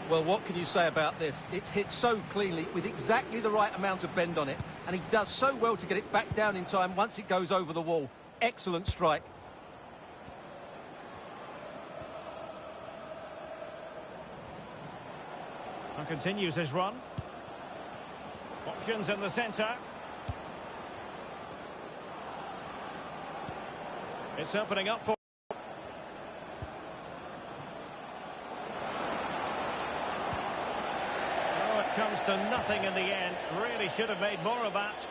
Well, what can you say about this? It's hit so cleanly with exactly the right amount of bend on it, and he does so well to get it back down in time once it goes over the wall. Excellent strike. And continues his run. Options in the centre. It's opening up for... Oh, it comes to nothing in the end. Really should have made more of that.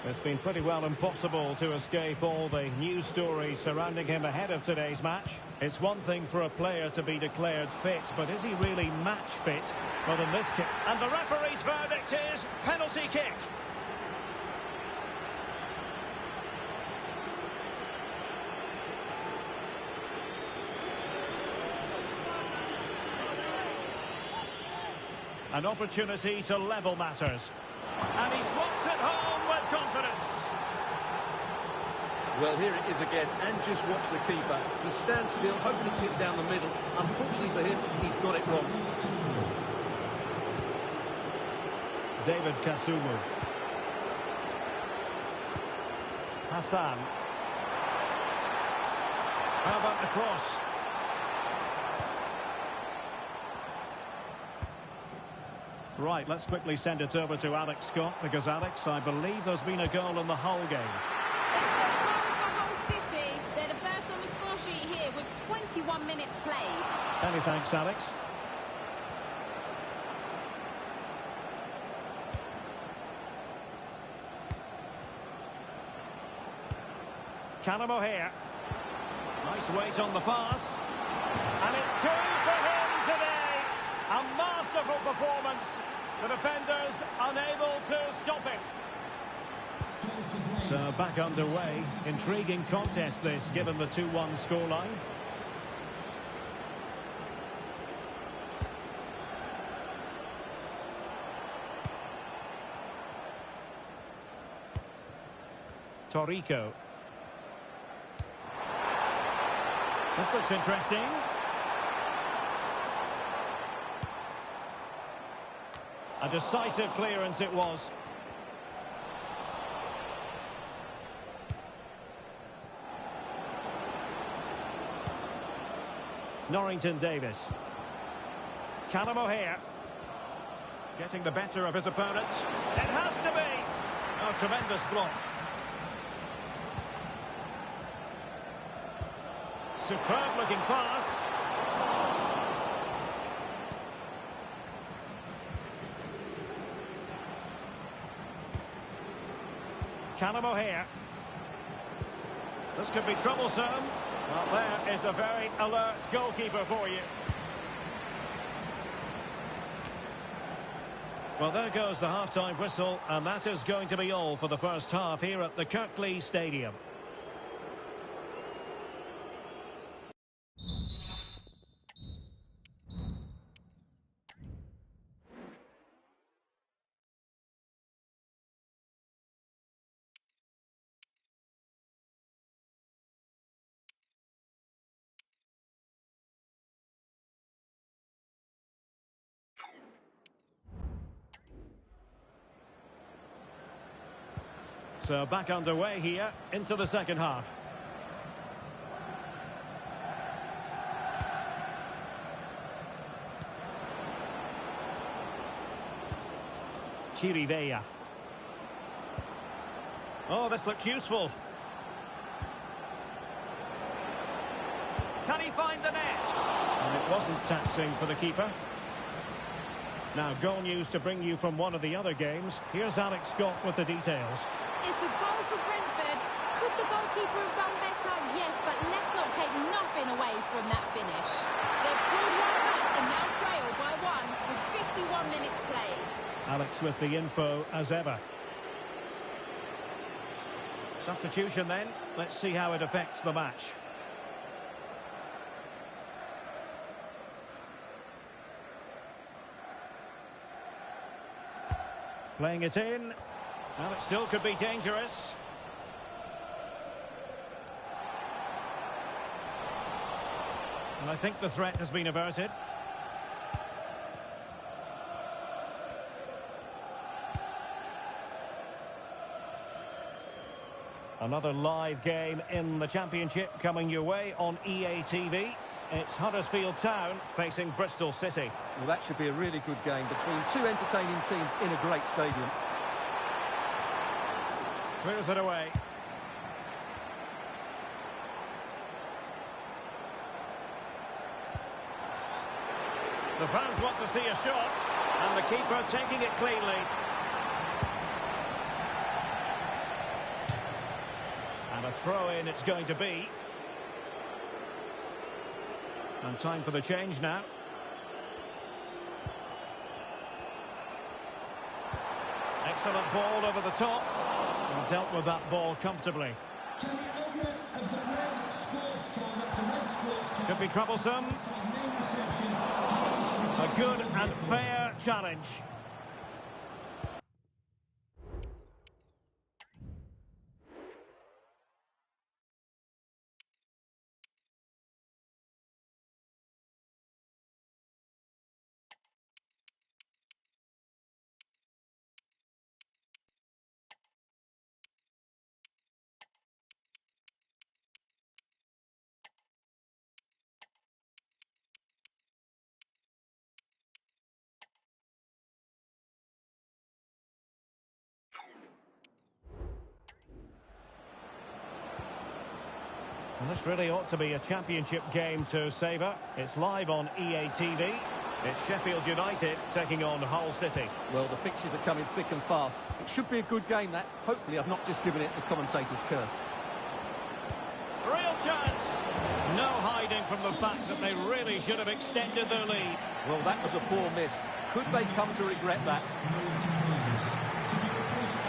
It's been pretty well impossible to escape all the news stories surrounding him ahead of today's match. It's one thing for a player to be declared fit, but is he really match fit? Well, in this kick. And the referee's verdict is penalty kick. An opportunity to level matters. And he slots it home with confidence. Well, here it is again, and just watch the keeper. He stands still, hoping it's hit down the middle. Unfortunately for him, he's got it wrong. David Kasumu. Hassan. How about the cross? Right, let's quickly send it over to Alex Scott, because Alex, I believe there's been a goal in the whole game. It's a goal for Hull City. They're the first on the score sheet here with 21 minutes played. Many thanks, Alex. Callum O'Hare. Nice weight on the pass. And it's two for him today. A masterful performance. The defenders unable to stop him. So back underway. Intriguing contest this, given the 2-1 scoreline. Torrico. This looks interesting. A decisive clearance it was. Norrington Davis. Callum O'Hare. Getting the better of his opponent. It has to be. A tremendous block. Superb looking pass. Callum O'Hare. This could be troublesome. Well, there is a very alert goalkeeper for you. Well, there goes the half-time whistle, and that is going to be all for the first half here at the Kirklees Stadium. So back underway here into the second half. Chirivella. Oh, this looks useful. Can he find the net? And it wasn't taxing for the keeper. Now, goal news to bring you from one of the other games. Here's Alex Scott with the details. It's a goal for Brentford. Could the goalkeeper have done better? Yes, but let's not take nothing away from that finish. They've pulled one back and now trail by one with 51 minutes played. Alex with the info as ever. Substitution then. Let's see how it affects the match. Playing it in. Well, it still could be dangerous. And I think the threat has been averted. Another live game in the Championship coming your way on EA TV. It's Huddersfield Town facing Bristol City. Well, that should be a really good game between two entertaining teams in a great stadium. Clears it away. The fans want to see a shot, and the keeper taking it cleanly. And a throw-in it's going to be. And time for the change now. Excellent ball over the top. And dealt with that ball comfortably. Can the owner of the red sports car, that's a red sports car, could be troublesome. A good and fair challenge. And this really ought to be a Championship game to savour. It's live on EA TV. It's Sheffield United taking on Hull City. Well, the fixtures are coming thick and fast. It should be a good game, that. Hopefully, I've not just given it the commentator's curse. Real chance. No hiding from the fact that they really should have extended their lead. Well, that was a poor miss. Could they come to regret that?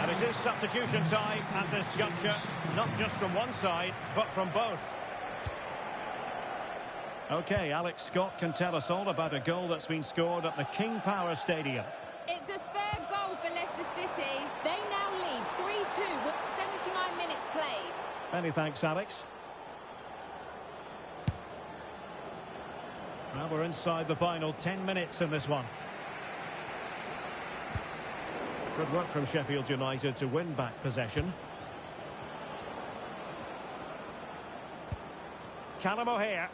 And it is substitution time at this juncture, not just from one side, but from both. OK, Alex Scott can tell us all about a goal that's been scored at the King Power Stadium. It's a third goal for Leicester City. They now lead 3-2 with 79 minutes played. Many thanks, Alex. Well, we're inside the final 10 minutes in this one. Good work from Sheffield United to win back possession. Callum O'Hare.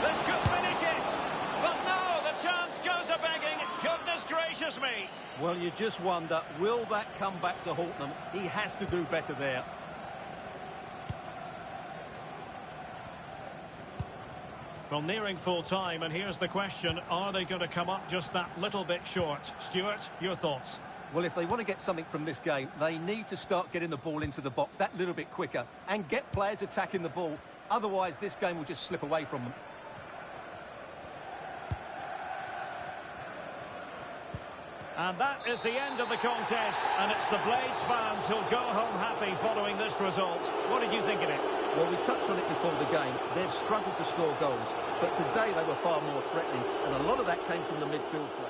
This could finish it. But no, the chance goes a-begging. Goodness gracious me. Well, you just wonder, will that come back to haunt them? He has to do better there. Well, nearing full time, and here's the question, are they going to come up just that little bit short? Stuart, your thoughts? Well, if they want to get something from this game, they need to start getting the ball into the box that little bit quicker and get players attacking the ball. Otherwise, this game will just slip away from them. And that is the end of the contest, and it's the Blades fans who'll go home happy following this result. What did you think of it? Well, we touched on it before the game. They've struggled to score goals, but today they were far more threatening, and a lot of that came from the midfield play.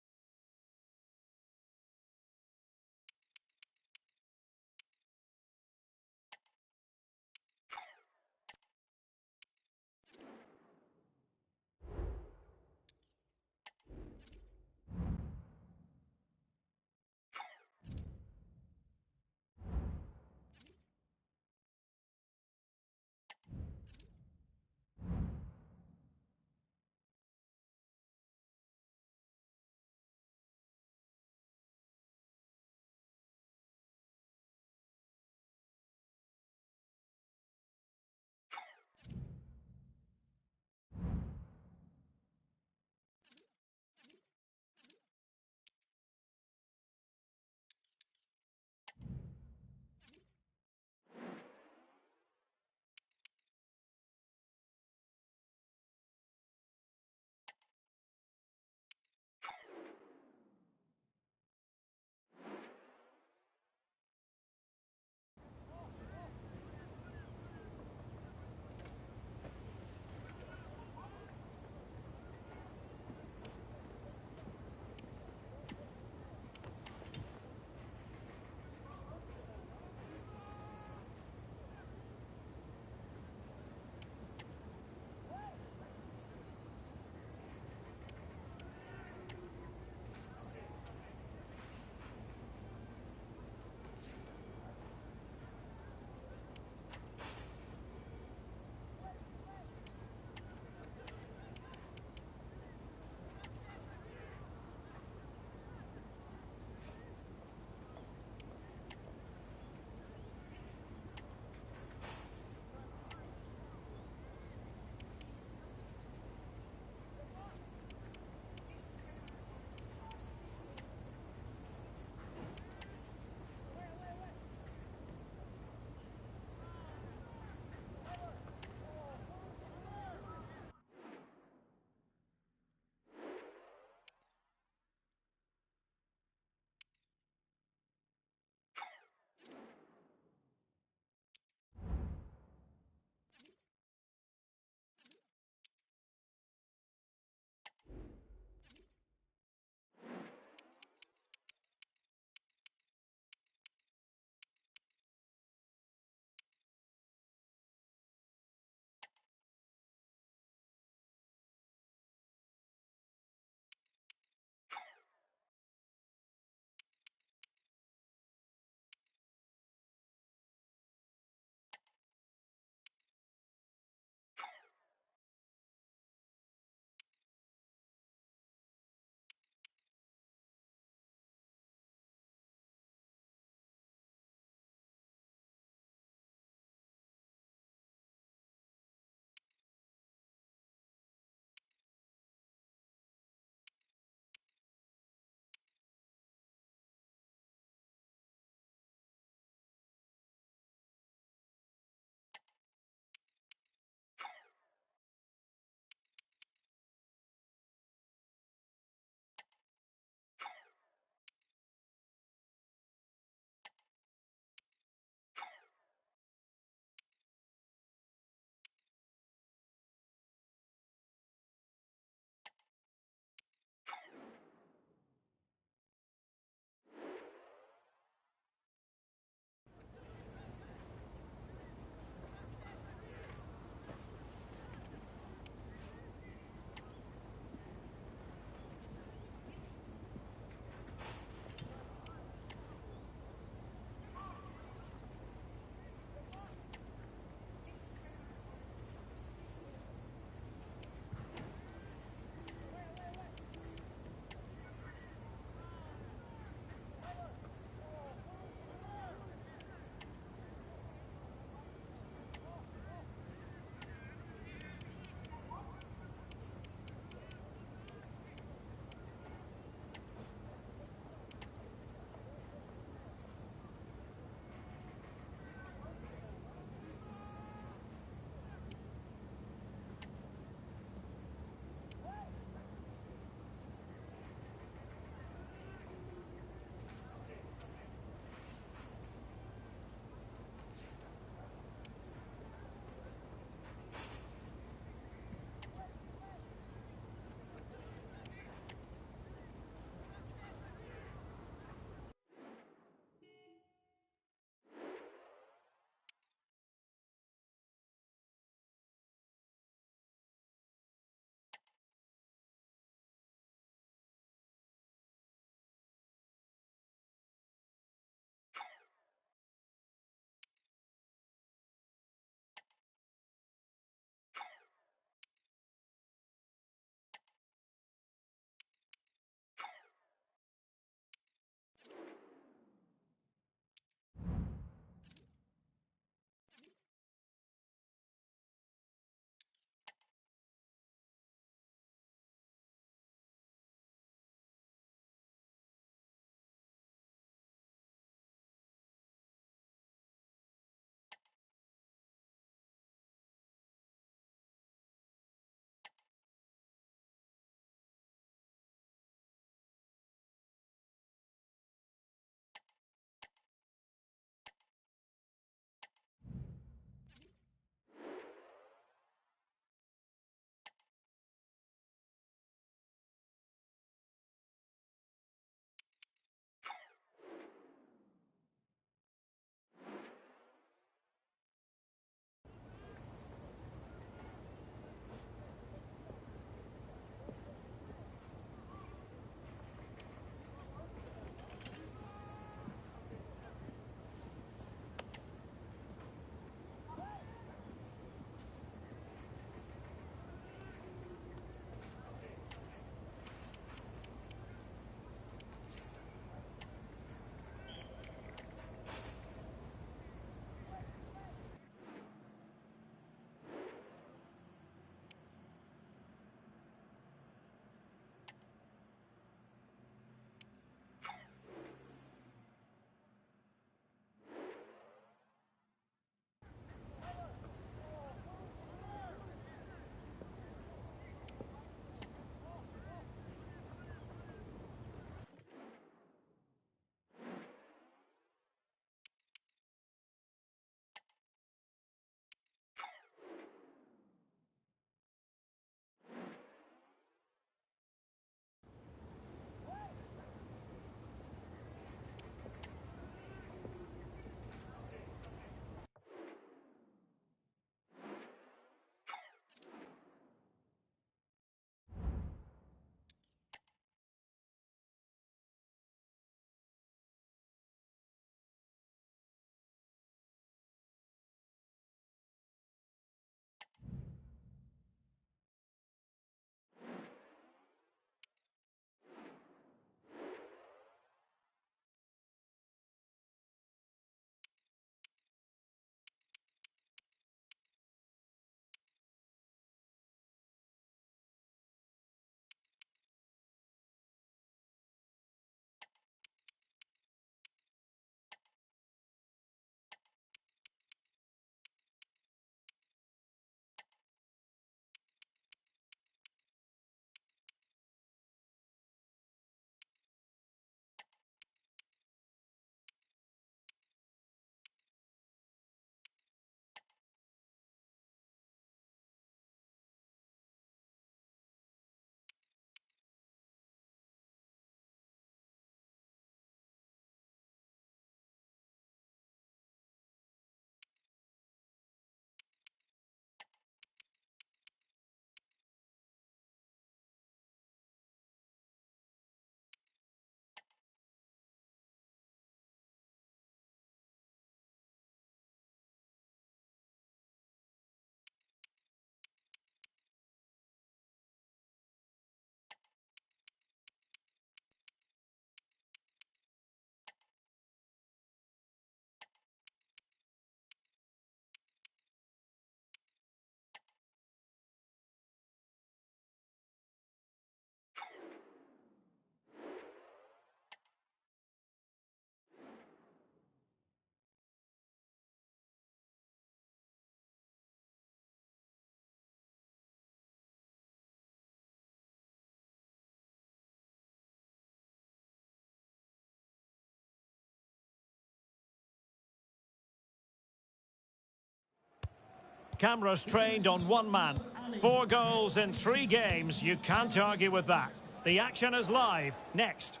cameras trained on one man. 4 goals in 3 games. You can't argue with that. The action is live. Next.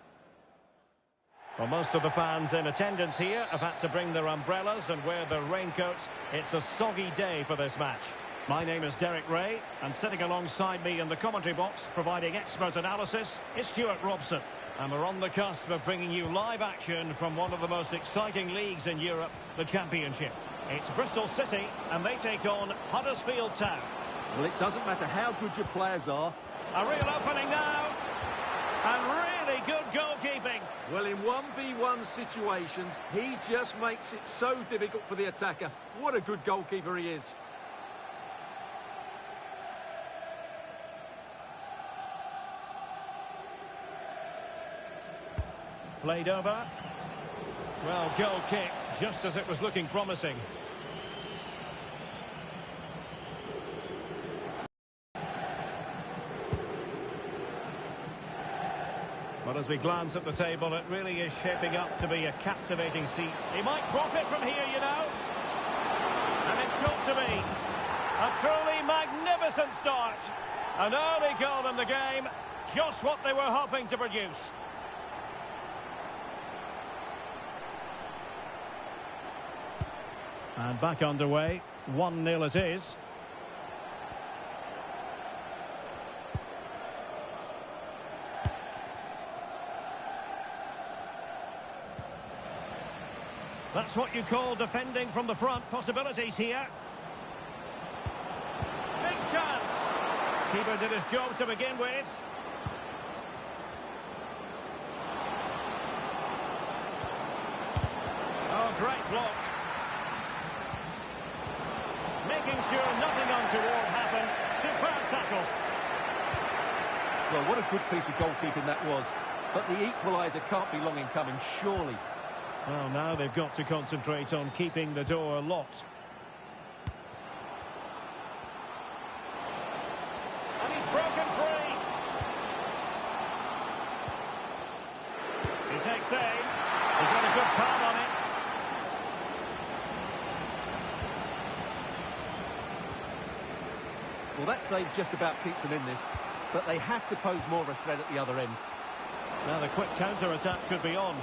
Well, most of the fans in attendance here have had to bring their umbrellas and wear their raincoats. It's a soggy day for this match. My name is Derek Ray, and sitting alongside me in the commentary box, providing expert analysis, is Stuart Robson. And we're on the cusp of bringing you live action from one of the most exciting leagues in Europe, the Championship. It's Bristol City, and they take on Huddersfield Town. Well, it doesn't matter how good your players are. A real opening now, and really good goalkeeping. Well, in 1v1 situations, he just makes it so difficult for the attacker. What a good goalkeeper he is. Played over. Well, goal kick, just as it was looking promising. But as we glance at the table, it really is shaping up to be a captivating seat. He might profit from here, you know. And it's got to be a truly magnificent start. An early goal in the game, just what they were hoping to produce. And back underway, 1-0 it is. That's what you call defending from the front. Possibilities here. Big chance. Keeper did his job to begin with. Oh, great block. Making sure nothing untoward happened. Superb tackle. Well, what a good piece of goalkeeping that was. But the equaliser can't be long in coming, surely. Well, now they've got to concentrate on keeping the door locked. And he's broken free. He takes aim. He's got a good palm on it. Well, that save just about keeps them in this, but they have to pose more of a threat at the other end. Now the quick counter-attack could be on.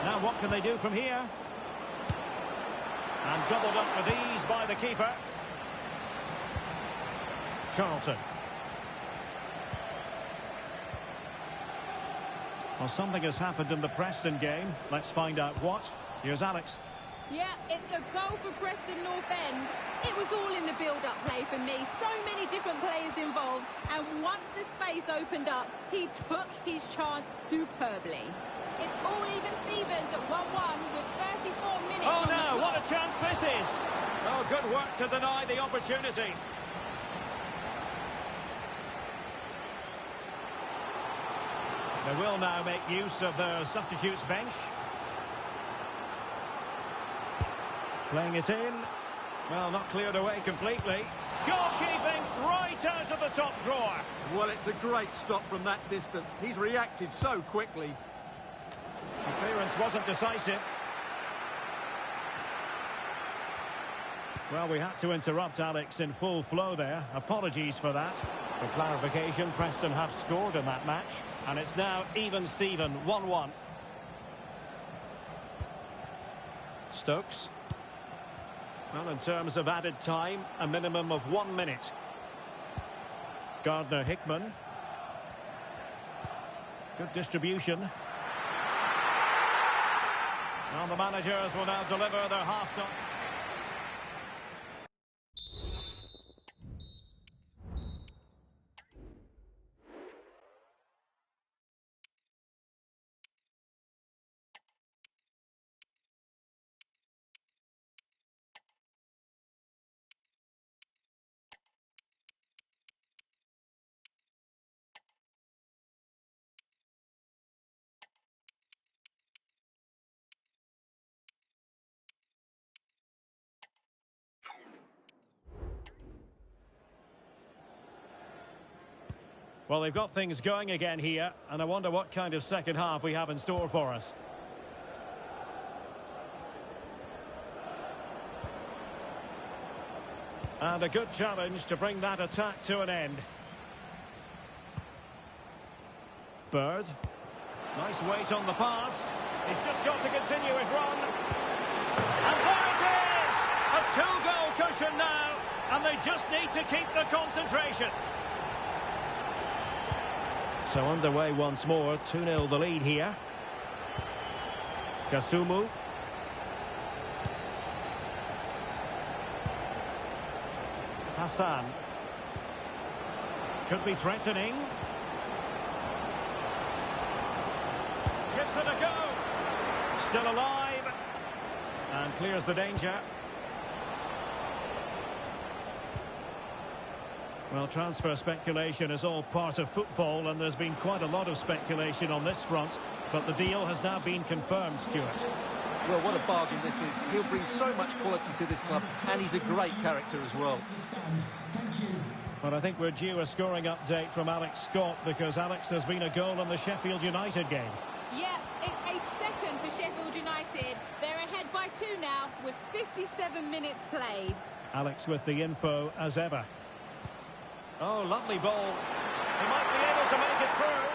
Now what can they do from here? And doubled up with ease by the keeper. Charlton. Well, something has happened in the Preston game. Let's find out what. Here's Alex. Yeah, it's a goal for Preston North End. It was all in the build-up play for me. So many different players involved. And once the space opened up, he took his chance superbly. It's all even Stevens at 1-1 with 34 minutes Oh, on the no, clock. what a chance this is. Oh, good work to deny the opportunity. They will now make use of their substitutes bench. Playing it in. Well, not cleared away completely. Goalkeeping right out of the top drawer. Well, it's a great stop from that distance. He's reacted so quickly. The clearance wasn't decisive. Well, we had to interrupt Alex in full flow there. Apologies for that. For clarification, Preston have scored in that match. And it's now even Steven, 1-1. Stokes. Well, in terms of added time, a minimum of 1 minute. Gardner-Hickman. Good distribution. Well, the managers will now deliver their half-time. Well, they've got things going again here, and I wonder what kind of second half we have in store for us. And a good challenge to bring that attack to an end. Bird. Nice weight on the pass. He's just got to continue his run. And there it is! A two-goal cushion now, and they just need to keep the concentration. So underway once more, 2-0 the lead here. Kasumu. Hassan. Could be threatening. Gives it a go. Still alive. And clears the danger. Well, transfer speculation is all part of football, and there's been quite a lot of speculation on this front, but the deal has now been confirmed, Stuart. Well, what a bargain this is. He'll bring so much quality to this club, and he's a great character as well. But I think we're due a scoring update from Alex Scott, because, Alex, there's been a goal in the Sheffield United game. Yeah, it's a second for Sheffield United. They're ahead by 2 now, with 57 minutes played. Alex with the info as ever. Oh, lovely ball. He might be able to make it through.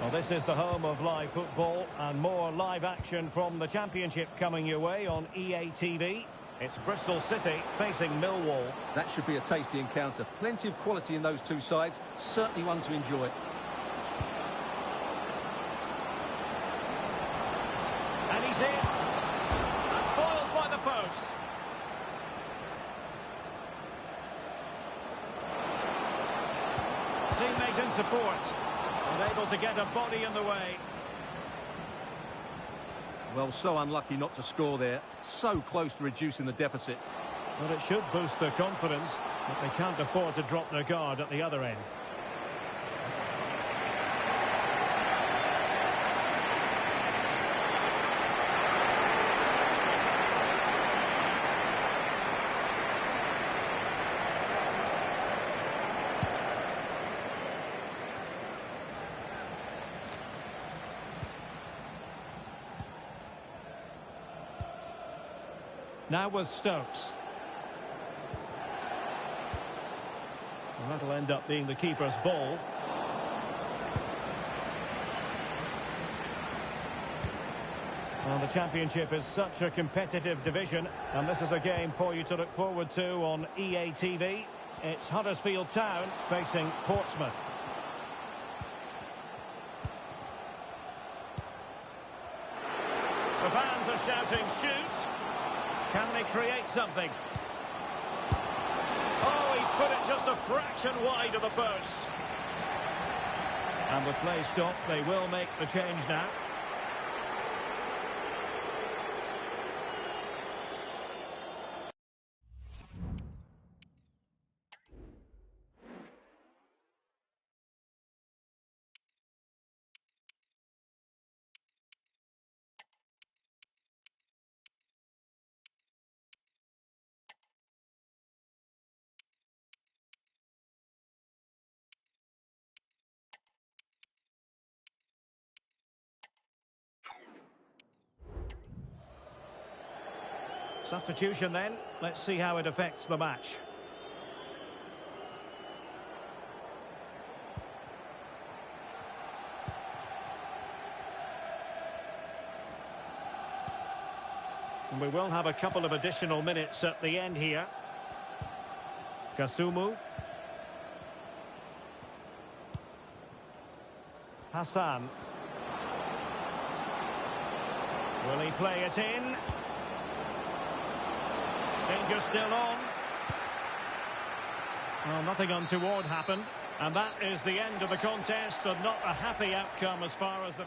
Well, this is the home of live football, and more live action from the Championship coming your way on EA TV. It's Bristol City facing Millwall. That should be a tasty encounter. Plenty of quality in those two sides. Certainly one to enjoy. And he's in. And foiled by the post. Teammate in support. Unable to get a body in the way. Well, so unlucky not to score there. So close to reducing the deficit. But it should boost their confidence, but they can't afford to drop their guard at the other end. Now with Stokes. And that'll end up being the keeper's ball. Well, the Championship is such a competitive division, and this is a game for you to look forward to on EA TV. It's Huddersfield Town facing Portsmouth. The fans are shouting, shoot! Can they create something? Oh, he's put it just a fraction wide of the post. And with play stopped, they will make the change now. Substitution then. Let's see how it affects the match. And we will have a couple of additional minutes at the end here. Kasumu. Hassan. Will he play it in? Danger still on. Well, nothing untoward happened. And that is the end of the contest, and not a happy outcome as far as the...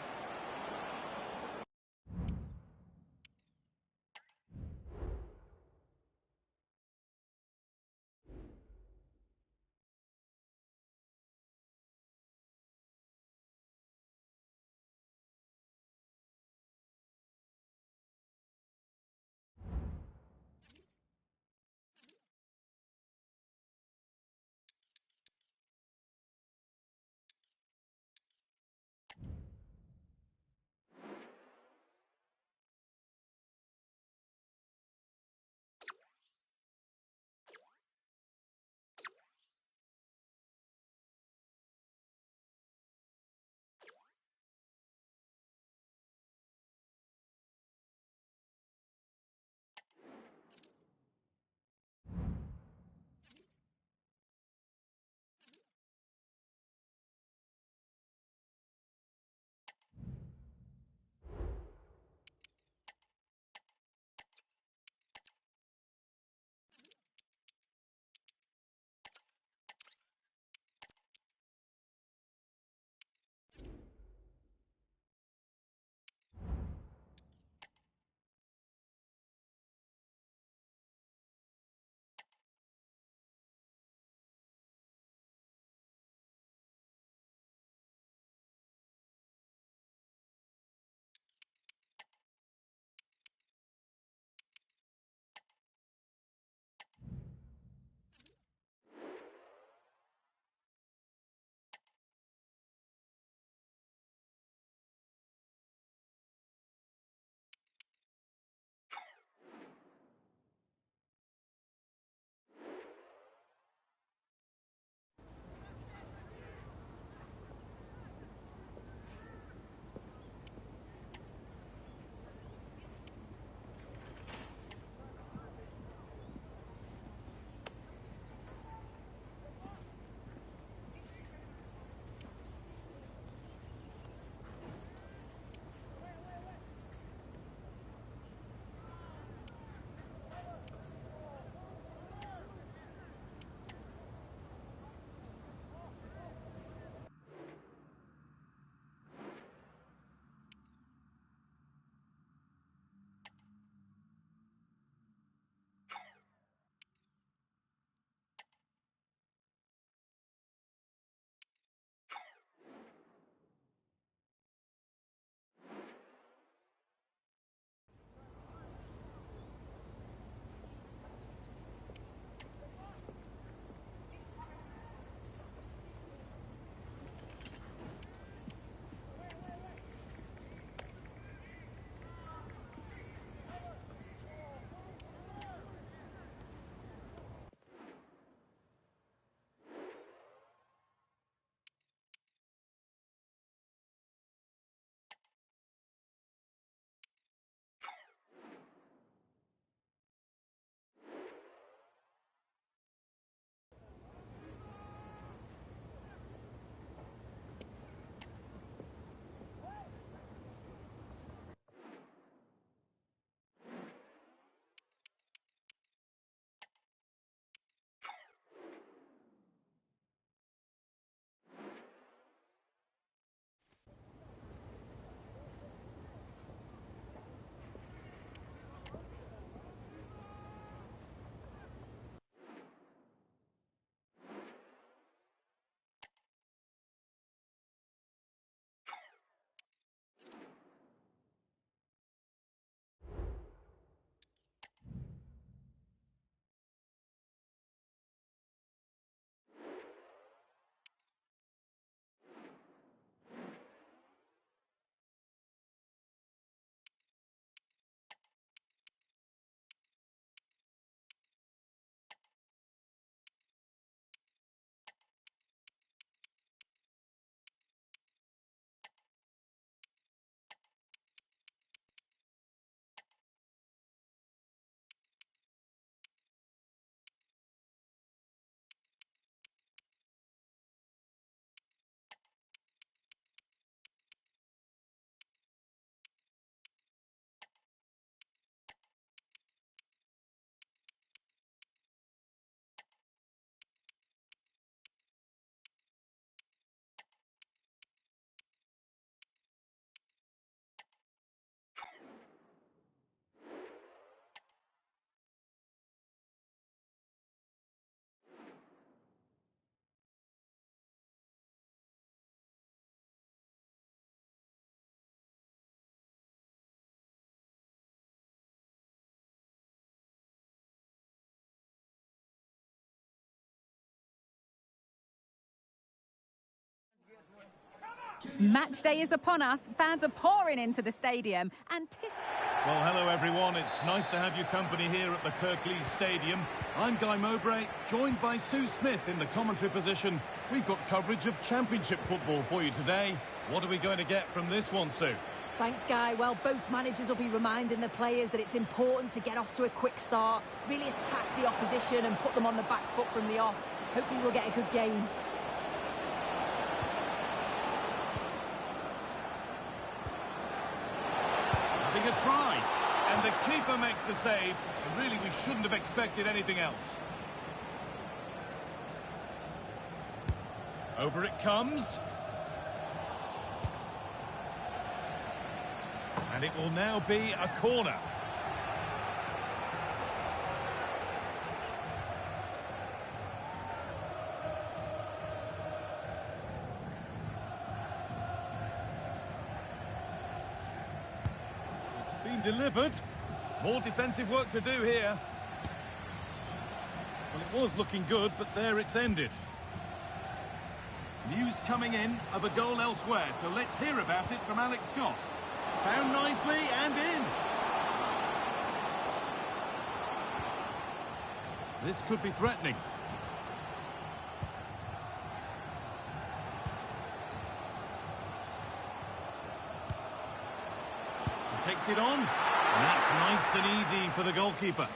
Match day is upon us. Fans are pouring into the stadium. Well, hello everyone. It's nice to have your company here at the Kirklees Stadium. I'm Guy Mowbray, joined by Sue Smith in the commentary position. We've got coverage of Championship football for you today. What are we going to get from this one, Sue? Thanks, Guy. Well, both managers will be reminding the players that it's important to get off to a quick start, really attack the opposition and put them on the back foot from the off. Hopefully we'll get a good game. Having a try, and the keeper makes the save. And really, we shouldn't have expected anything else. Over it comes. And it will now be a corner. It's been delivered. More defensive work to do here. Well, it was looking good, but there it's ended. News coming in of a goal elsewhere, so let's hear about it from Alex Scott. Found nicely and in. This could be threatening. He takes it on. And that's nice and easy for the goalkeeper.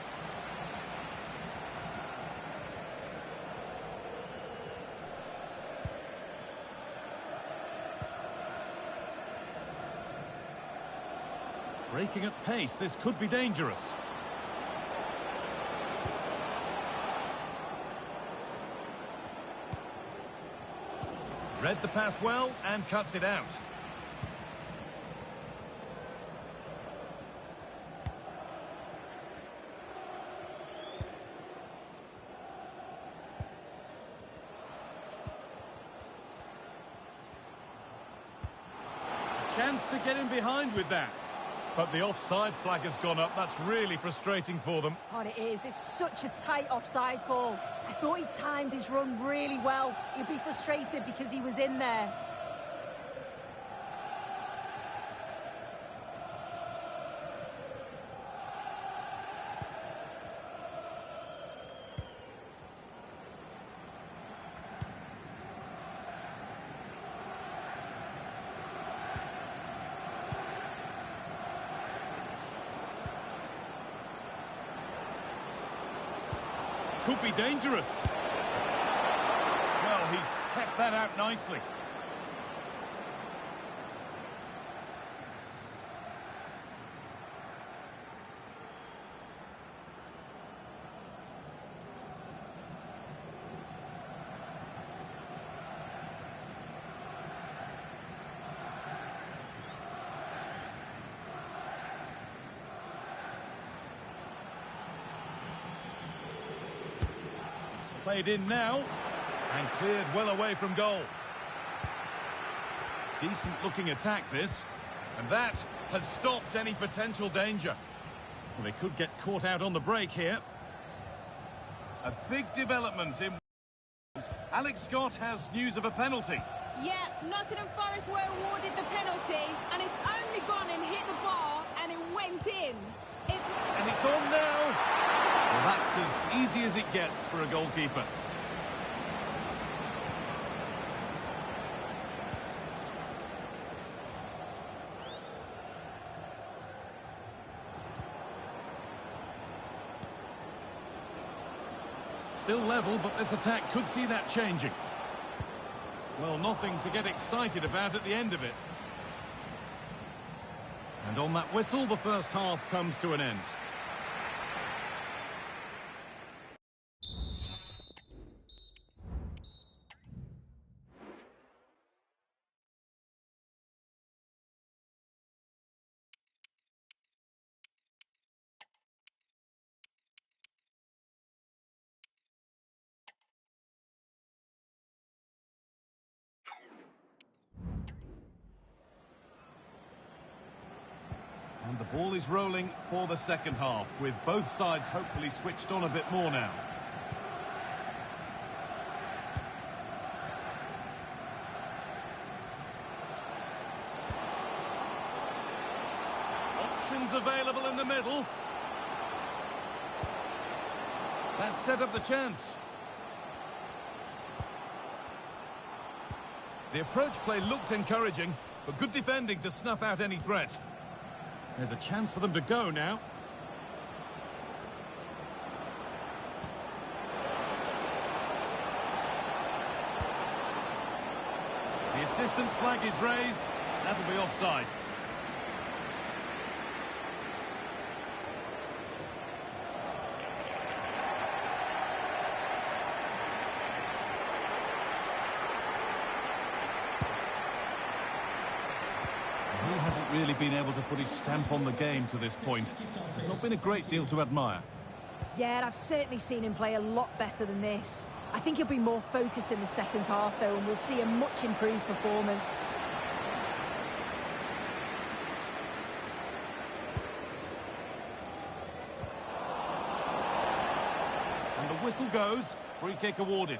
Breaking at pace, this could be dangerous. Read the pass well and cuts it out. A chance to get in behind with that. But the offside flag has gone up. That's really frustrating for them. Oh, it is. It's such a tight offside call. I thought he timed his run really well. He'd be frustrated because he was in there. Could be dangerous. Well, he's kept that out nicely. Played in now, and cleared well away from goal. Decent looking attack this, and that has stopped any potential danger. Well, they could get caught out on the break here. A big development in... Alex Scott has news of a penalty. Yeah, Nottingham Forest were awarded the penalty, and it's only gone and hit the bar, and it went in. And it's on now. Well, that's as easy as it gets for a goalkeeper. Still level, but this attack could see that changing. Well, nothing to get excited about at the end of it. And on that whistle, the first half comes to an end. And the ball is rolling for the second half, with both sides hopefully switched on a bit more now. Options available in the middle. That set up the chance. The approach play looked encouraging, but good defending to snuff out any threat. There's a chance for them to go now. The assistant's flag is raised. That'll be offside. He hasn't really been able to put his stamp on the game to this point. There's not been a great deal to admire. Yeah, I've certainly seen him play a lot better than this. I think he'll be more focused in the second half, though, and we'll see a much improved performance. And the whistle goes. Free kick awarded.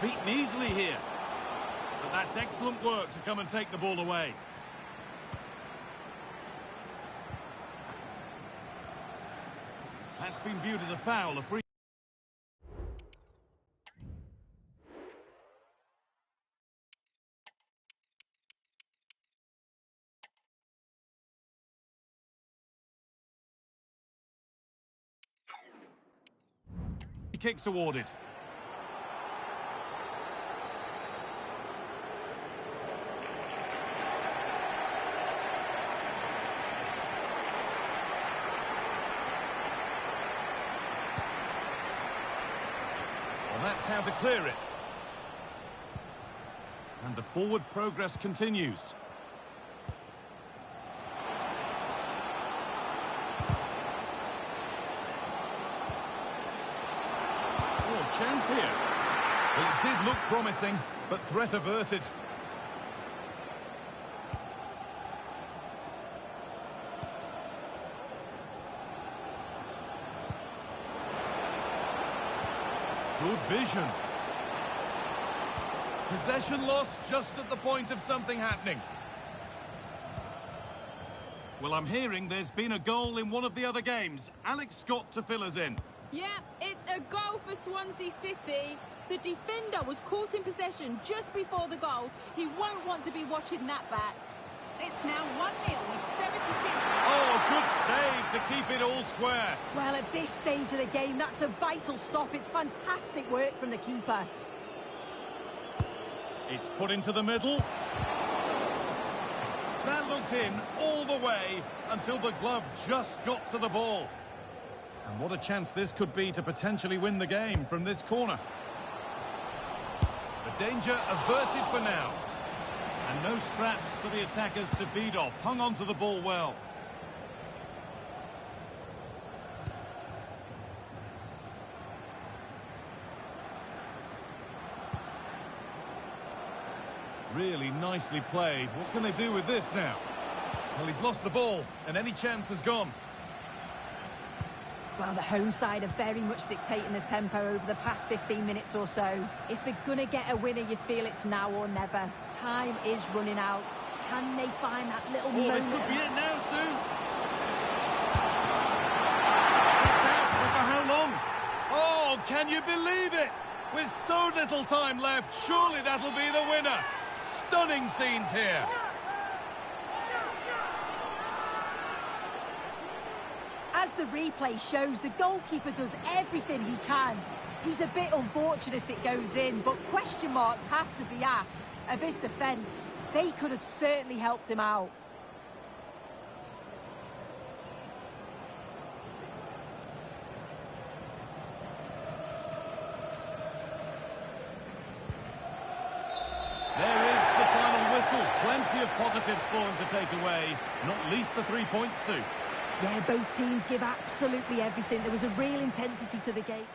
Beaten easily here. But that's excellent work to come and take the ball away. That's been viewed as a foul, a free. Kicks awarded. That's how to clear it. And the forward progress continues. Oh, chance here. Well, it did look promising, but threat averted. Good vision. Possession lost just at the point of something happening. Well, I'm hearing there's been a goal in one of the other games. Alex Scott to fill us in. Yeah, it's a goal for Swansea City. The defender was caught in possession just before the goal. He won't want to be watching that back. It's now 1-0 with 76. Oh, good save to keep it all square. Well, at this stage of the game, that's a vital stop. It's fantastic work from the keeper. It's put into the middle. That looked in all the way until the glove just got to the ball. And what a chance this could be to potentially win the game from this corner. The danger averted for now. And no scraps for the attackers to beat off. Hung on to the ball well. Really nicely played. What can they do with this now? Well, he's lost the ball, and any chance has gone. Well, the home side are very much dictating the tempo over the past 15 minutes or so. If they're going to get a winner, you feel it's now or never. Time is running out. Can they find that little moment? This could be it now, Sue. It's out for how long? Oh, can you believe it? With so little time left, surely that'll be the winner. Stunning scenes here. As the replay shows, the goalkeeper does everything he can. He's a bit unfortunate it goes in, but question marks have to be asked of his defence. They could have certainly helped him out. There is the final whistle. Plenty of positives for him to take away, not least the 3 points, Sue. Yeah, both teams give absolutely everything. There was a real intensity to the game.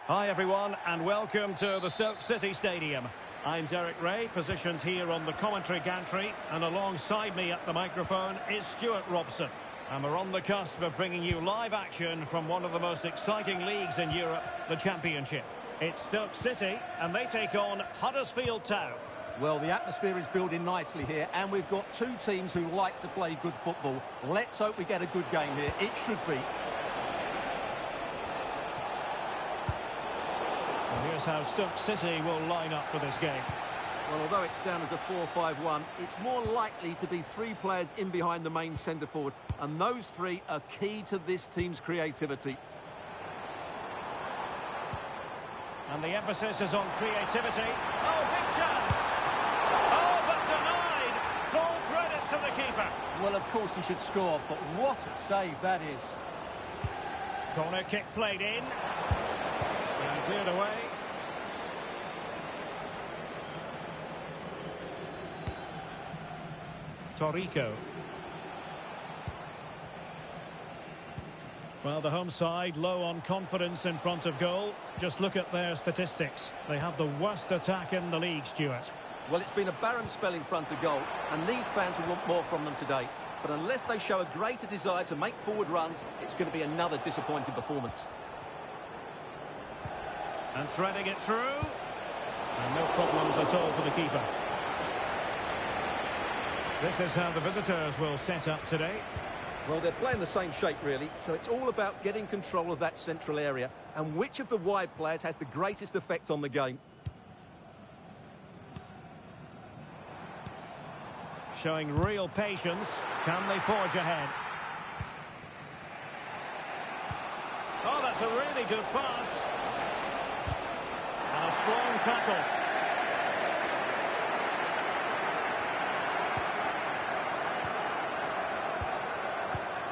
Hi everyone and welcome to the Stoke City Stadium. I'm Derek Ray, positioned here on the commentary gantry, and alongside me at the microphone is Stuart Robson. And we're on the cusp of bringing you live action from one of the most exciting leagues in Europe, the Championship. It's Stoke City and they take on Huddersfield Town. Well, the atmosphere is building nicely here, and we've got two teams who like to play good football. Let's hope we get a good game here. It should be. Here's how Stoke City will line up for this game. Well, although it's down as a 4-5-1, it's more likely to be three players in behind the main centre-forward, and those three are key to this team's creativity. And the emphasis is on creativity. Oh, big chance! Oh, but denied! Full credit to the keeper. Well, of course he should score, but what a save that is. Corner kick played in. And cleared away. Torrico. Well, the home side low on confidence in front of goal. Just look at their statistics. They have the worst attack in the league, Stuart. Well, it's been a barren spell in front of goal, and these fans will want more from them today. But unless they show a greater desire to make forward runs, it's going to be another disappointing performance. And threading it through. And no problems at all for the keeper. This is how the visitors will set up today. Well, they're playing the same shape, really, so it's all about getting control of that central area and which of the wide players has the greatest effect on the game. Showing real patience. Can they forge ahead? Oh, that's a really good pass. And a strong tackle.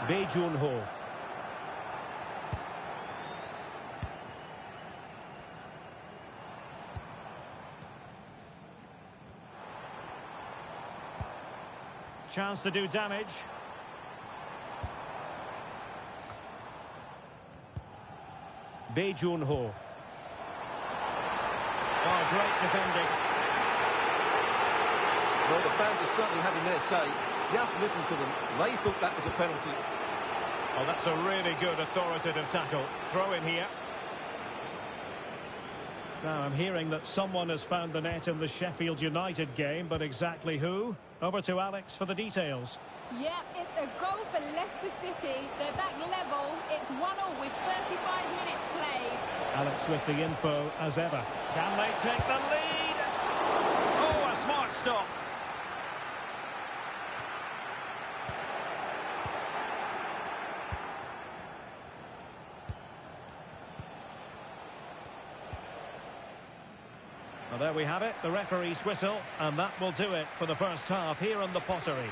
Bae Jun-ho. Chance to do damage. Bae Jun-ho. Oh, great defending. Well, the fans are certainly having their say. Just listen to them. They thought that was a penalty. Oh, that's a really good authoritative tackle. Throw in here. Now, I'm hearing that someone has found the net in the Sheffield United game, but exactly who? Over to Alex for the details. Yep, it's a goal for Leicester City. They're back level. It's 1-1 with 35 minutes played. Alex with the info as ever. Can they take the lead? Oh, a smart stop. Well, there we have it, the referee's whistle, and that will do it for the first half here in the Potteries.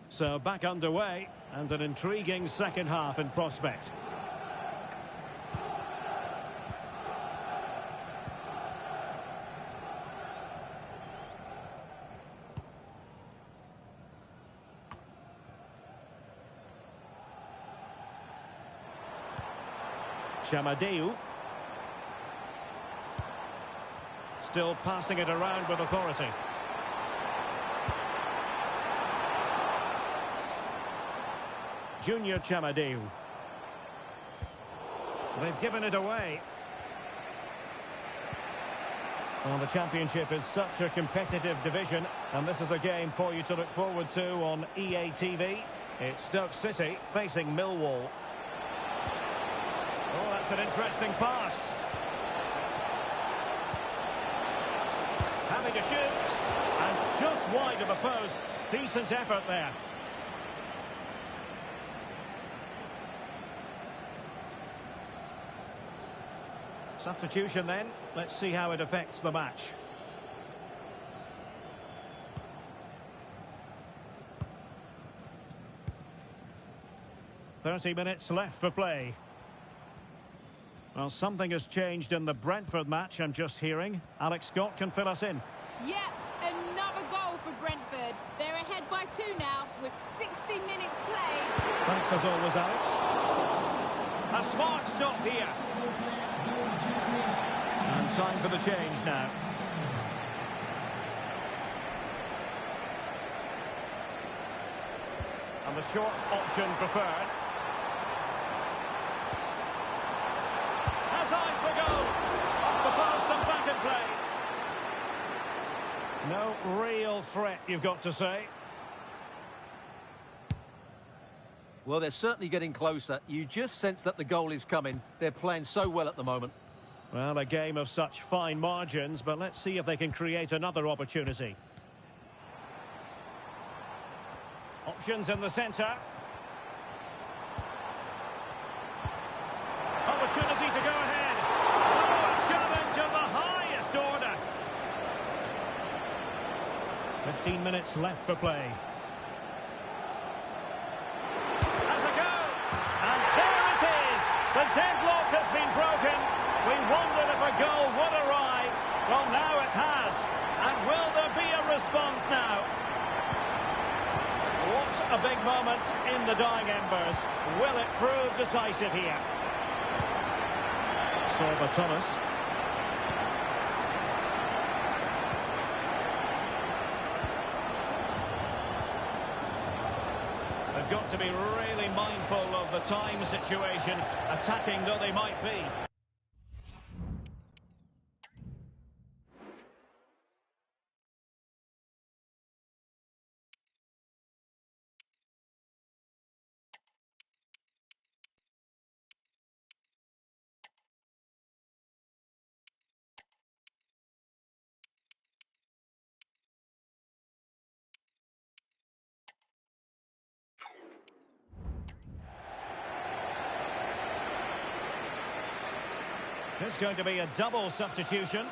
So back underway, and an intriguing second half in prospect. Chamadeu. Still passing it around with authority. Junior Chamadeu. They've given it away. Well, the Championship is such a competitive division, and this is a game for you to look forward to on EA TV. It's Stoke City facing Millwall. Oh, that's an interesting pass. Having a shoot, and just wide of the post. Decent effort there. Substitution then. Let's see how it affects the match. "30 minutes left for play." Well, something has changed in the Brentford match, I'm just hearing. Alex Scott can fill us in. Yep, another goal for Brentford. They're ahead by 2 now with 60 minutes played. Thanks as always, Alex. A smart stop here. And time for the change now. And the short option preferred. Has eyes for goal. Off the post and back in play. No real threat, you've got to say. Well, they're certainly getting closer. You just sense that the goal is coming. They're playing so well at the moment. Well, a game of such fine margins, but let's see if they can create another opportunity. Options in the centre. Opportunity to go ahead. Oh, a challenge of the highest order. 15 minutes left for play. Has a go. And there it is. The deadlock has been broken. We wondered if a goal would arrive. Well, now it has. And will there be a response now? What a big moment in the dying embers. Will it prove decisive here? Sorba Thomas. They've got to be really mindful of the time situation, attacking though they might be. It's going to be a double substitution.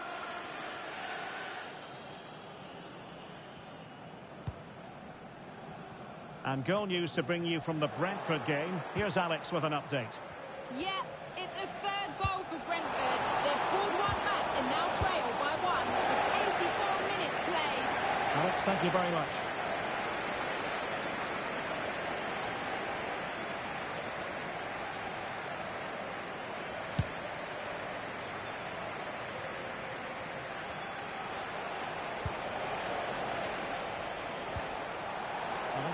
And goal news to bring you from the Brentford game. Here's Alex with an update. Yeah, it's a third goal for Brentford. They've pulled one back and now trail by one with 84 minutes played. Alex, thank you very much.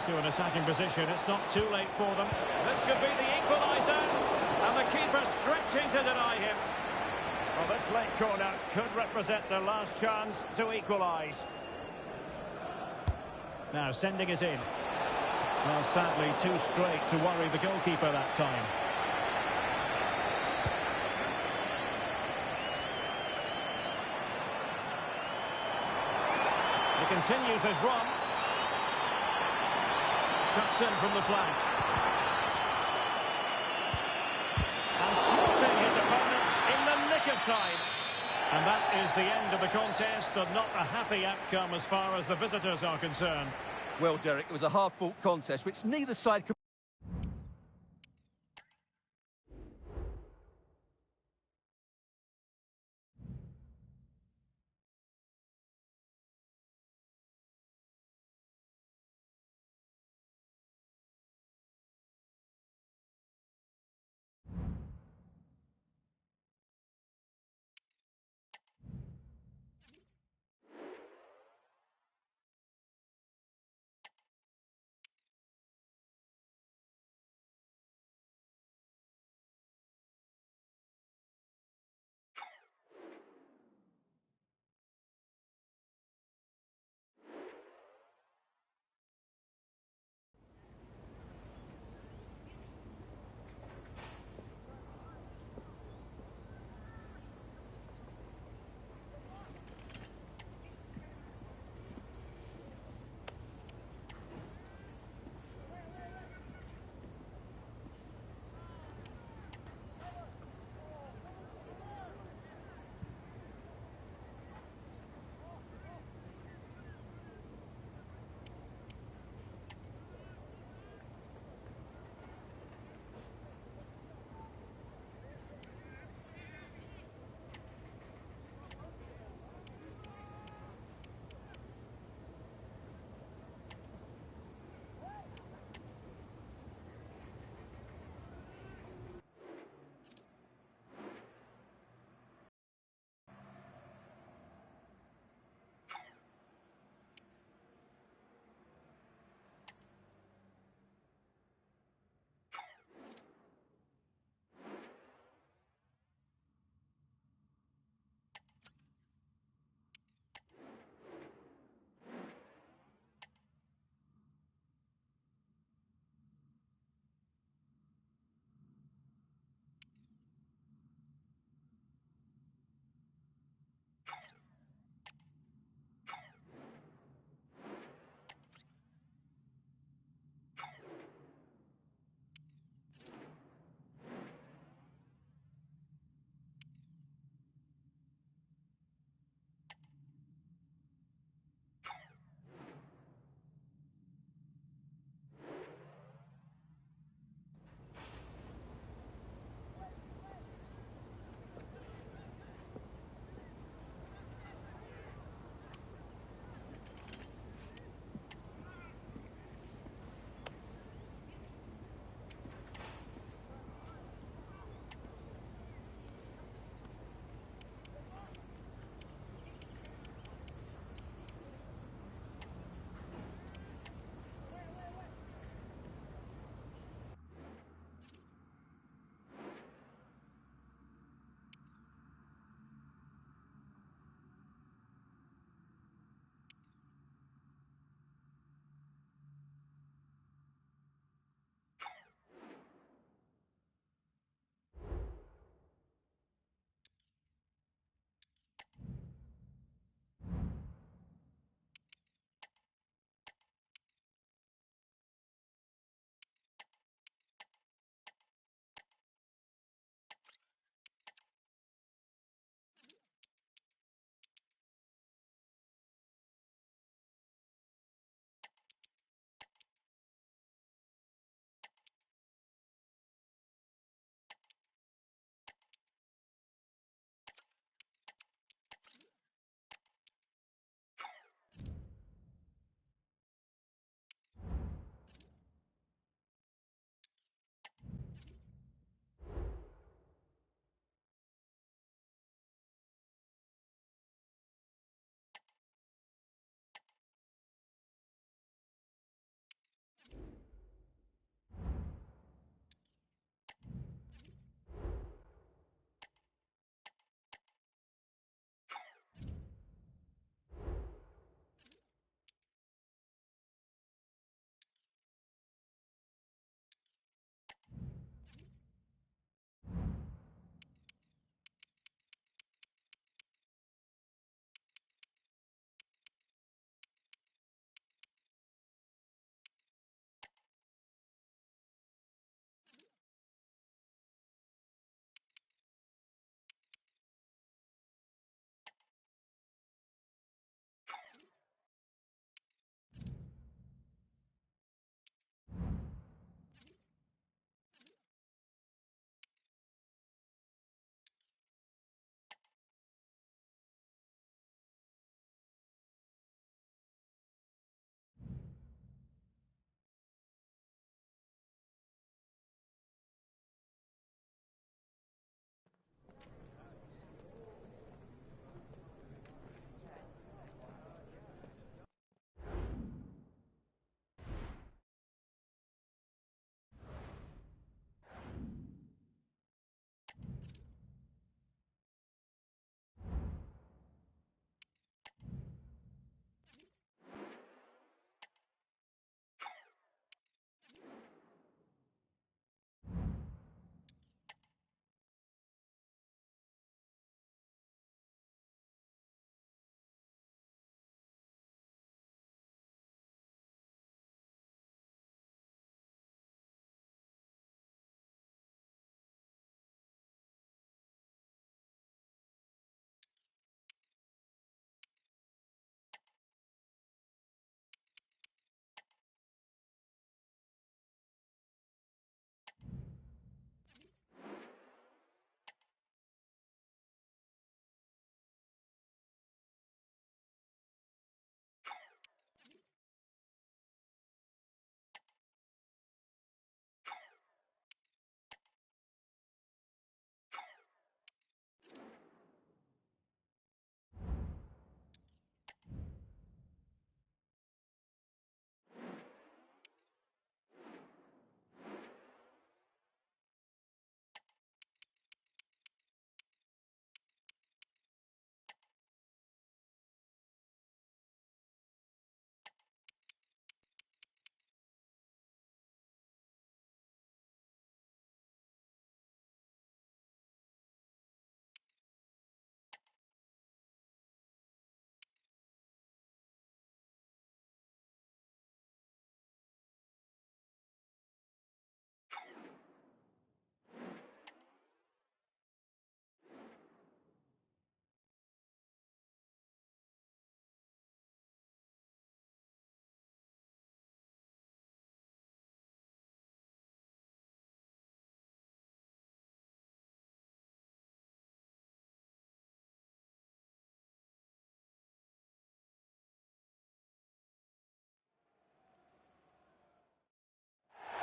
To an attacking position, it's not too late for them. This could be the equaliser, and the keeper stretching to deny him. Well, this late corner could represent their last chance to equalise. Now sending it in. Well, sadly, too straight to worry the goalkeeper that time. He continues his run. Cuts in from the flank. And thwarting his opponent in the nick of time. And that is the end of the contest, and not a happy outcome as far as the visitors are concerned. Well, Derek, it was a hard-fought contest, which neither side could...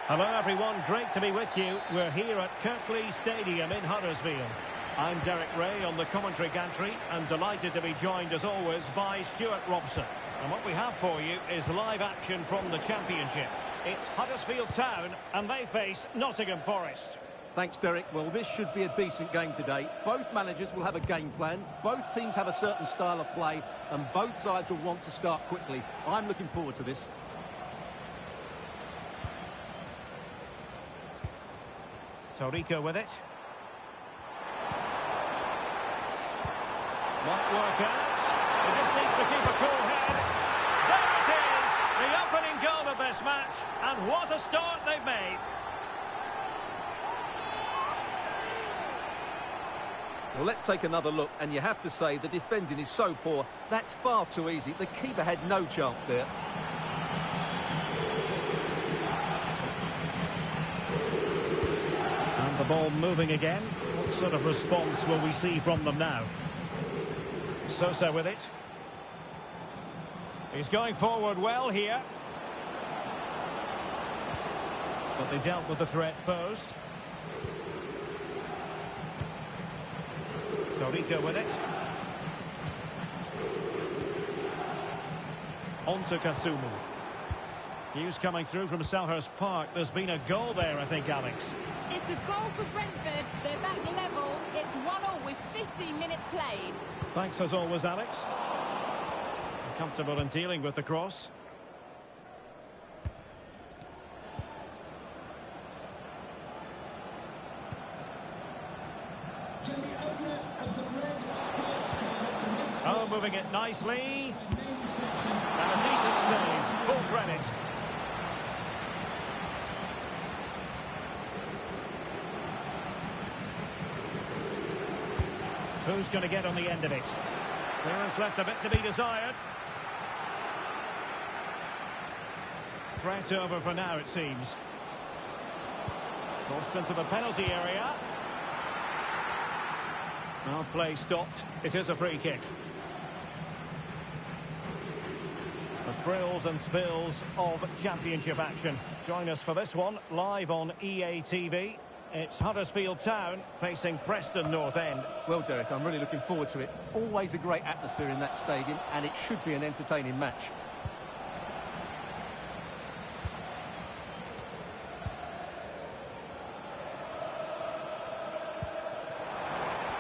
Hello everyone, great to be with you. We're here at Kirklees Stadium in Huddersfield. I'm Derek Ray on the commentary gantry and delighted to be joined as always by Stuart Robson. And what we have for you is live action from the Championship. It's Huddersfield Town and they face Nottingham Forest. Thanks, Derek. Well, this should be a decent game today. Both managers will have a game plan. Both teams have a certain style of play and both sides will want to start quickly. I'm looking forward to this. Torrico with it. Might work out. He just needs to keep a cool head. There it is! The opening goal of this match. And what a start they've made. Well, let's take another look, and you have to say the defending is so poor. That's far too easy. The keeper had no chance there. And the ball moving again. What sort of response will we see from them now? Sosa with it. He's going forward well here. But they dealt with the threat posed. Torrico with it. On to Kasumu. News coming through from Selhurst Park. There's been a goal there, I think, Alex. It's a goal for Brentford. They're back level. It's 1-1 with 15 minutes played. Thanks as always, Alex. Comfortable in dealing with the cross. Oh, moving it nicely. And a decent save. Full credit. Who's going to get on the end of it? Clearance left a bit to be desired. Threat over for now, it seems. Crossed into the penalty area. Now play stopped. It is a free kick. The thrills and spills of Championship action. Join us for this one, live on EA TV. It's Huddersfield Town facing Preston North End. Well, Derek, I'm really looking forward to it. Always a great atmosphere in that stadium, and it should be an entertaining match.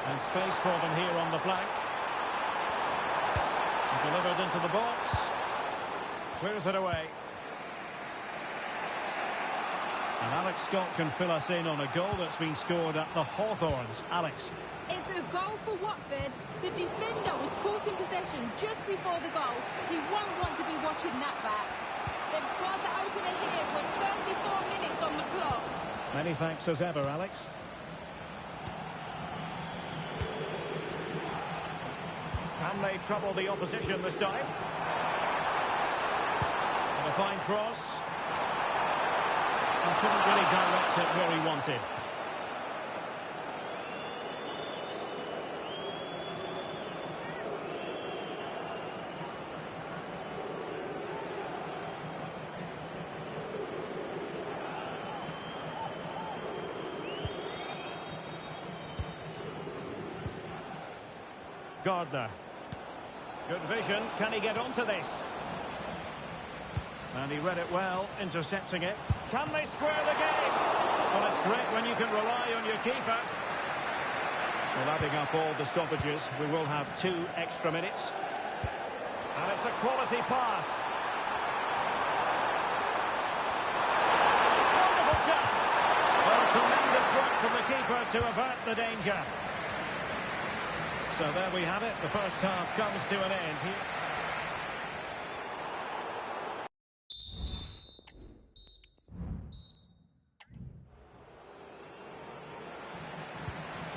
And space for them here on the flank. Delivered into the box. Clears it away. And Alex Scott can fill us in on a goal that's been scored at the Hawthorns. Alex. It's a goal for Watford. The defender was caught in possession just before the goal. He won't want to be watching that back. They've scored the opener here with 34 minutes on the clock. Many thanks as ever, Alex. Can they trouble the opposition this time? And a fine cross. And couldn't really direct it where he wanted. Gardner. Good vision. Can he get onto this? And he read it well, intercepting it. Can they square the game? Well, it's great when you can rely on your keeper. Well, adding up all the stoppages, we will have 2 extra minutes. And it's a quality pass. Wonderful chance. Well, tremendous work from the keeper to avert the danger. So there we have it. The first half comes to an end here.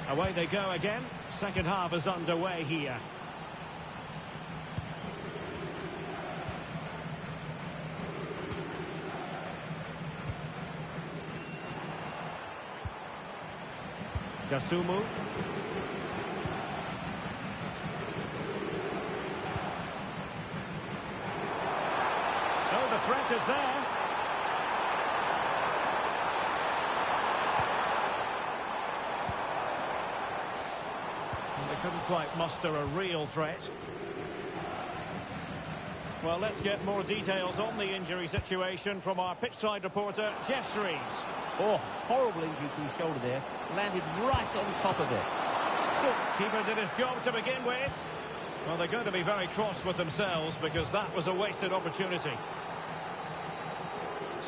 Away they go again. Second half is underway here. Kasumu. Oh, the threat is there. couldn't quite muster a real threat. Well, let's get more details on the injury situation from our pitchside reporter, Jeff Shreves. Oh, horrible injury to his shoulder there. Landed right on top of it. So, keeper did his job to begin with. Well, they're going to be very cross with themselves because that was a wasted opportunity.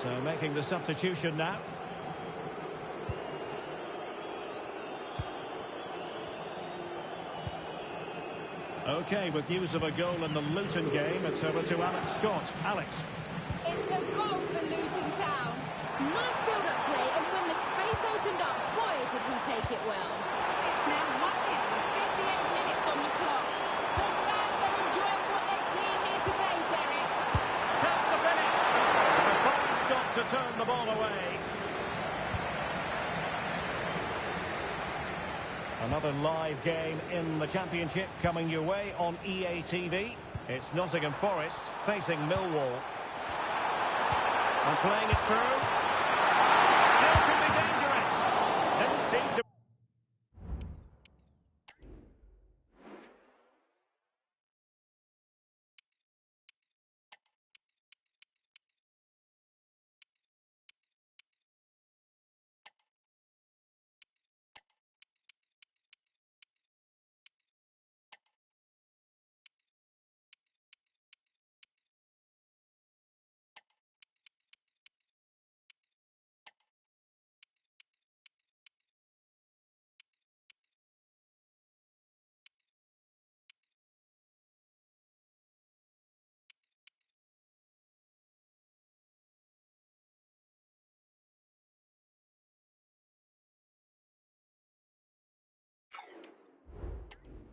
So, making the substitution now. Okay, with news of a goal in the Luton game, it's over to Alex Scott. Alex. It's a goal for Luton Town. Nice build-up play, and when the space opened up, boy, did he take it well. It's now 1-0 with 58 minutes on the clock. The fans are enjoying what they're seeing here today, Derek. Chance to finish. And a fine stop to turn the ball away. Another live game in the Championship coming your way on EA TV. It's Nottingham Forest facing Millwall. And playing it through. Still could be dangerous. Didn't seem to...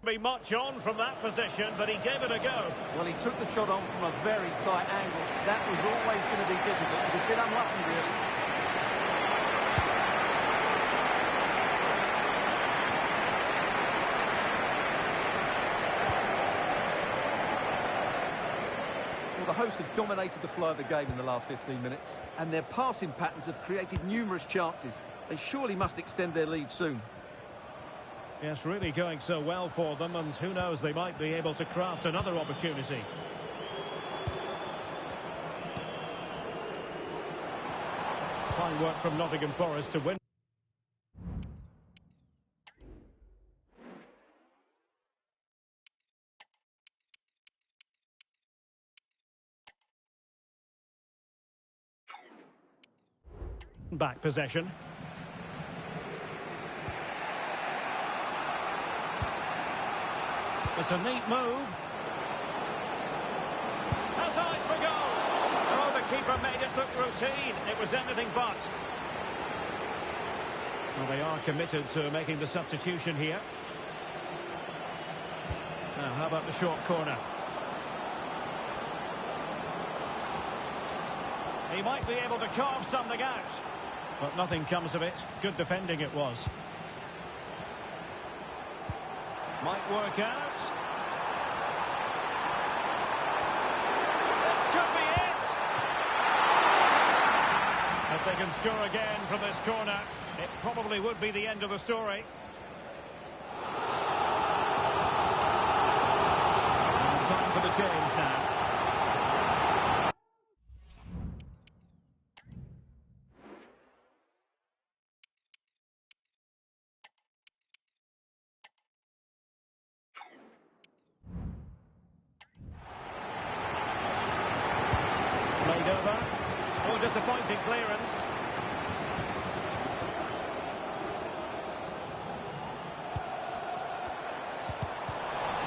be much on from that position, but he gave it a go. Well, he took the shot on from a very tight angle. That was always going to be difficult. It was a bit unlucky, really. Well, the hosts have dominated the flow of the game in the last 15 minutes, and their passing patterns have created numerous chances. They surely must extend their lead soon. Yes, really going so well for them, and who knows, they might be able to craft another opportunity. Fine work from Nottingham Forest to win. Back possession. It's a neat move. Has eyes for goal. Oh, the keeper made it look routine. It was anything but. Well, they are committed to making the substitution here. Now, how about the short corner? He might be able to carve something out. But nothing comes of it. Good defending it was. Might work out. This could be it. If they can score again from this corner, it probably would be the end of the story. And time for the change now. Played over. Oh, disappointing clearance.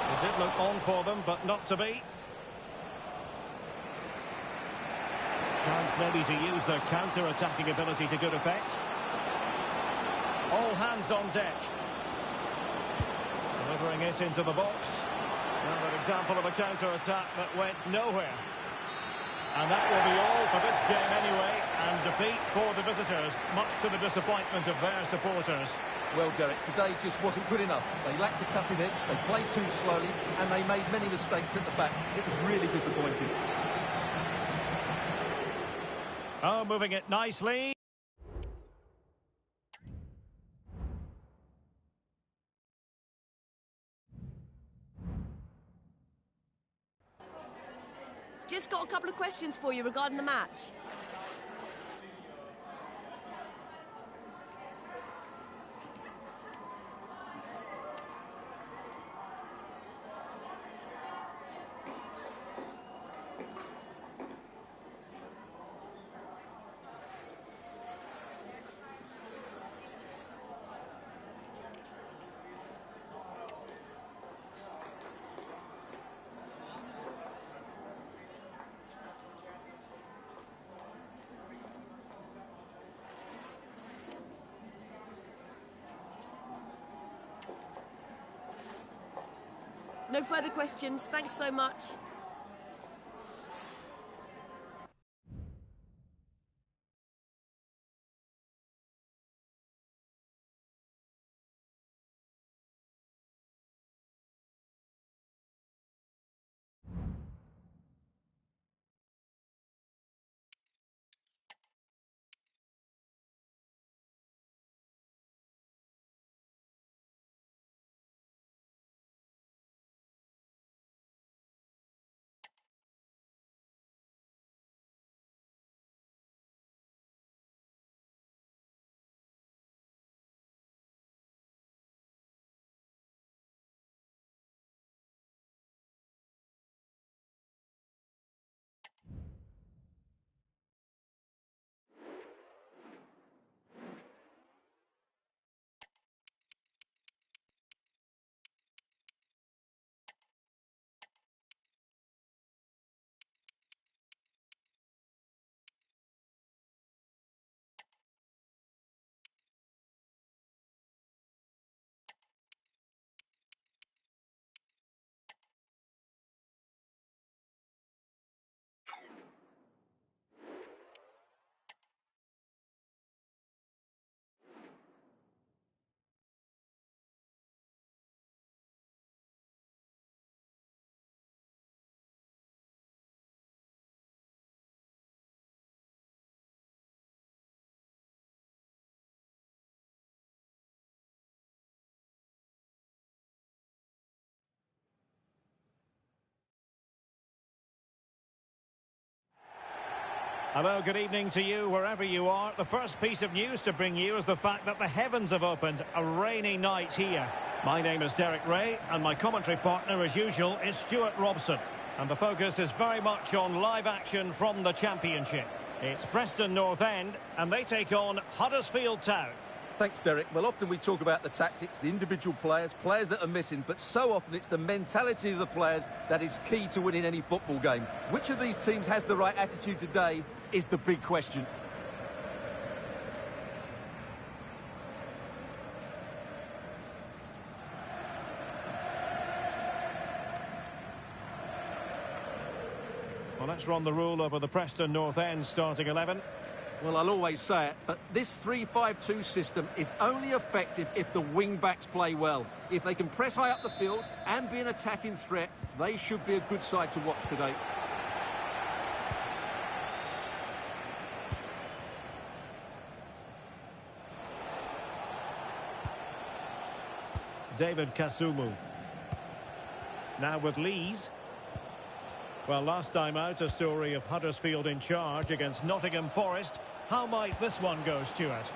It did look on for them, but not to be. Chance maybe to use their counter-attacking ability to good effect. All hands on deck. Delivering it into the box. Another example of a counter-attack that went nowhere. And that will be all for this game anyway, and defeat for the visitors, much to the disappointment of their supporters. Well, Derek, today just wasn't good enough. They lacked a cutting edge, they played too slowly, and they made many mistakes at the back. It was really disappointing. Oh, moving it nicely. Just got a couple of questions for you regarding the match. No further questions. Thanks so much. Hello, good evening to you wherever you are. The first piece of news to bring you is the fact that the heavens have opened. A rainy night here. My name is Derek Ray and my commentary partner as usual is Stuart Robson. And the focus is very much on live action from the Championship. It's Preston North End and they take on Huddersfield Town. Thanks, Derek. Well, often we talk about the tactics, the individual players that are missing, but so often it's the mentality of the players that is key to winning any football game. Which of these teams has the right attitude today is the big question. Well, let's run the rule over the Preston North End starting 11. Well, I'll always say it, but this 3-5-2 system is only effective if the wing-backs play well. If they can press high up the field and be an attacking threat, they should be a good side to watch today. David Kasumu. Now with Lees. Well, last time out, a story of Huddersfield in charge against Nottingham Forest. How might this one go, Stuart?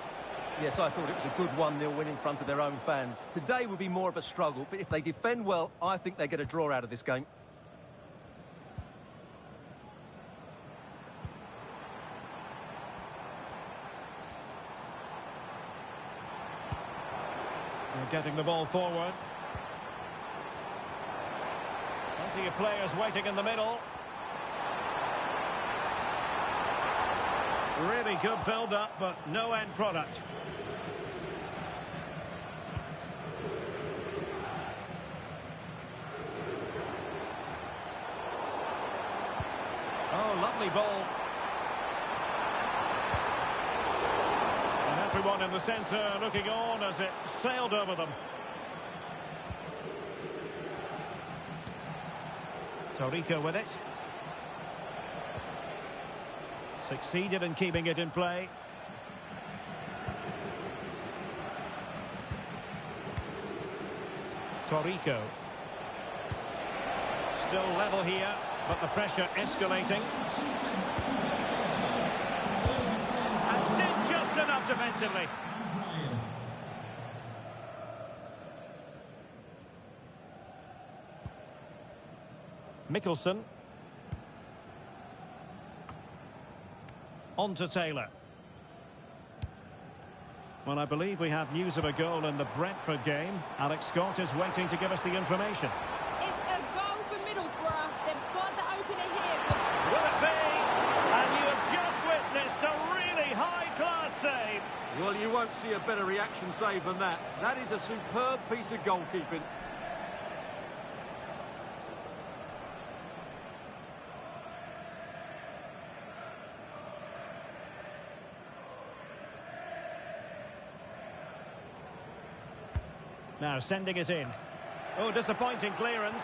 Yes, I thought it was a good 1-0 win in front of their own fans. Today would be more of a struggle, but if they defend well, I think they get a draw out of this game. They're getting the ball forward. Plenty of players waiting in the middle. Really good build-up, but no end product. Oh, lovely ball. And everyone in the centre looking on as it sailed over them. Torrico with it. Succeeded in keeping it in play. Torrico. Still level here. But the pressure escalating. And did just enough defensively. Mickelson. On to Taylor. Well, I believe we have news of a goal in the Brentford game. Alex Scott is waiting to give us the information. It's a goal for Middlesbrough. They've scored the opener here. Will it be? And you have just witnessed a really high-class save. Well, you won't see a better reaction save than that. That is a superb piece of goalkeeping. Now sending it in. Oh, disappointing clearance.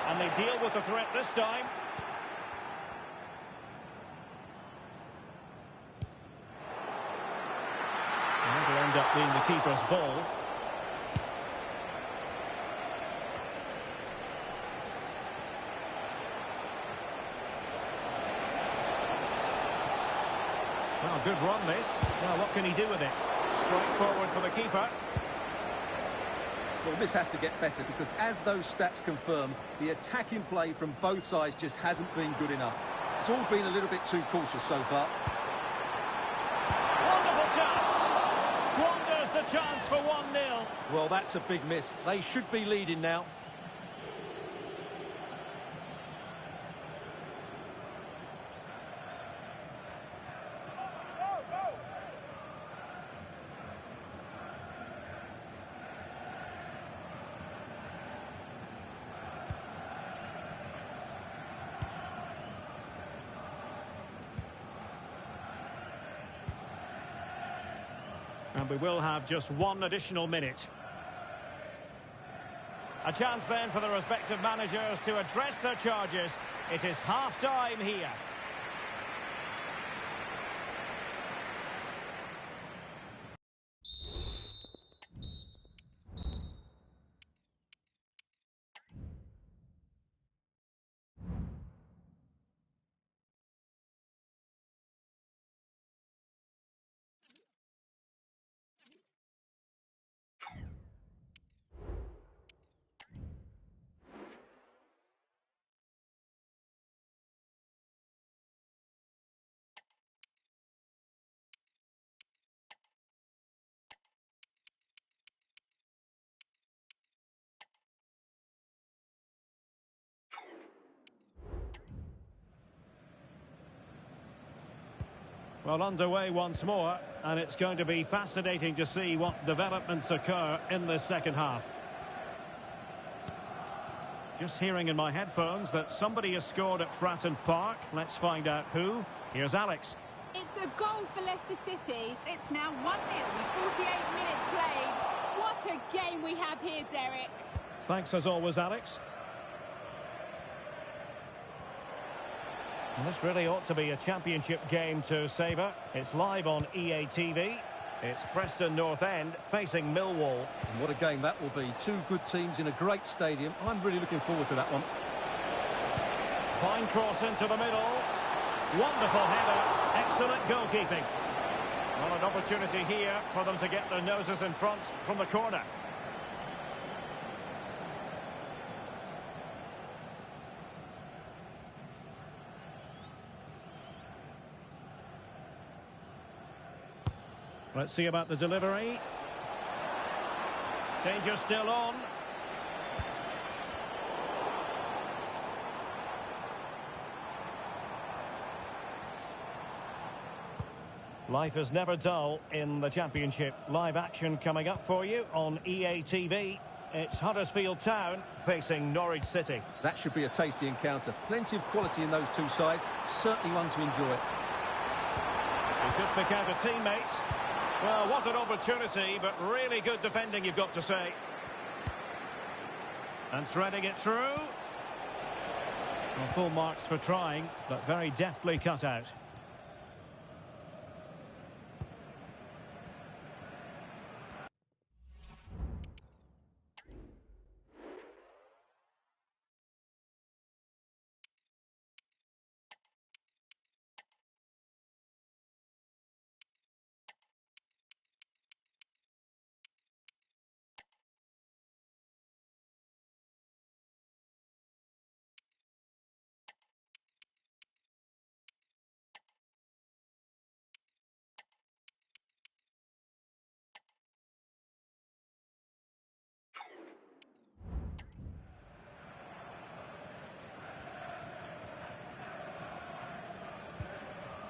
And they deal with the threat this time. And it'll end up being the keeper's ball. Oh, good run this. Well, what can he do with it? Straight forward for the keeper. Well, this has to get better because as those stats confirm, the attacking play from both sides just hasn't been good enough. It's all been a little bit too cautious so far. Wonderful chance. Squanders the chance for 1-0. Well, that's a big miss. They should be leading now. And we will have just one additional minute. A chance then for the respective managers to address their charges. It is half-time here. Well, underway once more, and it's going to be fascinating to see what developments occur in the second half. Just hearing in my headphones that somebody has scored at Fratton Park. Let's find out who. Here's Alex. It's a goal for Leicester City. It's now 1-0 with 48 minutes played. What a game we have here, Derek. Thanks as always, Alex. And this really ought to be a championship game to savour. It's live on EA TV. It's Preston North End facing Millwall. And what a game that will be. Two good teams in a great stadium. I'm really looking forward to that one. Fine cross into the middle. Wonderful header. Excellent goalkeeping. Well, an opportunity here for them to get their noses in front from the corner. Let's see about the delivery. Danger still on. Life is never dull in the Championship. Live action coming up for you on EA TV. It's Huddersfield Town facing Norwich City. That should be a tasty encounter. Plenty of quality in those two sides. Certainly one to enjoy. He could pick out a teammate. Well, what an opportunity, but really good defending, you've got to say. And threading it through. Well, full marks for trying, but very deftly cut out.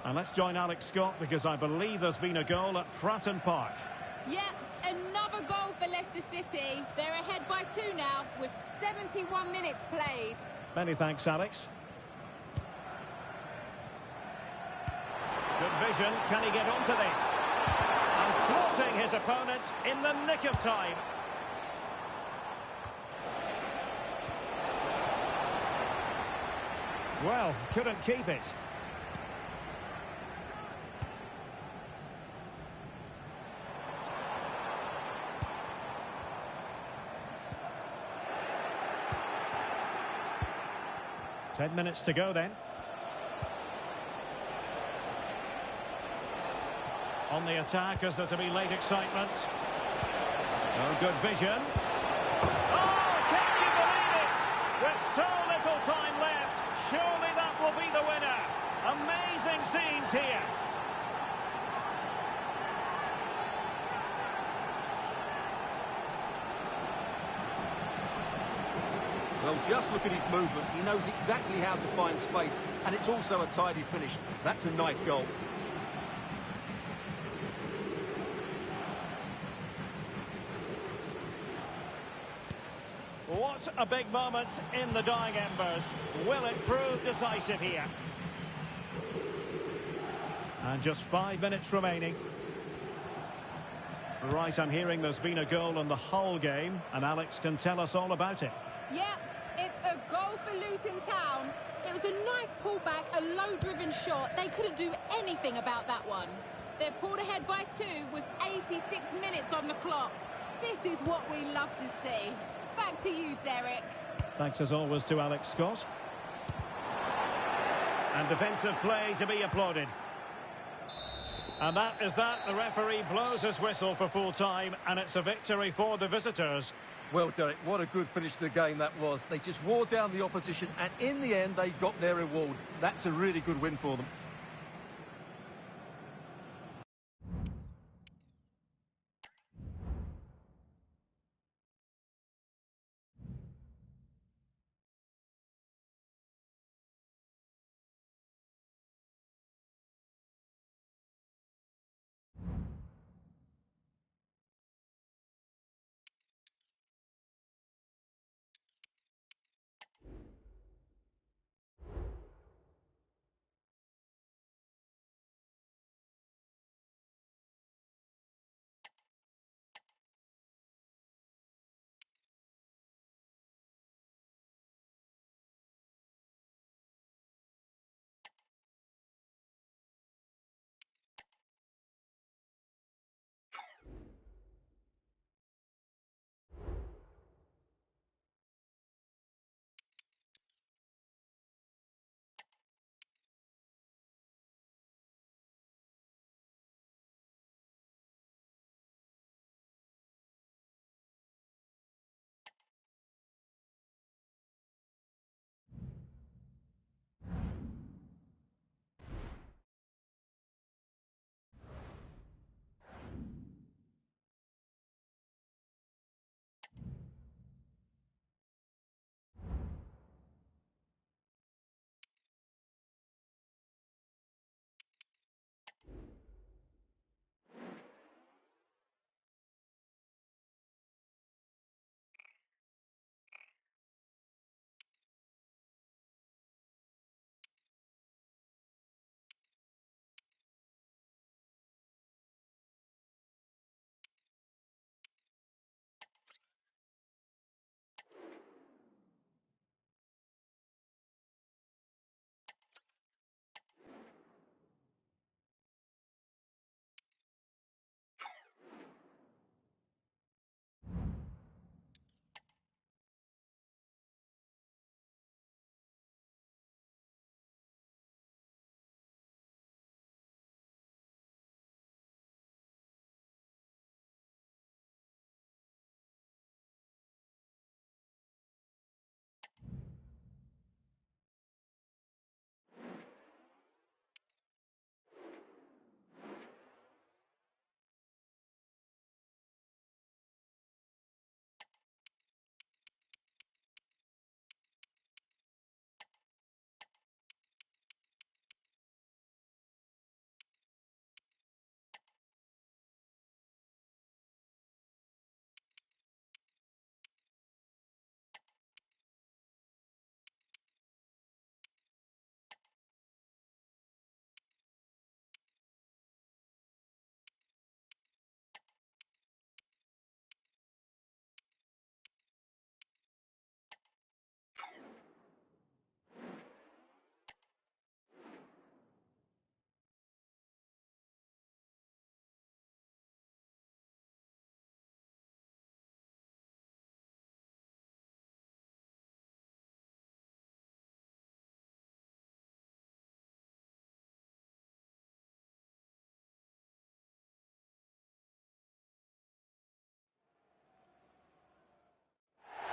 And let's join Alex Scott because I believe there's been a goal at Fratton Park. Yep, another goal for Leicester City. They're ahead by 2 now with 71 minutes played. Many thanks, Alex. Good vision. Can he get onto this? And thwarting his opponent in the nick of time. Well, couldn't keep it. Ten minutes to go then. On the attack as there to be late excitement. Oh, good vision. Oh, can you believe it? With so little time left, surely that will be the winner. Amazing scenes here. Well, just look at his movement. He knows exactly how to find space, and it's also a tidy finish. That's a nice goal. What a big moment in the dying embers. Will it prove decisive here? And just 5 minutes remaining. Right, I'm hearing there's been a goal in the Hull game, and Alex can tell us all about it. Yep, it's a goal for Luton Town. It was a nice pullback, a low-driven shot. They couldn't do anything about that one. They're pulled ahead by 2 with 86 minutes on the clock. This is what we love to see. Back to you, Derek. Thanks as always to Alex Scott. And defensive play to be applauded. And that is that. The referee blows his whistle for full time, and it's a victory for the visitors. Well, Derek, what a good finish to the game that was. They just wore down the opposition, and in the end, they got their reward. That's a really good win for them.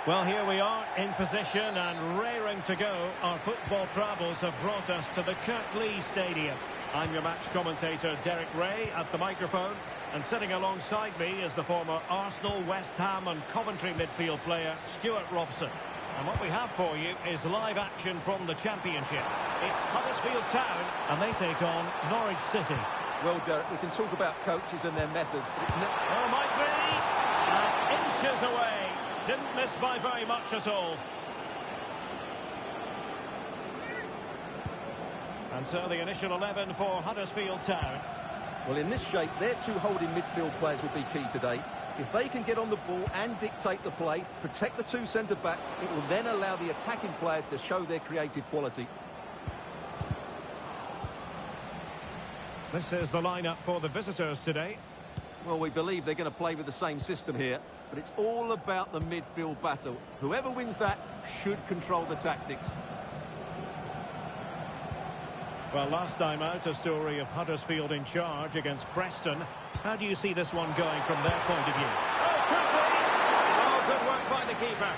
Well, here we are in position and raring to go. Our football travels have brought us to the Kirklees Stadium. I'm your match commentator, Derek Ray, at the microphone. And sitting alongside me is the former Arsenal, West Ham and Coventry midfield player, Stuart Robson. And what we have for you is live action from the Championship. It's Huddersfield Town, and they take on Norwich City. Well, Derek, we can talk about coaches and their methods, but it's not... Oh, might be! And inches away. Didn't miss by very much at all. And so the initial 11 for Huddersfield Town. Well, in this shape, their two holding midfield players will be key today. If they can get on the ball and dictate the play, protect the two centre-backs, it will then allow the attacking players to show their creative quality. This is the lineup for the visitors today. Well, we believe they're going to play with the same system here, but it's all about the midfield battle. Whoever wins that should control the tactics. Well, last time out, a story of Huddersfield in charge against Preston. How do you see this one going from their point of view? Oh, could be! Oh, good work by the keeper.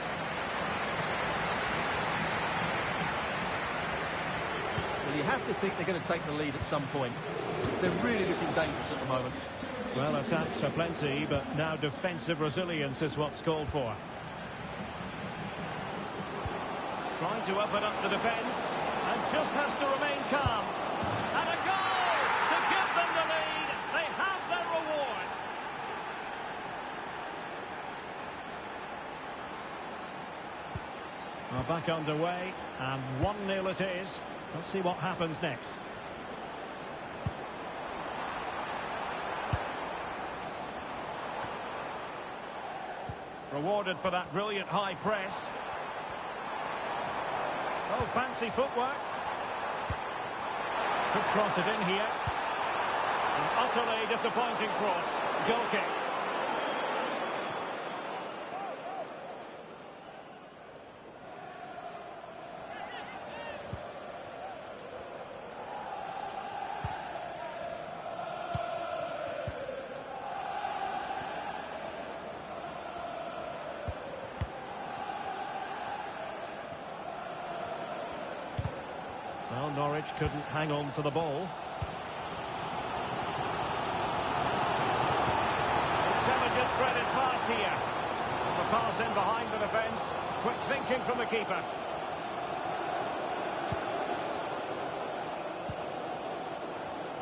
Well, you have to think they're going to take the lead at some point. They're really looking dangerous at the moment. Well, attacks are plenty, but now defensive resilience is what's called for. Trying to open up the defence, and just has to remain calm. And a goal to give them the lead. They have their reward. Well, back underway, and 1-0 it is. Let's see what happens next. Rewarded for that brilliant high press. Oh, fancy footwork. Could cross it in here. An utterly disappointing cross. Goal kick. Well, Norwich couldn't hang on to the ball. Intelligent threaded pass here. The pass in behind the defence. Quick thinking from the keeper.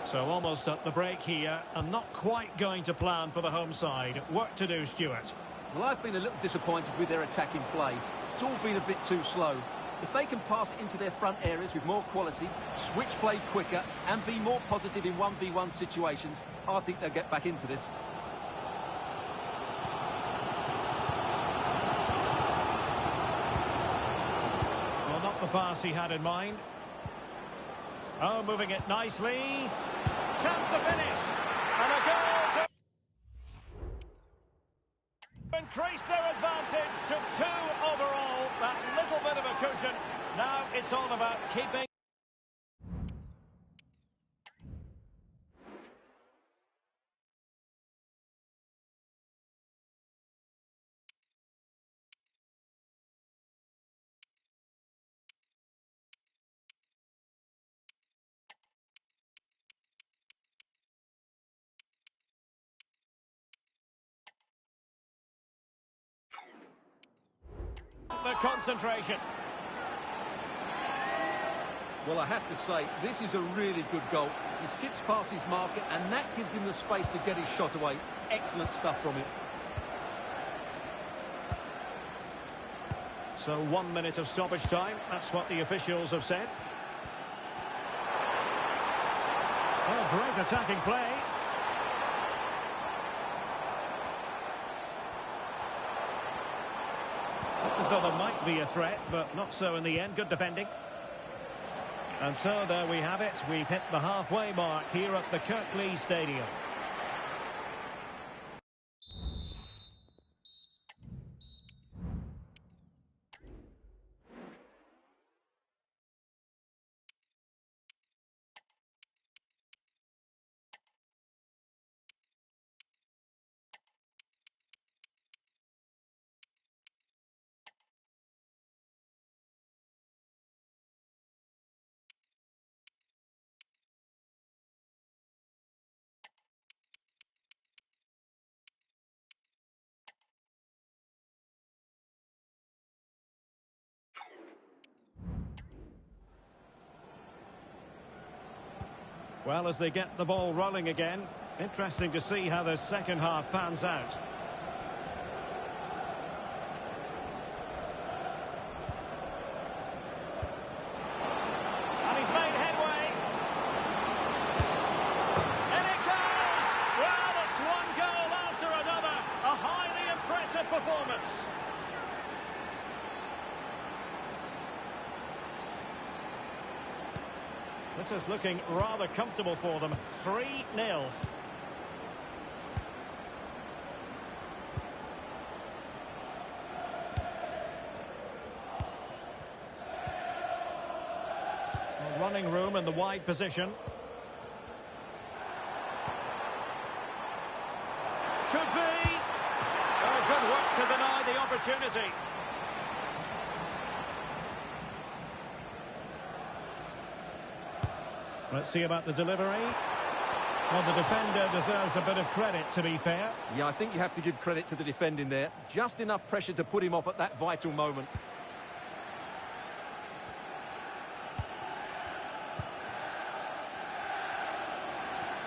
So almost at the break here, and not quite going to plan for the home side. Work to do, Stuart. Well, I've been a little disappointed with their attacking play. It's all been a bit too slow. If they can pass it into their front areas with more quality, switch play quicker and be more positive in 1v1 situations, I think they'll get back into this. Well, not the pass he had in mind. Oh, moving it nicely. Chance to finish. And a goal to increase their advantage to 2 overall. That little bit of a cushion. Now it's all about keeping. The concentration. Well, I have to say, this is a really good goal. He skips past his marker, and that gives him the space to get his shot away. Excellent stuff from him. So 1 minute of stoppage time. That's what the officials have said. Oh, great attacking play. Looked as though there might be a threat, but not so in the end. Good defending. And so there we have it. We've hit the halfway mark here at the Kirklees Stadium. Well, as they get the ball rolling again, interesting to see how the second half pans out. And he's made headway. In it goes! Well, it's one goal after another. A highly impressive performance. This is looking rather comfortable for them. 3-0. Running room in the wide position. Could be. Oh, good work to deny the opportunity. Let's see about the delivery. Well, the defender deserves a bit of credit, to be fair. Yeah, I think you have to give credit to the defending there. Just enough pressure to put him off at that vital moment.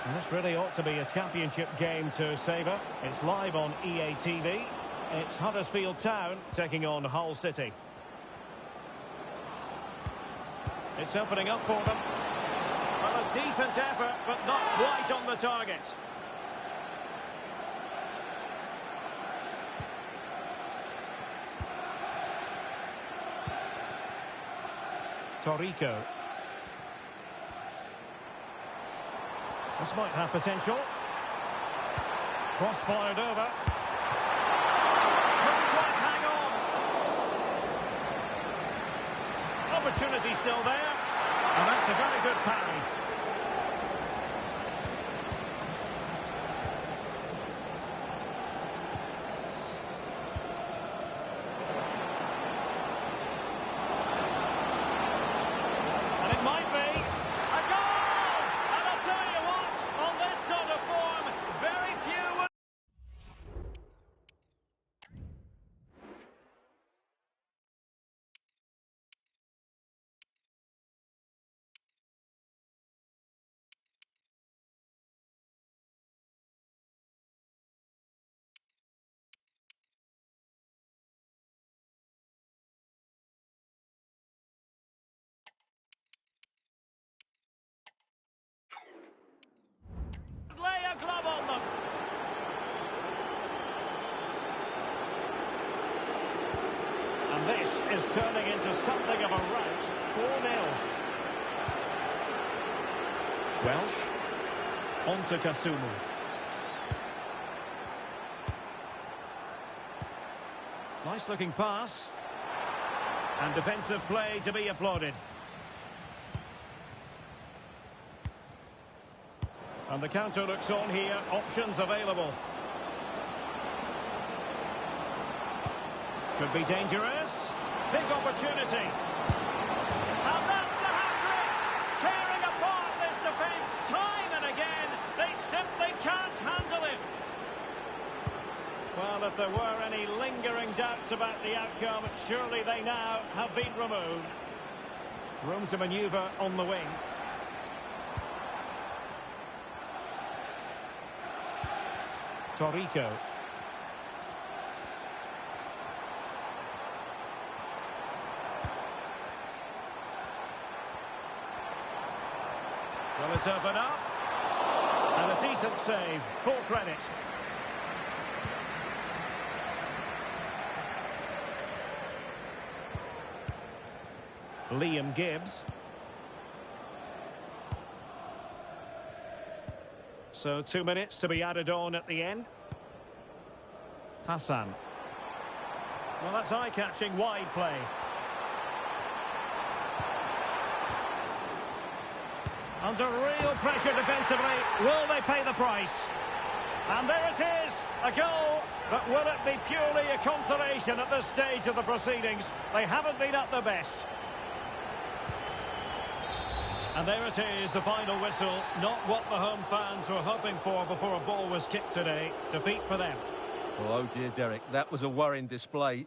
And this really ought to be a championship game to savour. It's live on EA TV. It's Huddersfield Town taking on Hull City. It's opening up for them. Well, a decent effort, but not quite on the target. Torrico. This might have potential. Cross fired over. Couldn't quite hang on. Opportunity still there. And that's a very good parry. And it might be a goal! And I'll tell you what, on this sort of form, very few would... lay a glove on them. And this is turning into something of a rout. 4-0. Welsh. On to Kasumu. Nice looking pass. And defensive play to be applauded. And the counter looks on here. Options available. Could be dangerous. Big opportunity. And that's the hat-trick! Tearing apart this defence time and again. They simply can't handle it. Well, if there were any lingering doubts about the outcome, surely they now have been removed. Room to manoeuvre on the wing. Torrico. Well, it's open up. And a decent save. Full credit. Liam Gibbs. So 2 minutes to be added on at the end. Hassan. Well, that's eye-catching wide play. Under real pressure defensively. Will they pay the price? And there it is, a goal. But will it be purely a consolation at this stage of the proceedings? They haven't been at their best. And there it is, the final whistle. Not what the home fans were hoping for before a ball was kicked today. Defeat for them. Well, oh dear, Derek, that was a worrying display.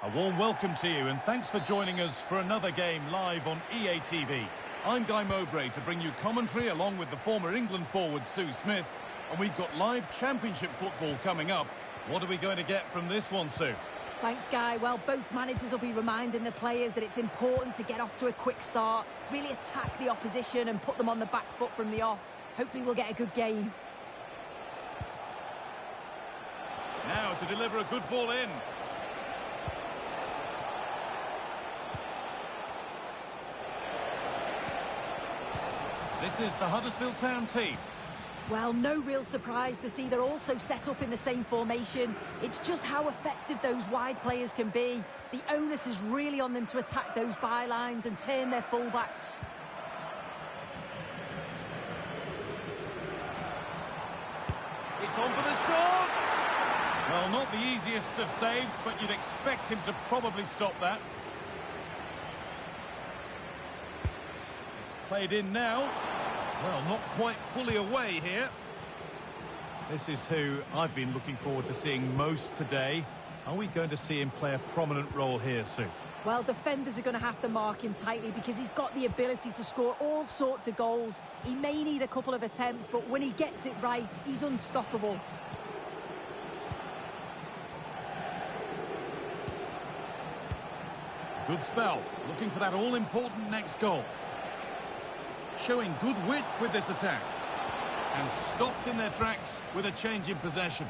A warm welcome to you and thanks for joining us for another game live on EA TV. I'm Guy Mowbray to bring you commentary along with the former England forward Sue Smith. And we've got live championship football coming up. What are we going to get from this one, Sue? Thanks, Guy. Well, both managers will be reminding the players that it's important to get off to a quick start, really attack the opposition and put them on the back foot from the off. Hopefully we'll get a good game. Now to deliver a good ball in. This is the Huddersfield Town team. Well, no real surprise to see they're also set up in the same formation. It's just how effective those wide players can be. The onus is really on them to attack those bylines and turn their fullbacks. It's on for the shot! Well, not the easiest of saves, but you'd expect him to probably stop that. It's played in now. Well, not quite fully away here. This is who I've been looking forward to seeing most today. Are we going to see him play a prominent role here, Sue? Well, defenders are going to have to mark him tightly because he's got the ability to score all sorts of goals. He may need a couple of attempts, but when he gets it right, he's unstoppable. Good spell. Looking for that all-important next goal. Showing good wit with this attack. And stopped in their tracks with a change in possession.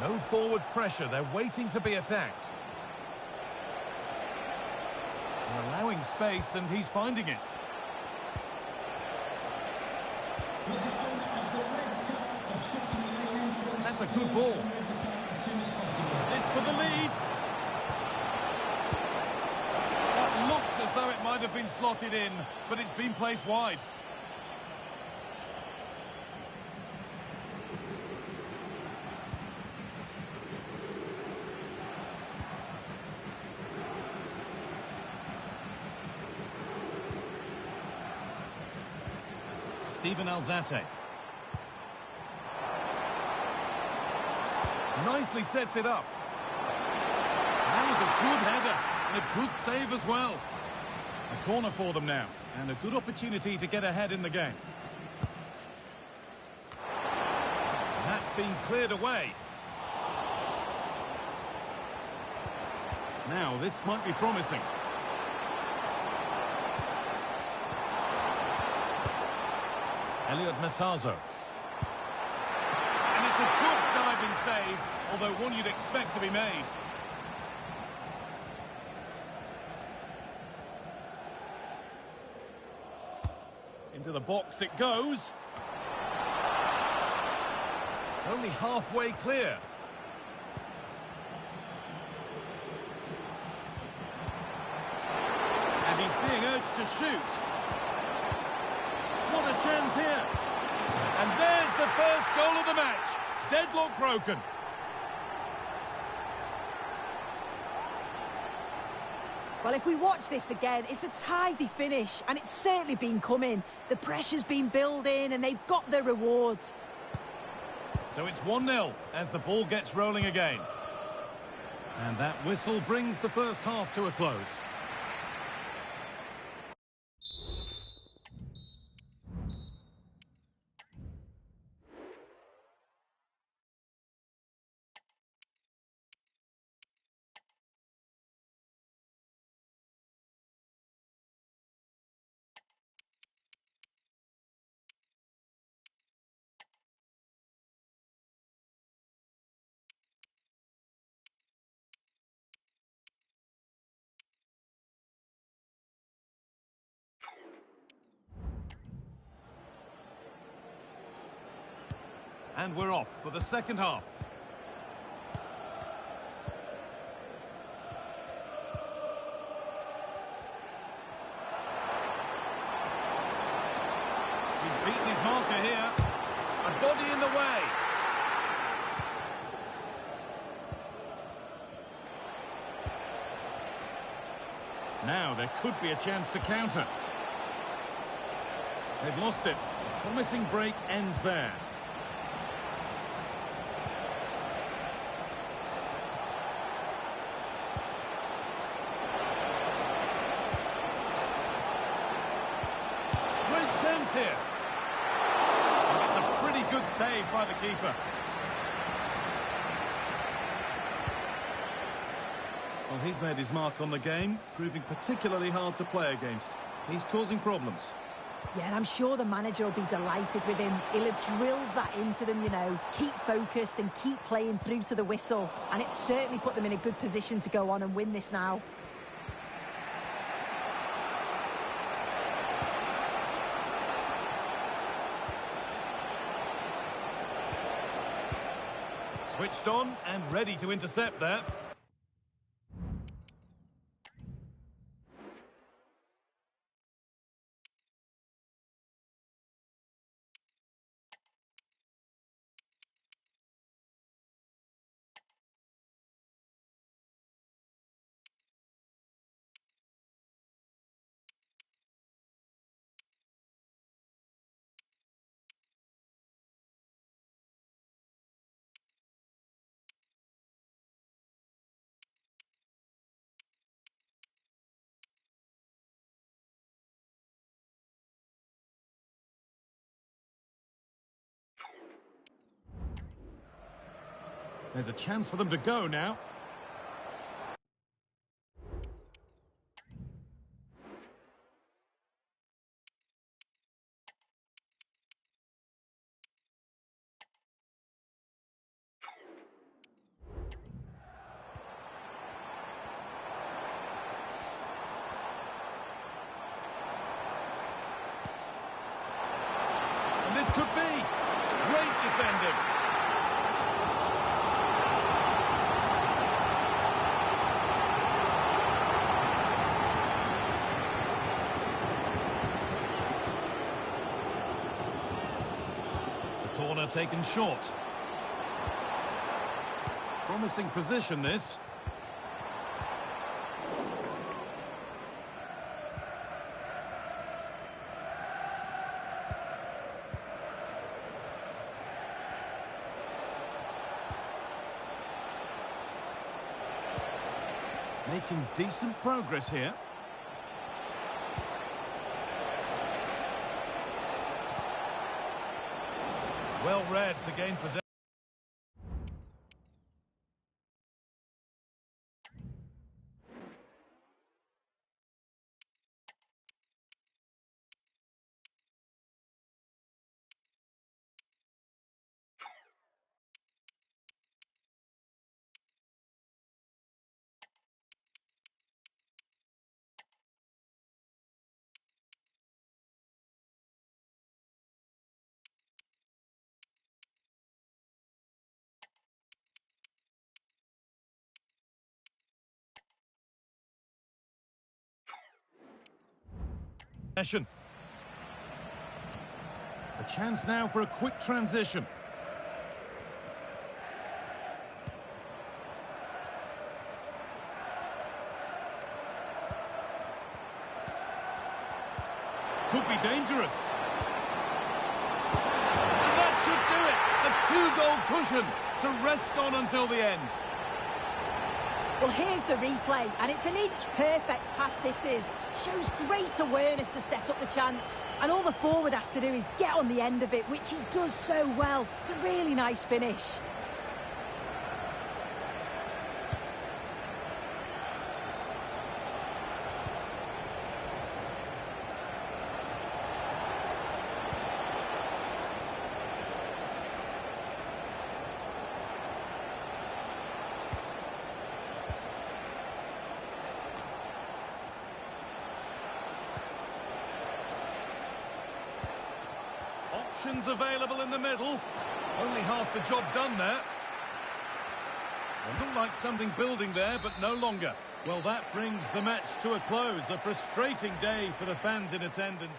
No forward pressure. They're waiting to be attacked. They're allowing space and he's finding it. That's a good ball. This for the lead. That looked as though it might have been slotted in, but it's been placed wide. Steven Alzate. Nicely sets it up. That was a good header and a good save as well. A corner for them now and a good opportunity to get ahead in the game. And that's been cleared away. Now this might be promising. Elliot Matazo. And it's a good diving save, although one you'd expect to be made. Into the box it goes. It's only halfway clear. And he's being urged to shoot. What a chance here. And there's the first goal of the match. Deadlock broken. Well, if we watch this again, it's a tidy finish, and it's certainly been coming. The pressure's been building, and they've got their rewards. So it's 1-0 as the ball gets rolling again. And that whistle brings the first half to a close. And we're off for the second half. He's beaten his marker here. A body in the way. Now there could be a chance to counter. They've lost it. A promising break ends there. Great chance here. And it's a pretty good save by the keeper. Well, he's made his mark on the game, proving particularly hard to play against. He's causing problems. Yeah, I'm sure the manager will be delighted with him. He'll have drilled that into them, you know. Keep focused and keep playing through to the whistle. And it's certainly put them in a good position to go on and win this now. Switched on and ready to intercept there. There's a chance for them to go now. And this could be great defending. Corner taken short. Promising position, this. Making decent progress here. Well read to gain possession. A chance now for a quick transition. Could be dangerous. And that should do it. A two-goal cushion to rest on until the end. Well, here's the replay, and it's an inch-perfect pass this is. Shows great awareness to set up the chance. And all the forward has to do is get on the end of it, which he does so well. It's a really nice finish. Options available in the middle. Only half the job done there. It looked like something building there, but no longer. Well, that brings the match to a close. A frustrating day for the fans in attendance.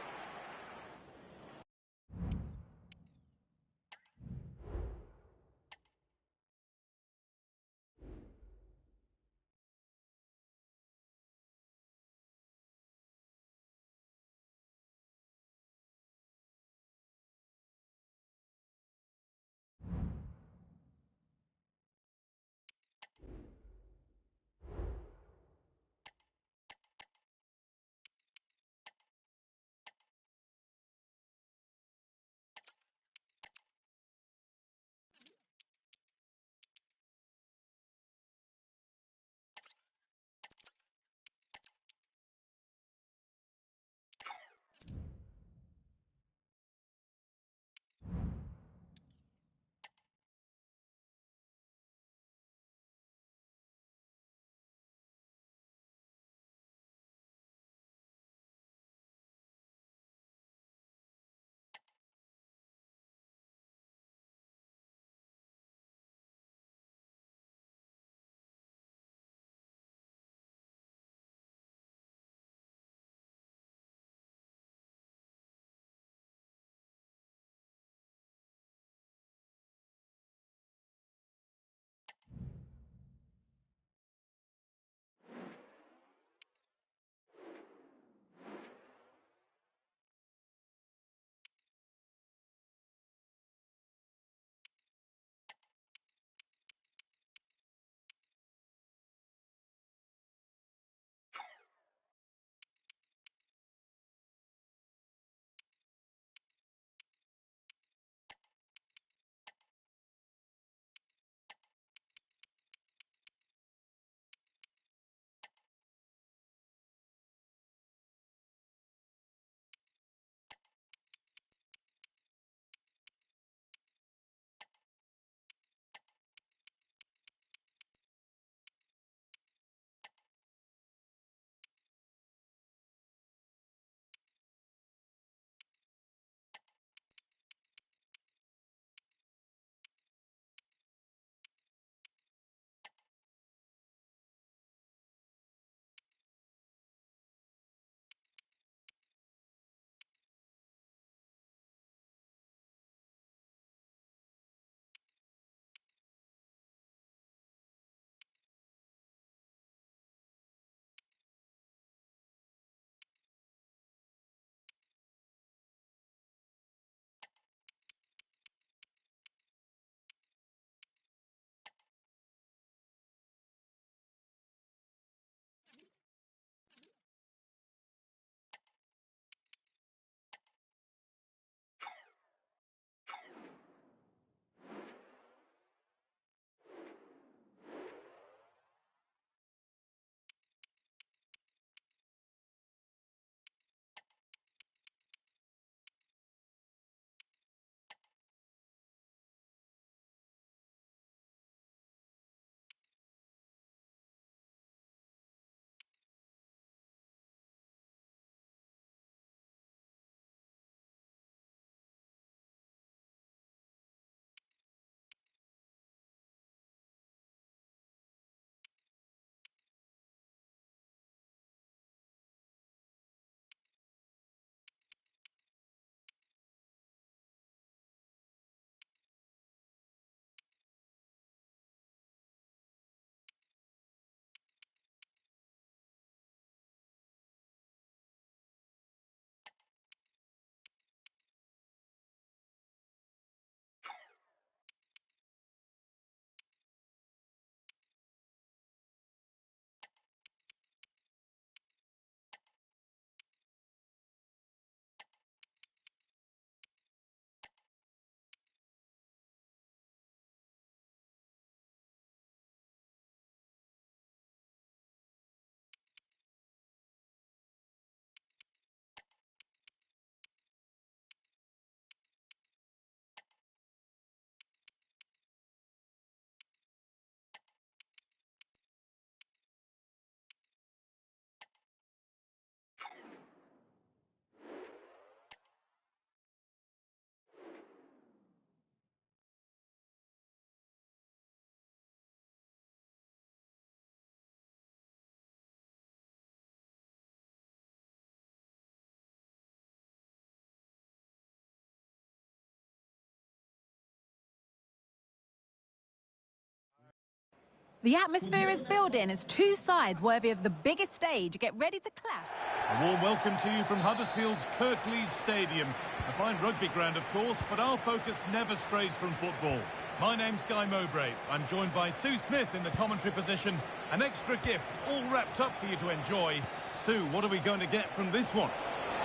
The atmosphere is building as two sides worthy of the biggest stage get ready to clash. A warm welcome to you from Huddersfield's Kirklees Stadium. A fine rugby ground, of course, but our focus never strays from football. My name's Guy Mowbray. I'm joined by Sue Smith in the commentary position. An extra gift, all wrapped up for you to enjoy. Sue, what are we going to get from this one?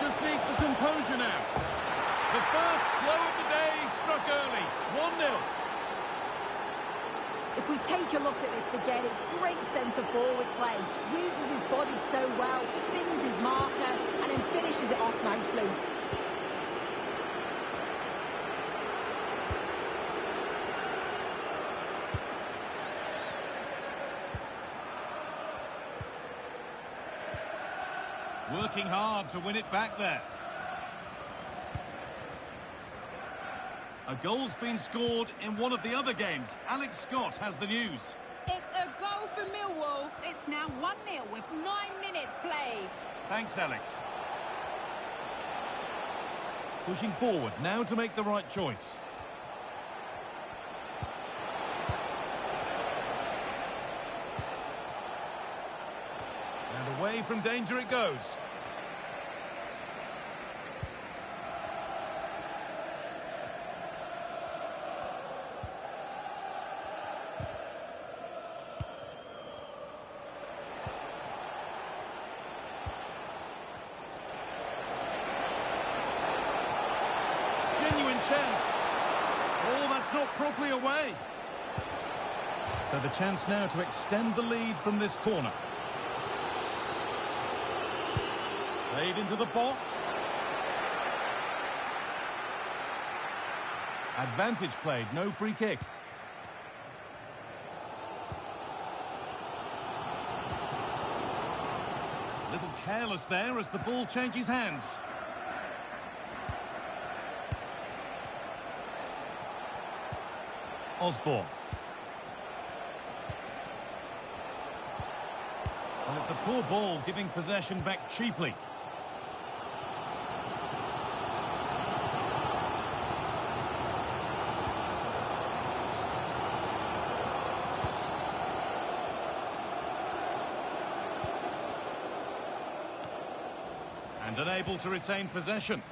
Just needs the composure now. The first blow of the day struck early. 1-0. If we take a look at this again, it's great centre-forward play. Uses his body so well, spins his marker, and then finishes it off nicely. Working hard to win it back there. A goal's been scored in one of the other games. Alex Scott has the news. It's a goal for Millwall. It's now 1-0 with 9 minutes played. Thanks, Alex. Pushing forward now to make the right choice. And away from danger it goes. Genuine chance. Oh, that's not properly away. So the chance now to extend the lead from this corner. Played into the box. Advantage played, no free kick. A little careless there as the ball changes hands. Osborne. Well, it's a poor ball, giving possession back cheaply. And unable to retain possession.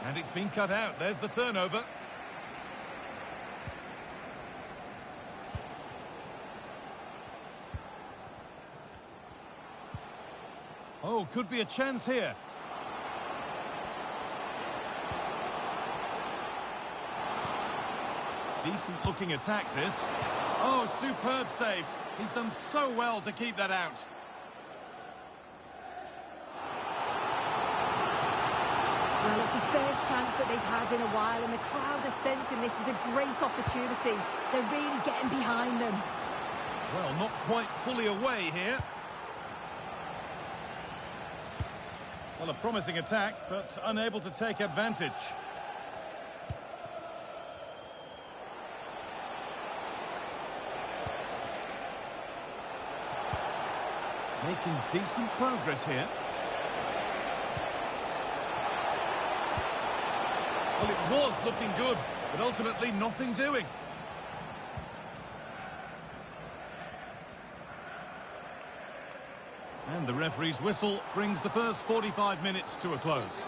And it's been cut out. There's the turnover. Oh, could be a chance here. Decent looking attack, this. Oh, superb save. He's done so well to keep that out. Well, it's the first chance that they've had in a while, and the crowd are sensing this is a great opportunity. They're really getting behind them. Well, not quite fully away here. Well, a promising attack, but unable to take advantage. Making decent progress here. Well, it was looking good, but ultimately nothing doing. And the referee's whistle brings the first 45 minutes to a close.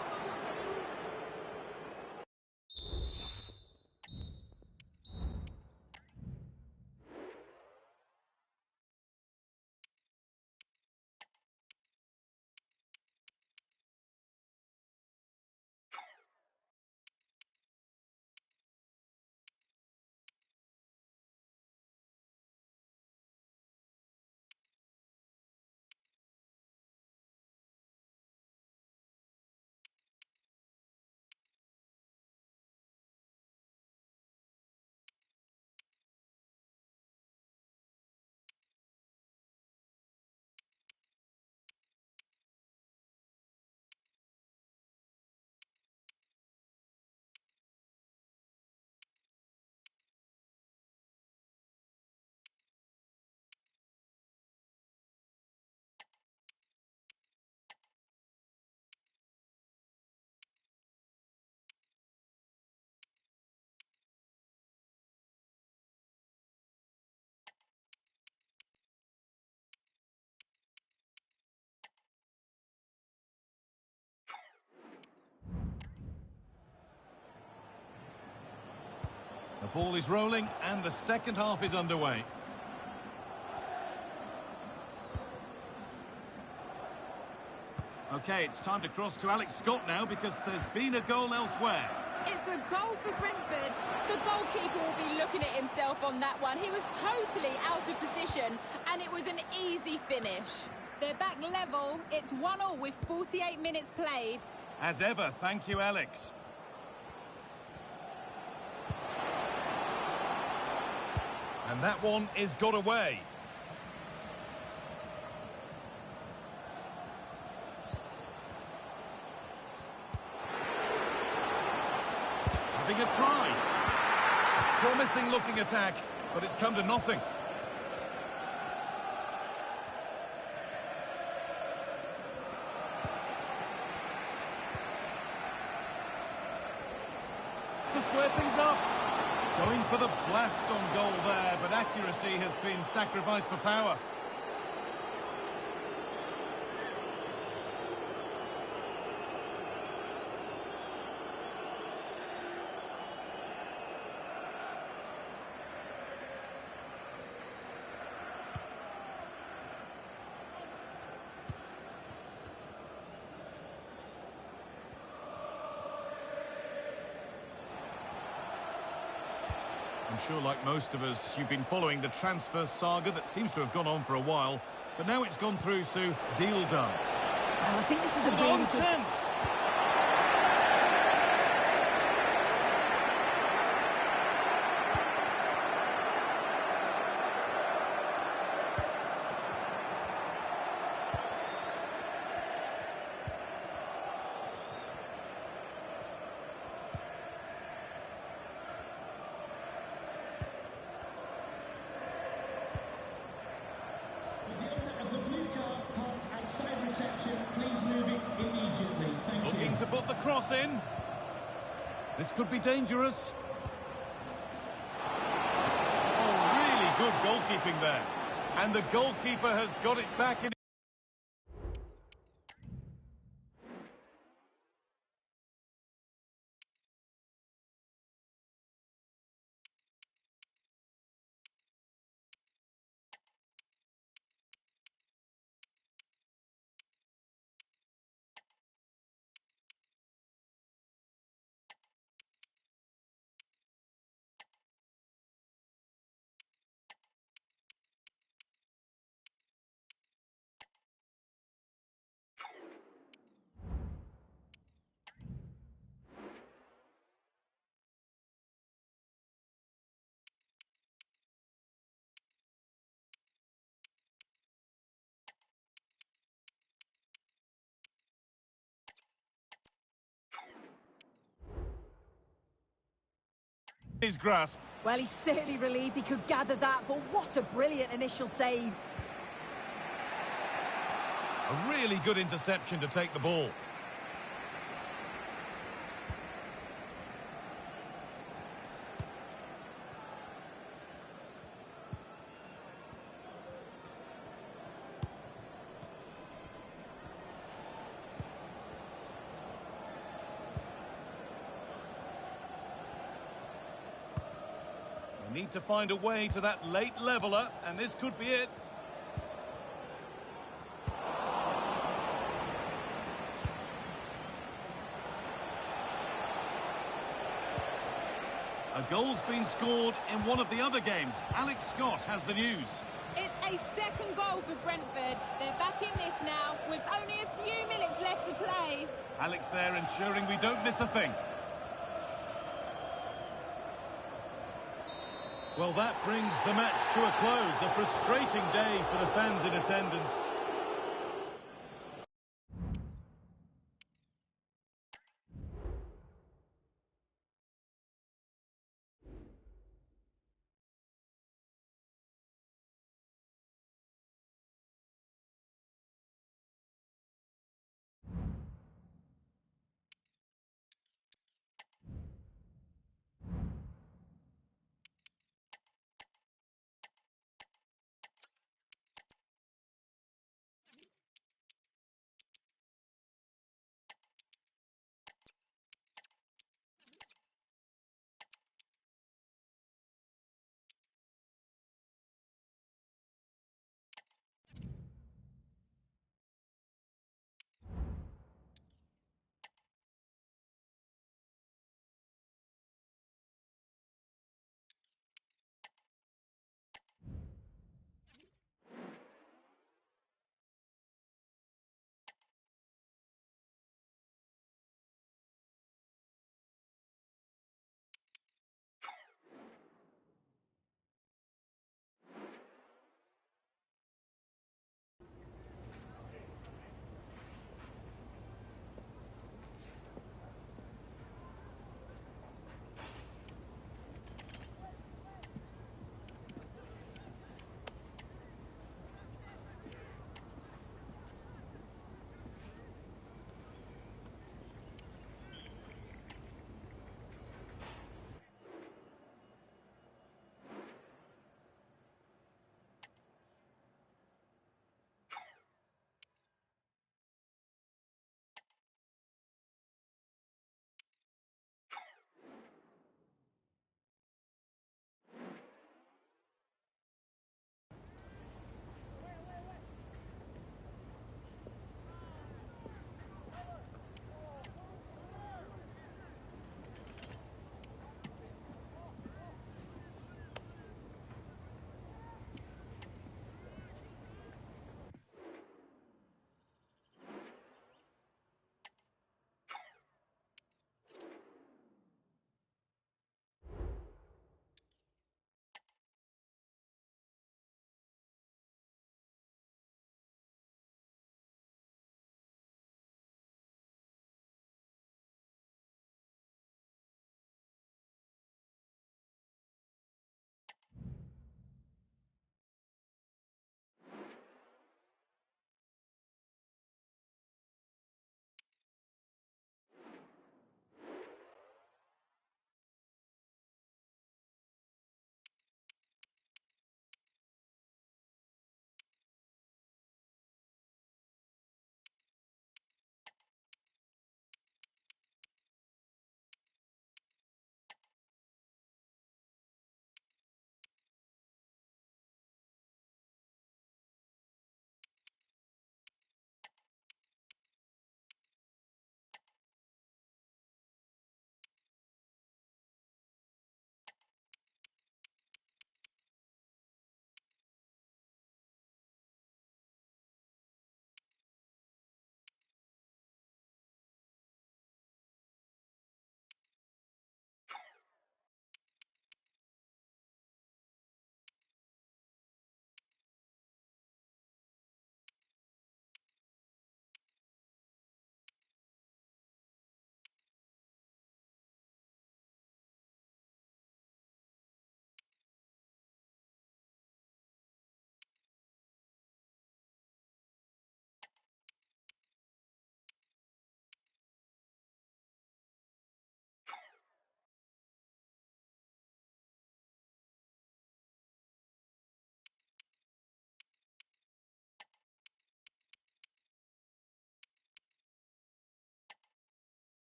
ball is rolling and the second half is underway. Okay, it's time to cross to Alex Scott now because there's been a goal elsewhere. It's a goal for Brentford. The goalkeeper will be looking at himself on that one. He was totally out of position and it was an easy finish. They're back level. It's 1-1 with 48 minutes played. As ever, thank you, Alex. And that one is got away. Having a try. Promising looking attack, but it's come to nothing. To square things up. Going for the blast on goal there, but accuracy has been sacrificed for power. I'm sure, like most of us, you've been following the transfer saga that seems to have gone on for a while. But now it's gone through, Sue. Deal done. Well, I think this is a really good chance. Please move it immediately. Thank you. Looking to put the cross in. This could be dangerous. Oh, really good goalkeeping there. And the goalkeeper has got it back in. His grasp. Well, he's certainly relieved he could gather that, but what a brilliant initial save. A really good interception to take the ball. They need to find a way to that late leveller, and this could be it. A goal's been scored in one of the other games. Alex Scott has the news. It's a second goal for Brentford. They're back in this now with only a few minutes left to play. Alex there ensuring we don't miss a thing. Well, that brings the match to a close. A frustrating day for the fans in attendance.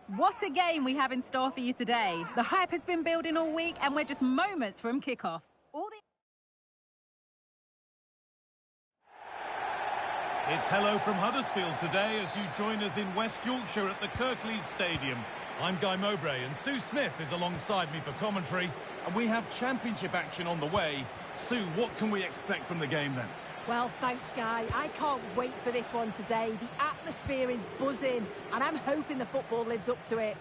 What a game we have in store for you today. The hype has been building all week and we're just moments from kickoff. It's hello from Huddersfield today as you join us in West Yorkshire at the Kirklees Stadium. I'm Guy Mowbray and Sue Smith is alongside me for commentary. And we have championship action on the way. Sue, what can we expect from the game then? Well, thanks, Guy. I can't wait for this one today. The atmosphere is buzzing, and I'm hoping the football lives up to it.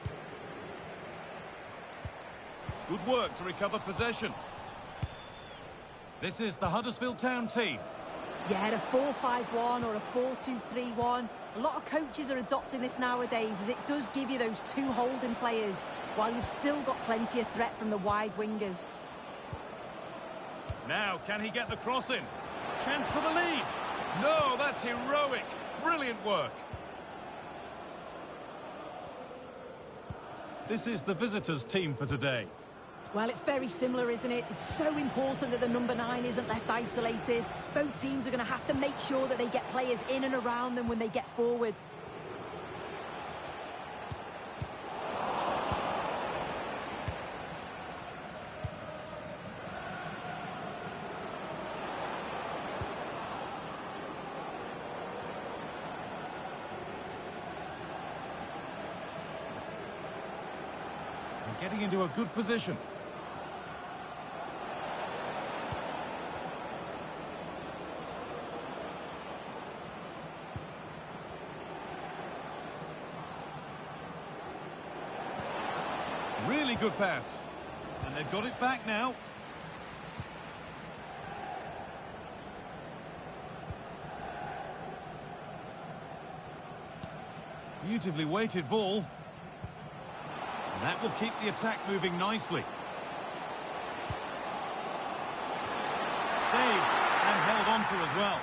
Good work to recover possession. This is the Huddersfield Town team. Yeah, a 4-5-1 or a 4-2-3-1. A lot of coaches are adopting this nowadays as it does give you those two holding players while you've still got plenty of threat from the wide wingers. Now, can he get the cross in? Chance for the lead. No, that's heroic. Brilliant work. This is the visitors' team for today. Well, it's very similar, isn't it? It's so important that the number 9 isn't left isolated. Both teams are going to have to make sure that they get players in and around them when they get forward. Getting into a good position. Really good pass. And they've got it back now. Beautifully weighted ball. And that will keep the attack moving nicely. Saved and held onto as well.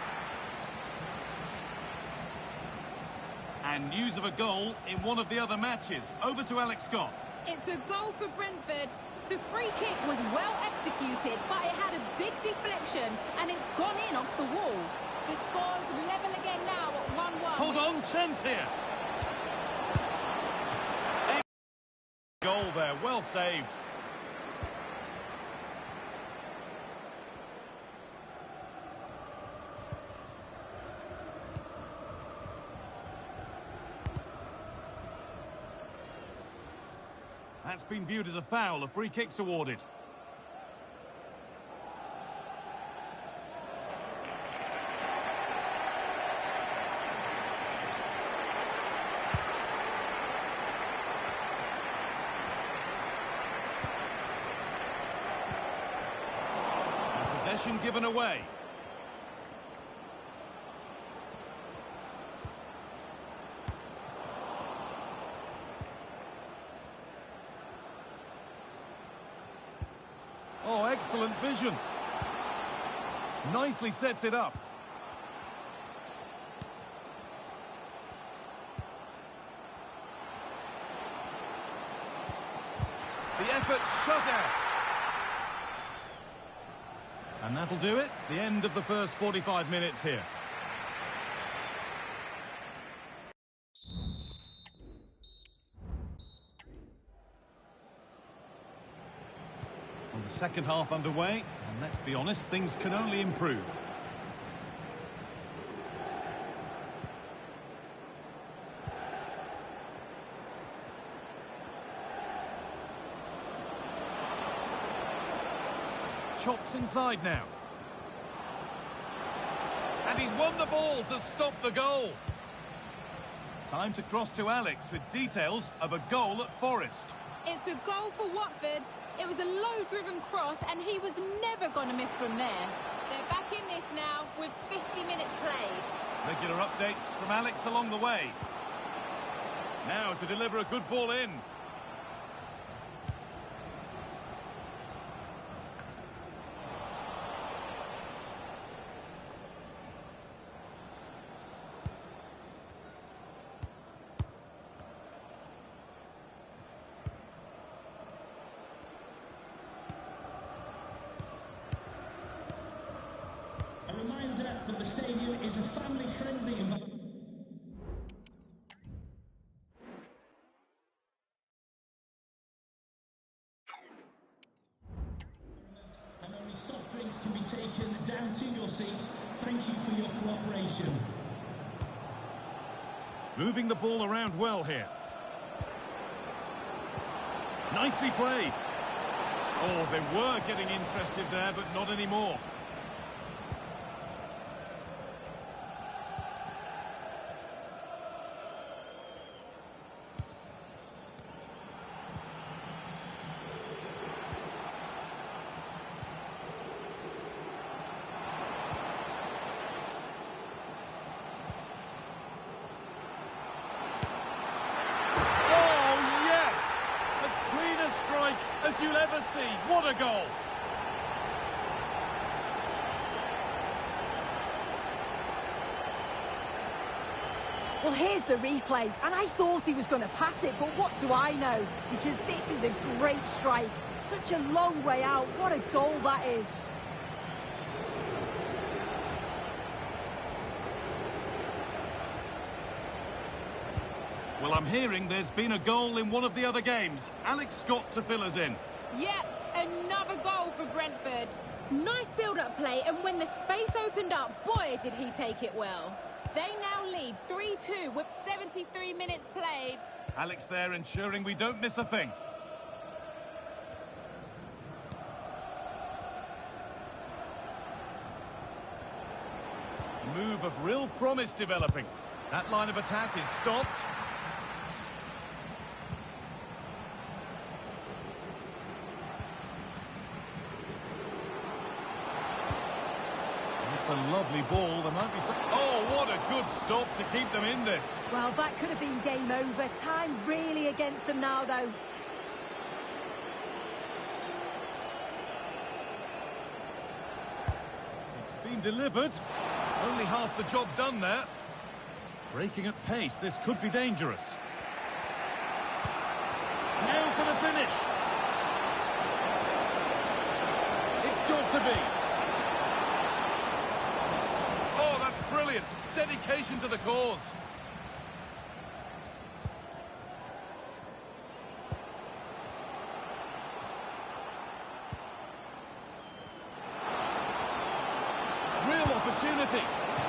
And news of a goal in one of the other matches. Over to Alex Scott. It's a goal for Brentford. The free kick was well executed, but it had a big deflection and it's gone in off the wall. The score's level again now at 1-1. Hold on, chance here. Goal there, well saved. That's been viewed as a foul. A free kick's awarded. Possession given away. Oh, excellent vision. Nicely sets it up. The effort shut out. And that'll do it. The end of the first 45 minutes here. Well, the second half underway, and let's be honest, things can only improve. Chops inside now. And he's won the ball to stop the goal. Time to cross to Alex with details of a goal at Forest. It's a goal for Watford. It was a low-driven cross and he was never going to miss from there. They're back in this now with 50 minutes played. Regular updates from Alex along the way. Now to deliver a good ball in. A reminder that the stadium is a family-friendly environment. seats. Thank you for your cooperation. Moving the ball around well here. Nicely played. Oh, they were getting interested there, but not anymore. As you'll ever see. What a goal! Well, here's the replay, and I thought he was going to pass it, but what do I know? Because this is a great strike. Such a long way out. What a goal that is. Well, I'm hearing there's been a goal in one of the other games. Alex Scott to fill us in. Yep, another goal for Brentford. Nice build-up play, and when the space opened up, boy, did he take it well. They now lead 3-2 with 73 minutes played. Alex there ensuring we don't miss a thing. A move of real promise developing. That line of attack is stopped. A lovely ball. There might be some... Oh, what a good stop to keep them in this. Well, that could have been game over. Time really against them now, though. It's been delivered. Only half the job done there. Breaking at pace. This could be dangerous. Now for the finish. It's got to be. Brilliant. Dedication to the cause. Real opportunity.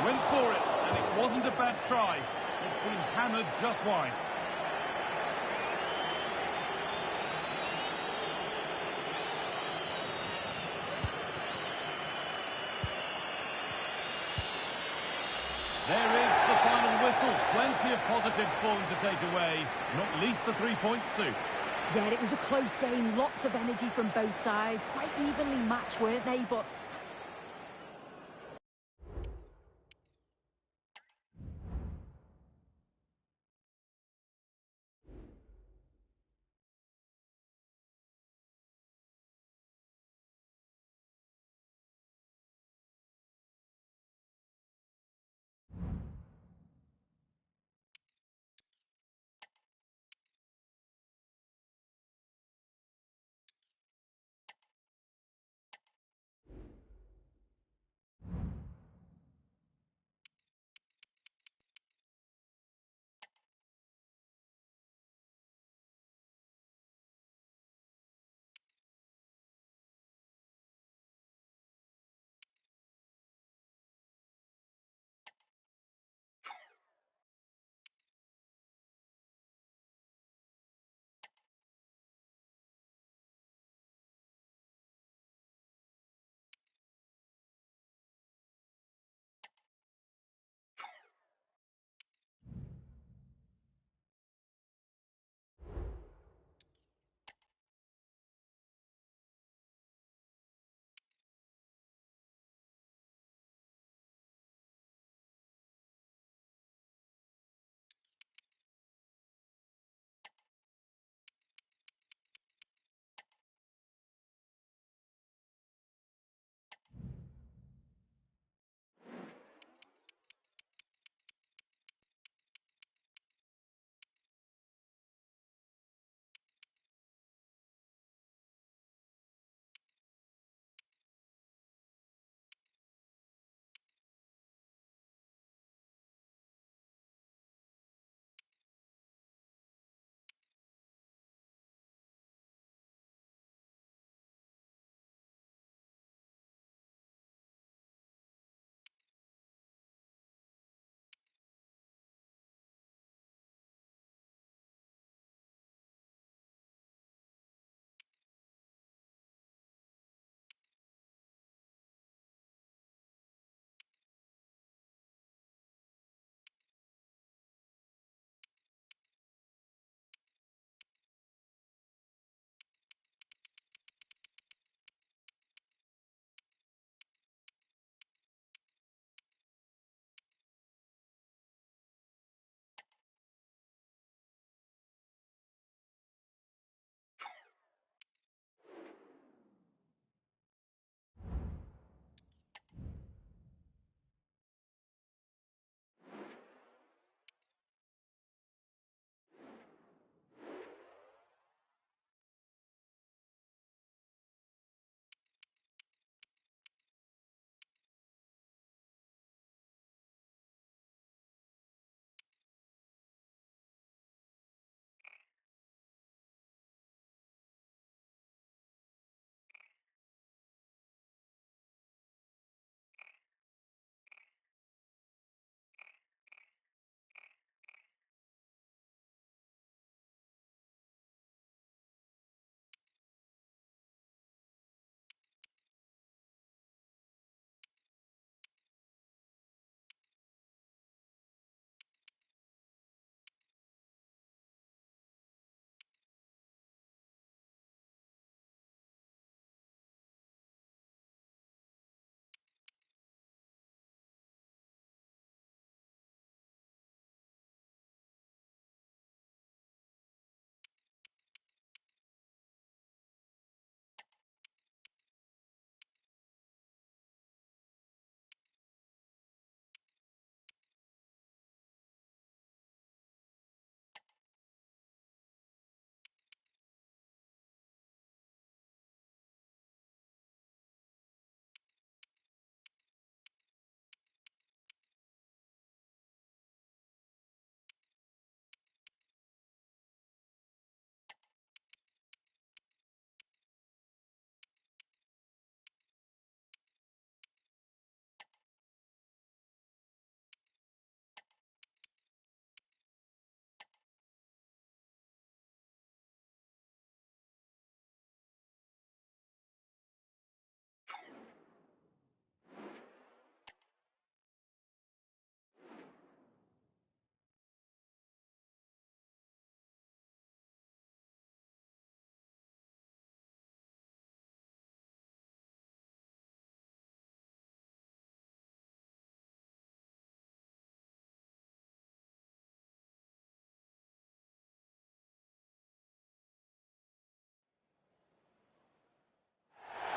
Went for it, and it wasn't a bad try. It's been hammered just wide. There is the final whistle. Plenty of positives for them to take away, not least the 3 points, Sue. Yeah, it was a close game. Lots of energy from both sides. Quite evenly matched, weren't they? But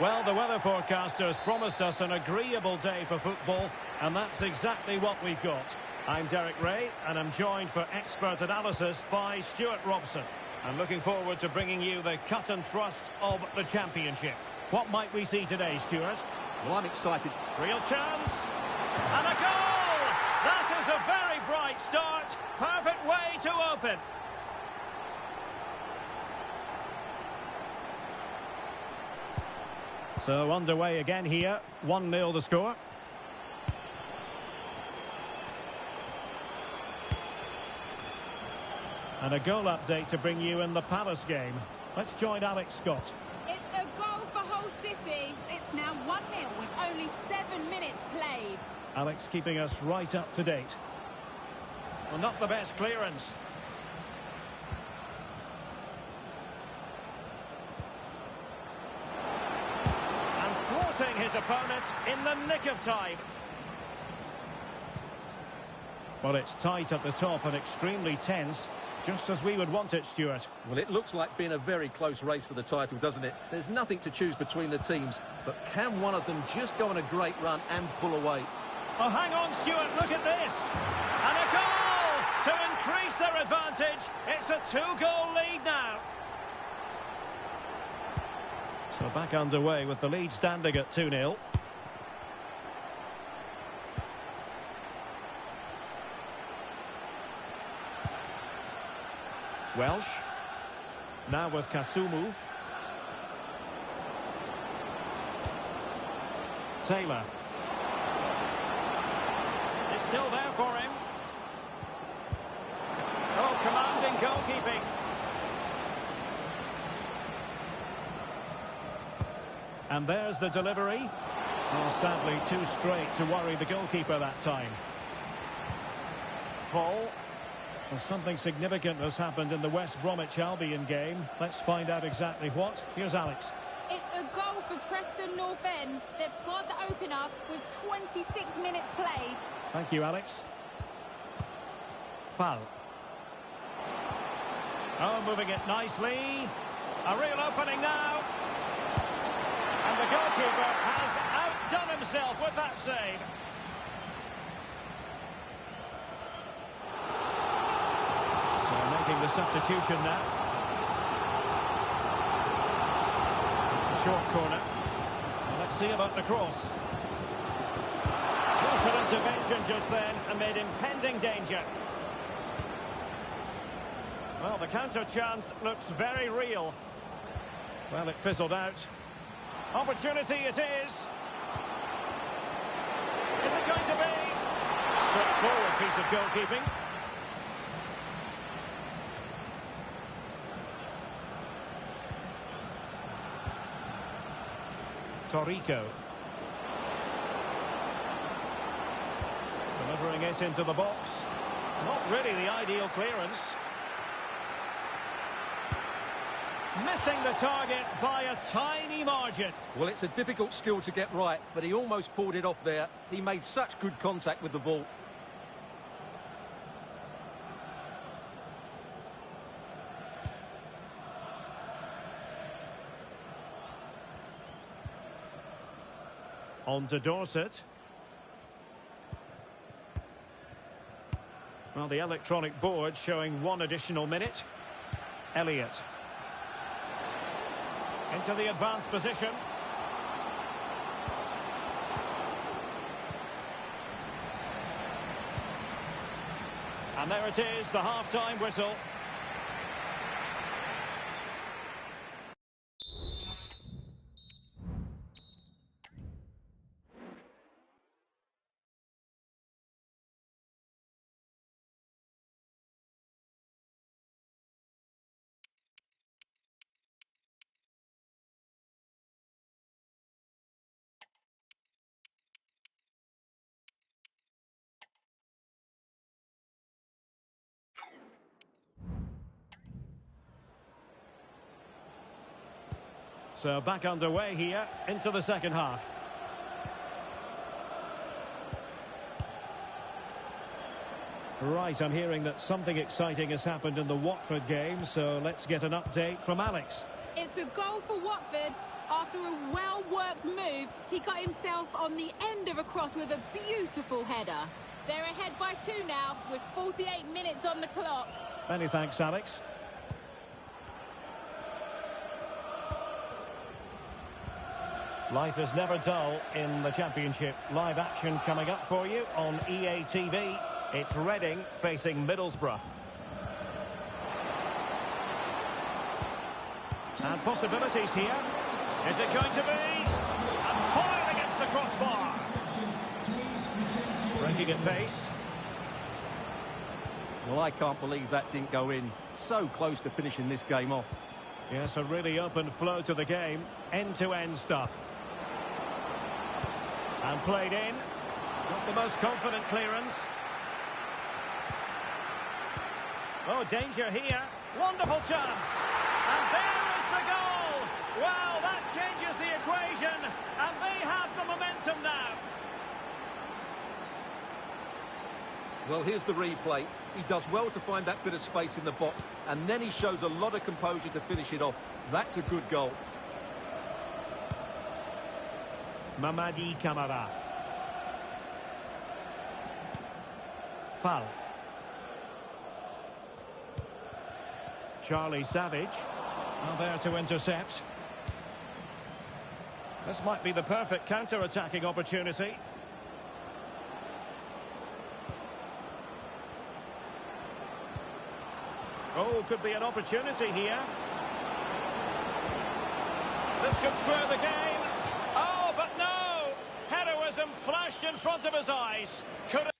Well, the weather forecasters promised us an agreeable day for football, and that's exactly what we've got. I'm Derek Ray, and I'm joined for expert analysis by Stuart Robson. I'm looking forward to bringing you the cut and thrust of the Championship. What might we see today, Stuart? Well, I'm excited. Real chance. And a goal! That is a very bright start. Perfect way to open. So underway again here. 1-0 the score. And a goal update to bring you in the Palace game. Let's join Alex Scott. It's a goal for Hull City. It's now 1-0 with only 7 minutes played. Alex keeping us right up to date. Well, not the best clearance. And thwarting his opponent in the nick of time. Well, it's tight at the top and extremely tense. Just as we would want it, Stuart. Well, it looks like being a very close race for the title, doesn't it? There's nothing to choose between the teams, but can one of them just go on a great run and pull away? Oh, hang on, Stuart, look at this. And a goal to increase their advantage. It's a 2-goal lead now. So back underway with the lead standing at 2-0. Welsh. Now with Kasumu. Taylor. It's still there for him. Oh, commanding goalkeeping. And there's the delivery. Oh, sadly, too straight to worry the goalkeeper that time. Fall. Well, something significant has happened in the West Bromwich Albion game. Let's find out exactly what. Here's Alex. It's a goal for Preston North End. They've scored the opener with 26 minutes played. Thank you, Alex. Foul. Oh, moving it nicely. A real opening now. And the goalkeeper has outdone himself with that save. Making the substitution now. It's a short corner. Well, let's see about the cross. Crucial intervention just then amid impending danger. Well, the counter chance looks very real. Well, it fizzled out. Opportunity it is. Is it going to be? Straightforward piece of goalkeeping. Torrico. Delivering it into the box. Not really the ideal clearance. Missing the target by a tiny margin. Well, it's a difficult skill to get right, but he almost pulled it off there. He made such good contact with the ball. On to Dorset. Well, the electronic board showing 1 additional minute. Elliott. Into the advanced position. And there it is, the half-time whistle. So back underway here into the second half. Right, I'm hearing that something exciting has happened in the Watford game, so let's get an update from Alex. It's a goal for Watford. After a well-worked move, he got himself on the end of a cross with a beautiful header. They're ahead by 2 now, with 48 minutes on the clock. Many thanks, Alex. Life is never dull in the Championship. Live action coming up for you on EA TV. It's Reading facing Middlesbrough. And possibilities here. Is it going to be? And fire against the crossbar. Breaking at pace. Well, I can't believe that didn't go in. So close to finishing this game off. Yes, a really open flow to the game. End-to-end stuff. And played in. Not the most confident clearance. Oh, danger here. Wonderful chance. And there is the goal. Well, that changes the equation. And they have the momentum now. Well, here's the replay. He does well to find that bit of space in the box, and then he shows a lot of composure to finish it off. That's a good goal. Mamadi Camara. Foul. Charlie Savage. Now there to intercept. This might be the perfect counter-attacking opportunity. Oh, could be an opportunity here. This could spur the game. Oh, but no! Heroism flashed in front of his eyes. Could have...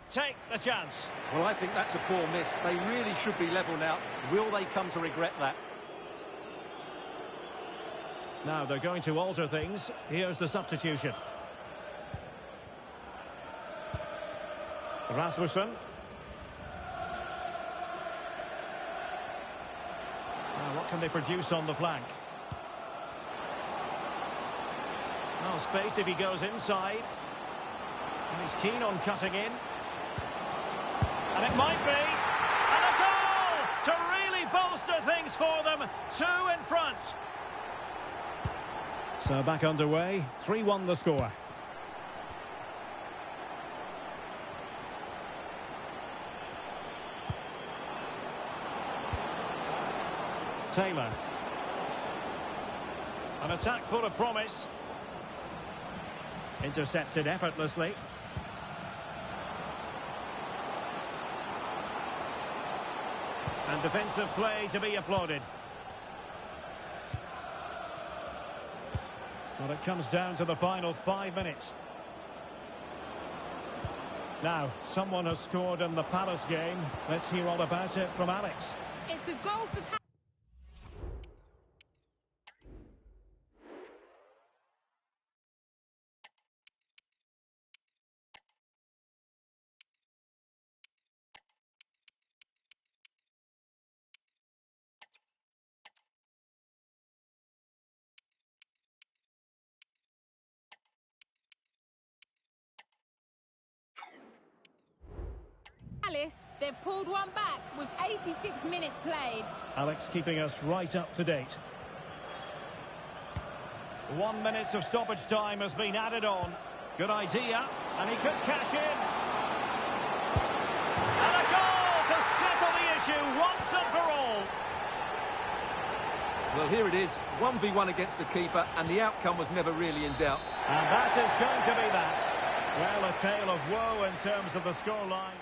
Take the chance. Well, I think that's a poor miss. They really should be level now. Will they come to regret that? Now they're going to alter things. Here's the substitution. Rasmussen. Now what can they produce on the flank? No space if he goes inside. And he's keen on cutting in. And it might be. And a goal to really bolster things for them. 2 in front. So back underway. 3-1 the score. Taylor. An attack full of promise. Intercepted effortlessly. And defensive play to be applauded. Well, it comes down to the final 5 minutes. Now, someone has scored in the Palace game. Let's hear all about it from Alex. It's a goal for Palace. They've pulled one back with 86 minutes played. Alex keeping us right up to date. 1 minute of stoppage time has been added on. Good idea, and he could cash in. And a goal to settle the issue once and for all. Well, here it is, 1v1 against the keeper, and the outcome was never really in doubt. And that is going to be that. Well, a tale of woe in terms of the scoreline.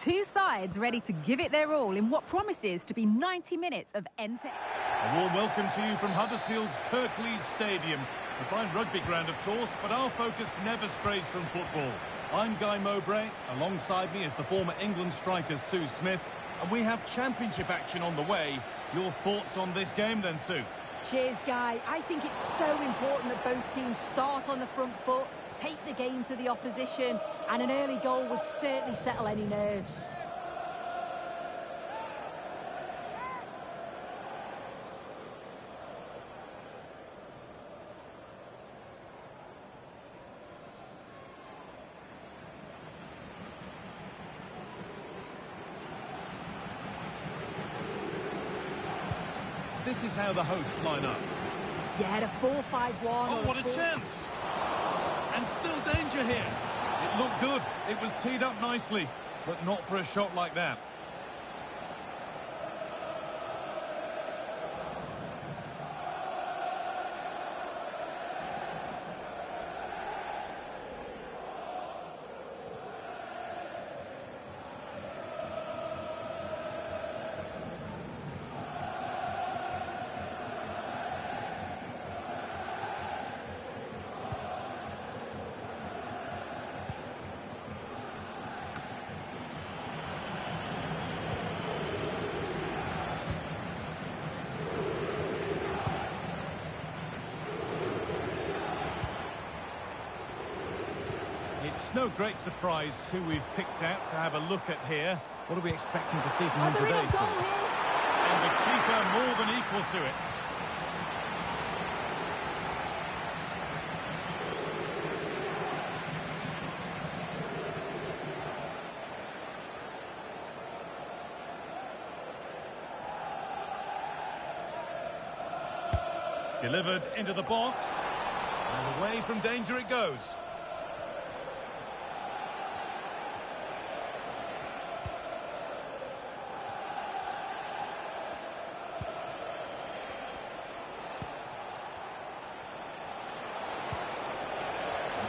Two sides ready to give it their all in what promises to be 90 minutes of end-to-end. A warm welcome to you from Huddersfield's Kirklees Stadium. A fine rugby ground, of course, but our focus never strays from football. I'm Guy Mowbray. Alongside me is the former England striker Sue Smith. And we have championship action on the way. Your thoughts on this game then, Sue? Cheers, Guy. I think it's so important that both teams start on the front foot, take the game to the opposition, and an early goal would certainly settle any nerves. This is how the hosts line up. Yeah, a 4-5-1. Oh, what a chance! And still danger here. It looked good. It was teed up nicely, but not for a shot like that. It's no great surprise who we've picked out to have a look at here. What are we expecting to see from him today, Sue? And the keeper more than equal to it. Delivered into the box. And away from danger it goes.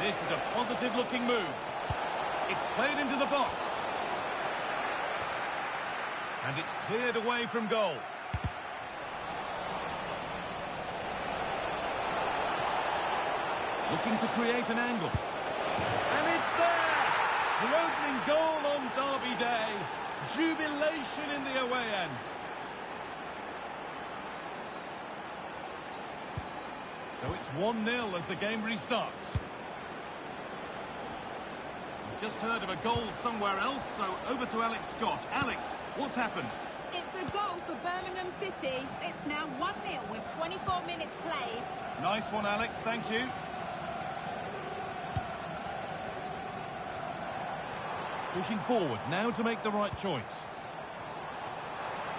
This is a positive-looking move. It's played into the box. And it's cleared away from goal. Looking to create an angle. And it's there! The opening goal on Derby Day. Jubilation in the away end. So it's 1-0 as the game restarts. Just heard of a goal somewhere else, so over to Alex Scott. Alex, what's happened? It's a goal for Birmingham City. It's now 1-0 with 24 minutes played. Nice one, Alex. Thank you. Pushing forward now to make the right choice.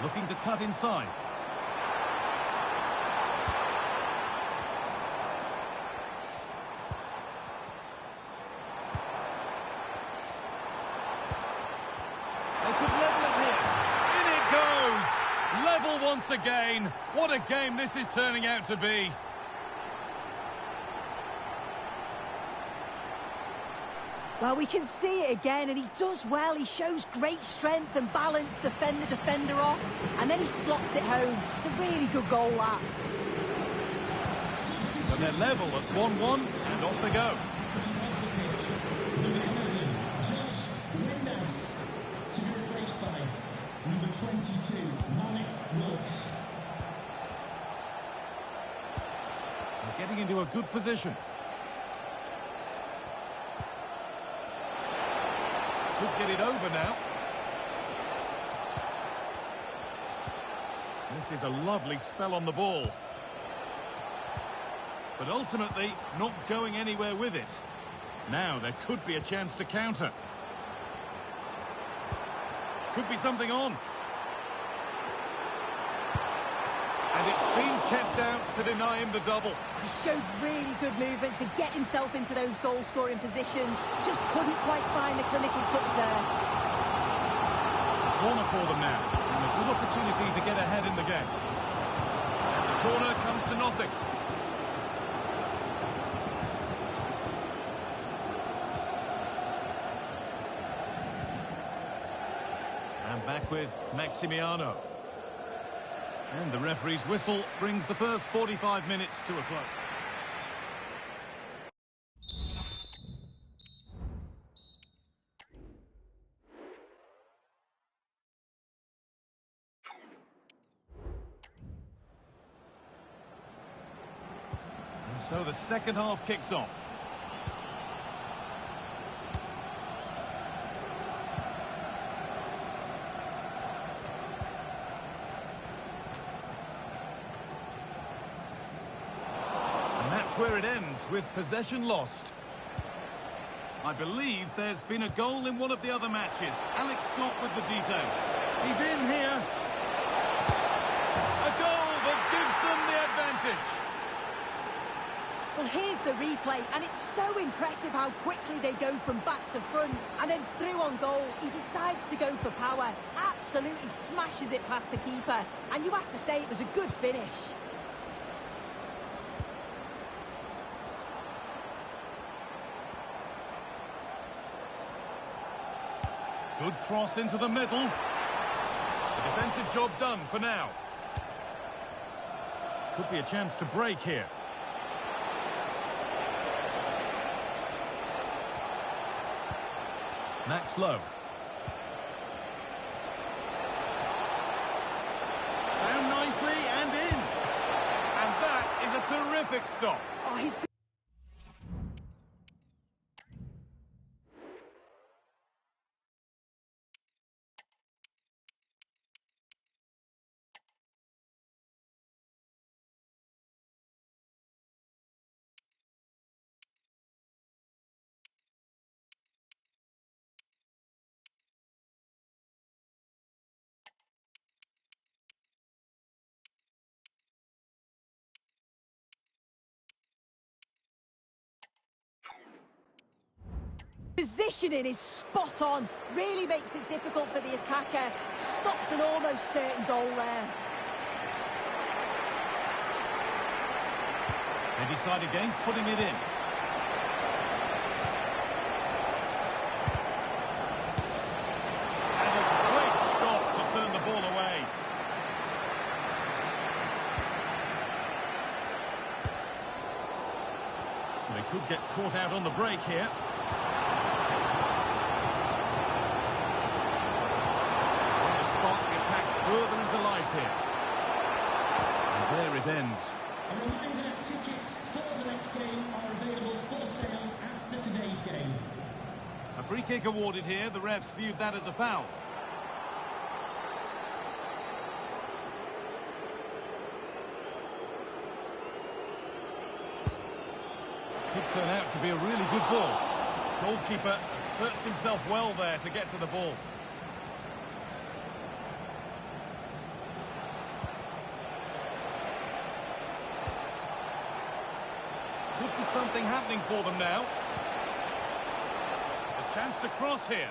Looking to cut inside. Once again, what a game this is turning out to be. Well, we can see it again, and he does well. He shows great strength and balance to fend the defender off, and then he slots it home. It's a really good goal, that. And they're level at 1-1, and off they go. To be replaced by number 22, Malik Wilkes. They're getting into a good position. Could get it over now. This is a lovely spell on the ball. But ultimately, not going anywhere with it. Now there could be a chance to counter. Could be something on. And it's been kept out to deny him the double. He showed really good movement to get himself into those goal-scoring positions. Just couldn't quite find the clinical touch there. Corner for them now. And a good opportunity to get ahead in the game. And the corner comes to nothing. Back with Maximiano. And the referee's whistle brings the first 45 minutes to a close. And so the second half kicks off. Where it ends with possession lost. I believe there's been a goal in one of the other matches. Alex Scott with the details. He's in here. A goal that gives them the advantage. Well, here's the replay, and it's so impressive how quickly they go from back to front, and then through on goal, he decides to go for power, absolutely smashes it past the keeper, and you have to say it was a good finish. Good cross into the middle. The defensive job done for now. Could be a chance to break here. Max Lowe. Down nicely and in. And that is a terrific stop. Oh, he's... Positioning is spot on, really makes it difficult for the attacker, stops an almost certain goal there. They decide against putting it in. And a great stop to turn the ball away. They could get caught out on the break here. Further into life here. And there it ends. A reminder, tickets for the next game are available for sale after today's game. A free kick awarded here. The refs viewed that as a foul. Could turn out to be a really good ball. Goalkeeper asserts himself well there to get to the ball. Could be something happening for them now. A chance to cross here.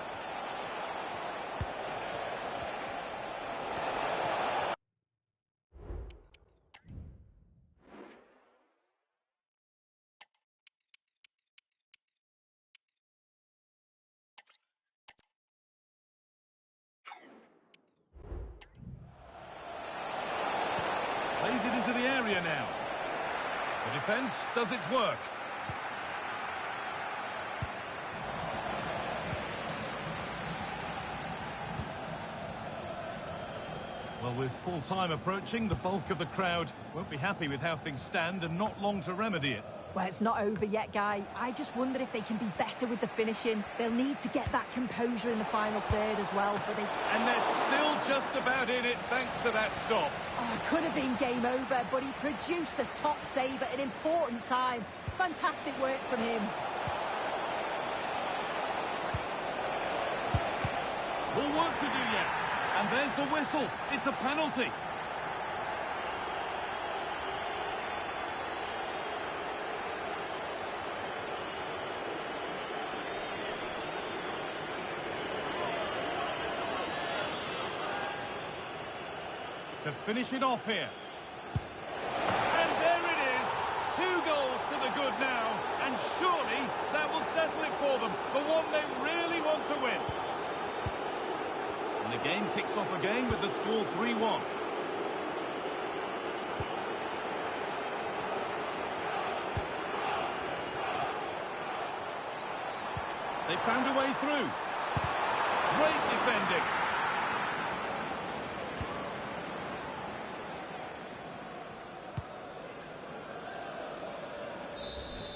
Plays it into the area now. The defence does its work. Well, with full time approaching, the bulk of the crowd won't be happy with how things stand and not long to remedy it. Well, it's not over yet, Guy. I just wonder if they can be better with the finishing. They'll need to get that composure in the final third as well. And they're still just about in it thanks to that stop. Oh, it could have been game over, but he produced a top save at an important time. Fantastic work from him. More work to do yet. And there's the whistle. It's a penalty. To finish it off here. And there it is. 2 goals to the good now. And surely that will settle it for them. The one they really want to win. And they Game kicks off again with the score 3-1. They found a way through. Great defending.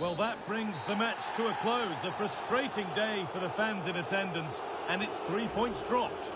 Well, that brings the match to a close. A frustrating day for the fans in attendance, and it's 3 points dropped.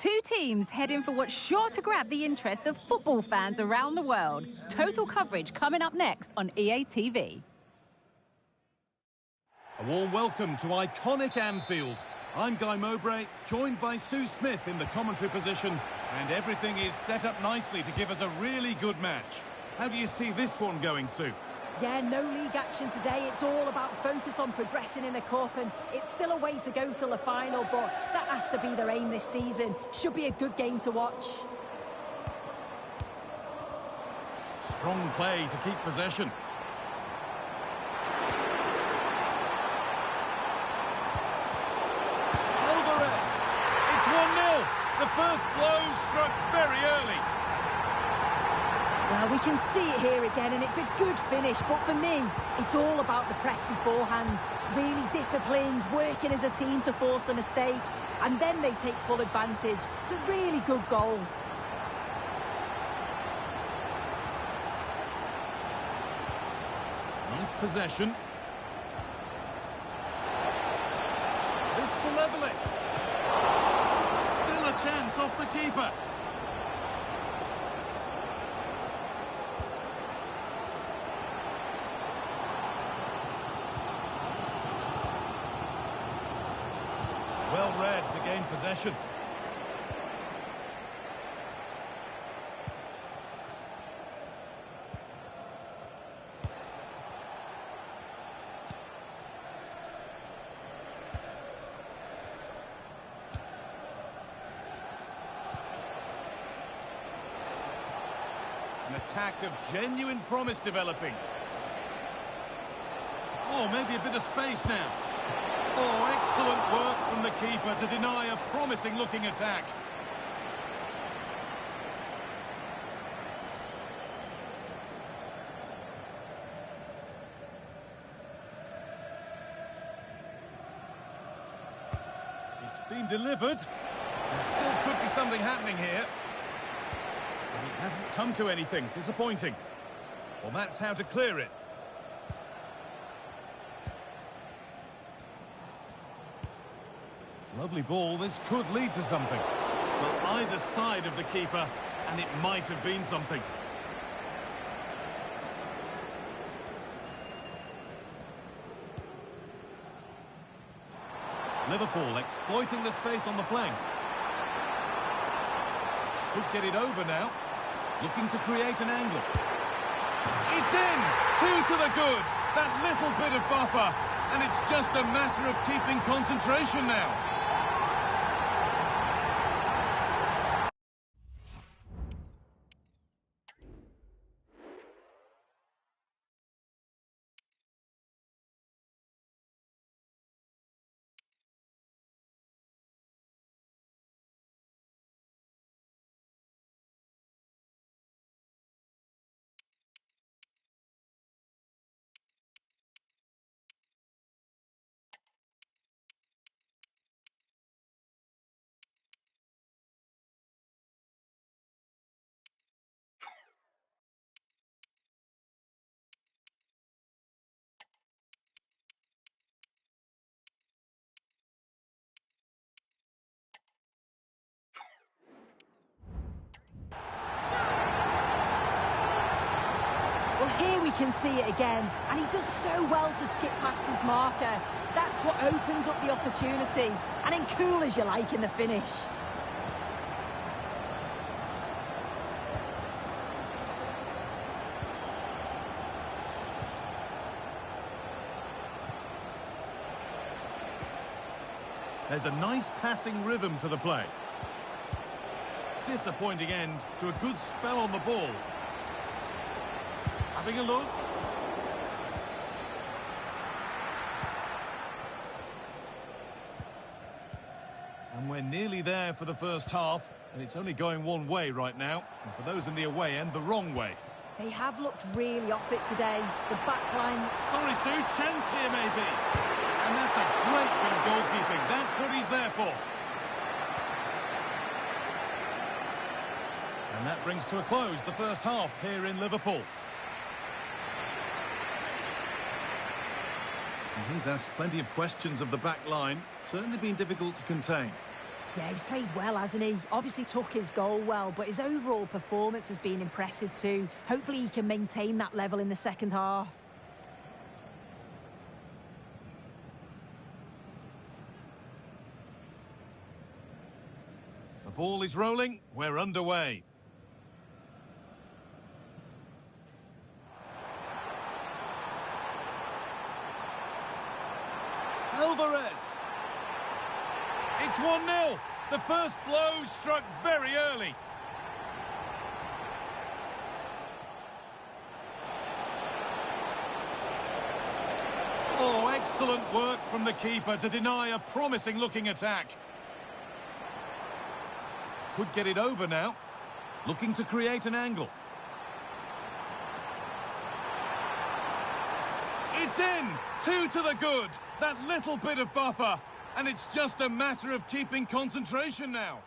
Two teams heading for what's sure to grab the interest of football fans around the world. Total coverage coming up next on EA TV. A warm welcome to iconic Anfield. I'm Guy Mowbray, joined by Sue Smith in the commentary position, and everything is set up nicely to give us a really good match. How do you see this one going, Sue? Yeah, no league action today. It's all about focus on progressing in the cup, and it's still a way to go till the final, but that has to be their aim this season. Should be a good game to watch. Strong play to keep possession. It's 1-0. The first blow struck very early. Well, we can see it here again, and it's a good finish, but for me, it's all about the press beforehand. Really disciplined, working as a team to force the mistake, and then they take full advantage. It's a really good goal. Nice possession. This to level it. Still a chance off the keeper. Well read to gain possession. An attack of genuine promise developing. Oh, maybe a bit of space now. Oh, excellent work from the keeper to deny a promising-looking attack. It's been delivered. There still could be something happening here. But it hasn't come to anything. Disappointing. Well, that's how to clear it. Lovely ball. This could lead to something. Well, either side of the keeper, and it might have been something. Liverpool exploiting the space on the flank. Could get it over now. Looking to create an angle. It's in! 2 to the good. That little bit of buffer. And it's just a matter of keeping concentration now. Here we can see it again, and he does so well to skip past his marker. That's what opens up the opportunity, and then cool as you like in the finish. There's a nice passing rhythm to the play. Disappointing end to a good spell on the ball. Having a look. And we're nearly there for the first half, and it's only going one way right now. And for those in the away end, the wrong way. They have looked really off it today. The back line... Sorry, Sue, chance here maybe. And that's a great bit of goalkeeping. That's what he's there for. And that brings to a close the first half here in Liverpool. And he's asked plenty of questions of the back line. Certainly been difficult to contain. Yeah, he's played well, hasn't he? Obviously took his goal well, but his overall performance has been impressive too. Hopefully he can maintain that level in the second half. The ball is rolling. We're underway. Alvarez. It's 1-0. The first blow struck very early. Oh, excellent work from the keeper to deny a promising-looking attack. Could get it over now. Looking to create an angle. It's in! 2 to the good. That little bit of buffer. And it's just a matter of keeping concentration now.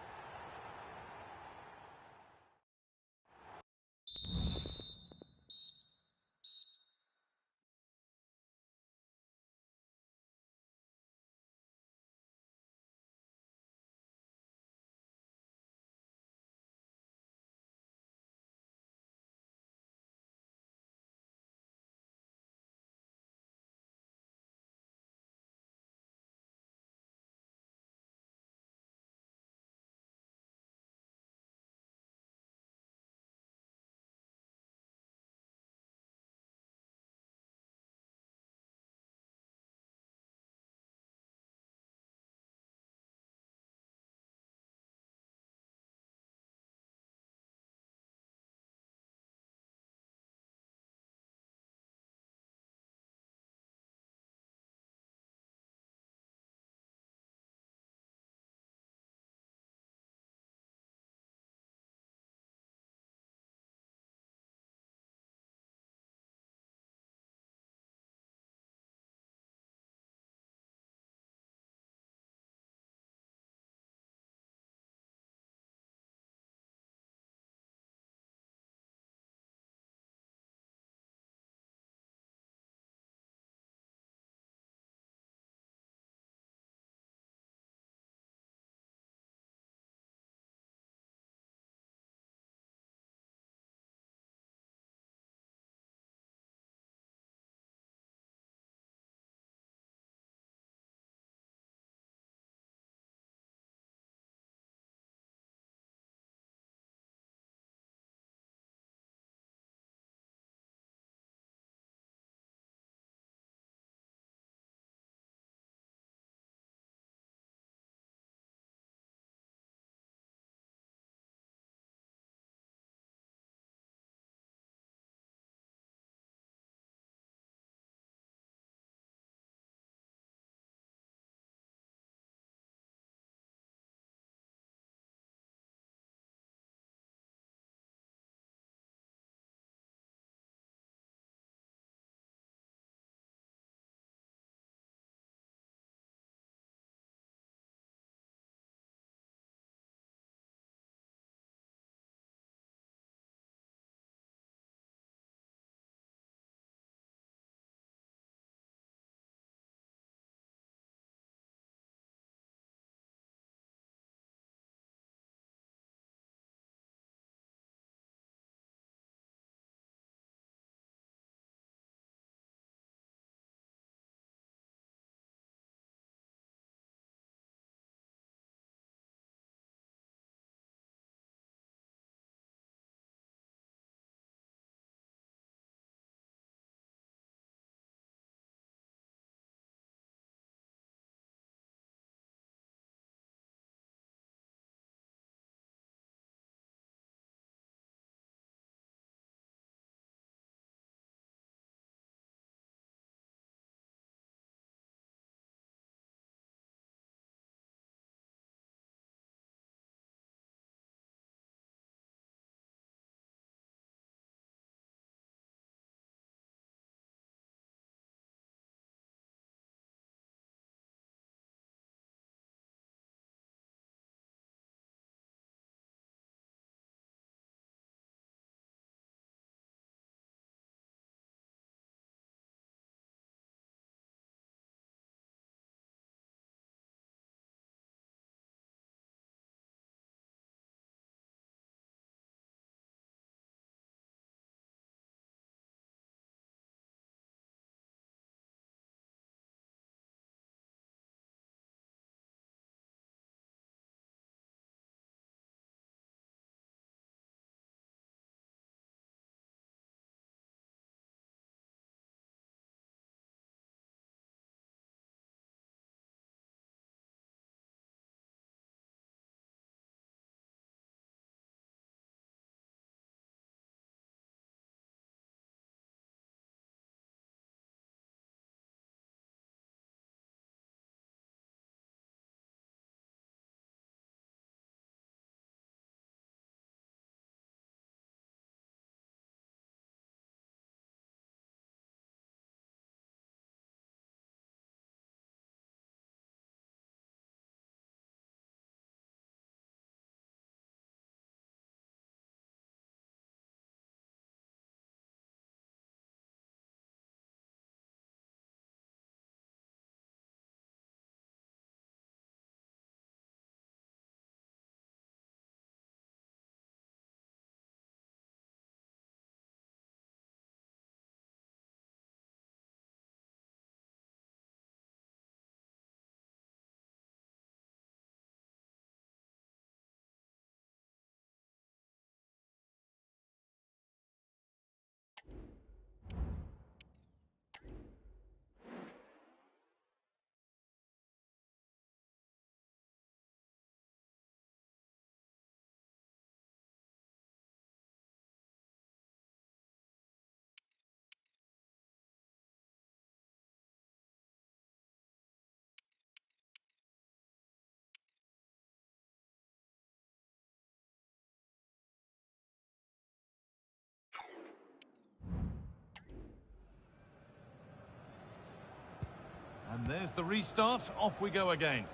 And there's the restart. Off we go again.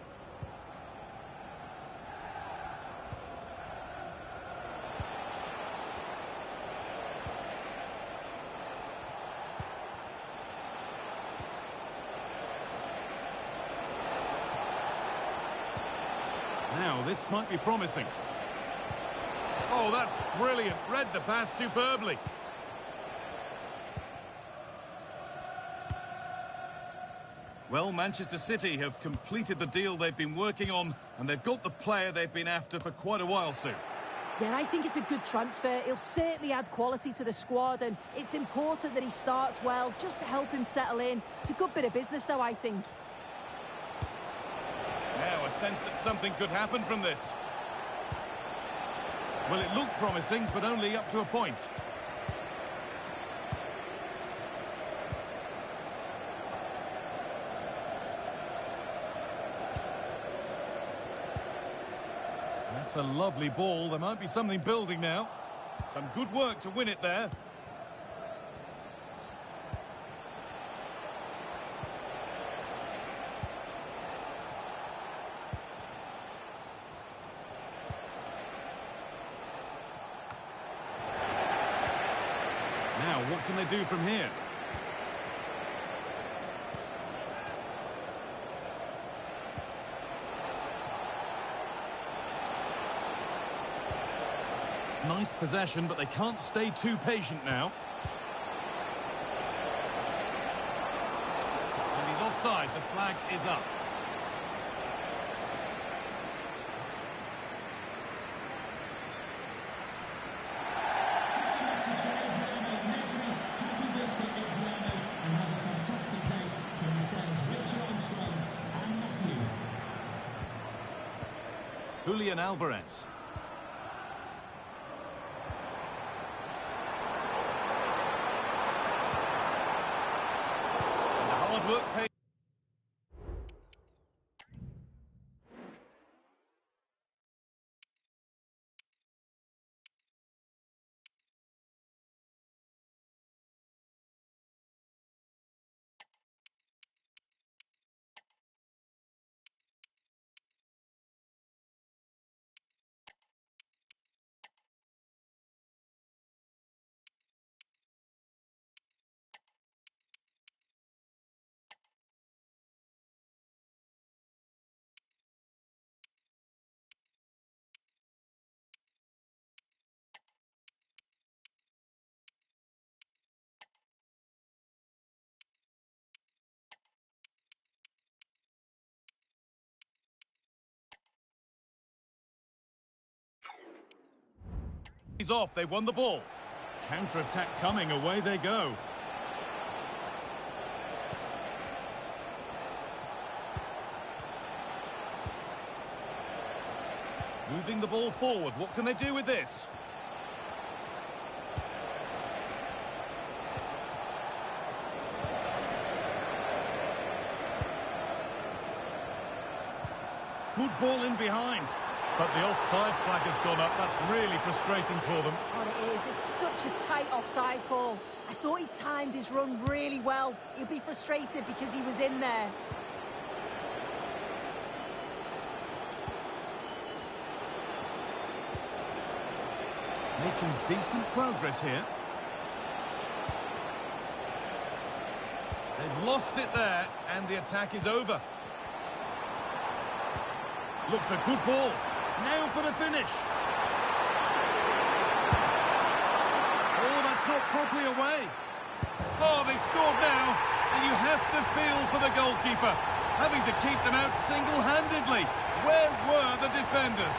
Now, this might be promising. Oh, that's brilliant. Read the pass superbly. Well, Manchester City have completed the deal they've been working on, and they've got the player they've been after for quite a while soon. Yeah, I think it's a good transfer. He'll certainly add quality to the squad, and it's important that he starts well, just to help him settle in. It's a good bit of business, though, I think. Now, a sense that something could happen from this. Well, it looked promising, but only up to a point. That's a lovely ball. There might be something building now. Some good work to win it there. Now, what can they do from here? Nice possession, but they can't stay too patient now. And he's offside. The flag is up. Julian Alvarez. And the hard work paid. He's off, they won the ball. Counter-attack coming, away they go. Moving the ball forward, what can they do with this? Good ball in behind. But the offside flag has gone up. That's really frustrating for them. Oh, it is. It's such a tight offside call. I thought he timed his run really well. He'll be frustrated because he was in there. Making decent progress here. They've lost it there, and the attack is over. Looks a good ball. Now for the finish. Oh, that's not properly away. Oh, they scored now, and you have to feel for the goalkeeper, having to keep them out single-handedly. Where were the defenders?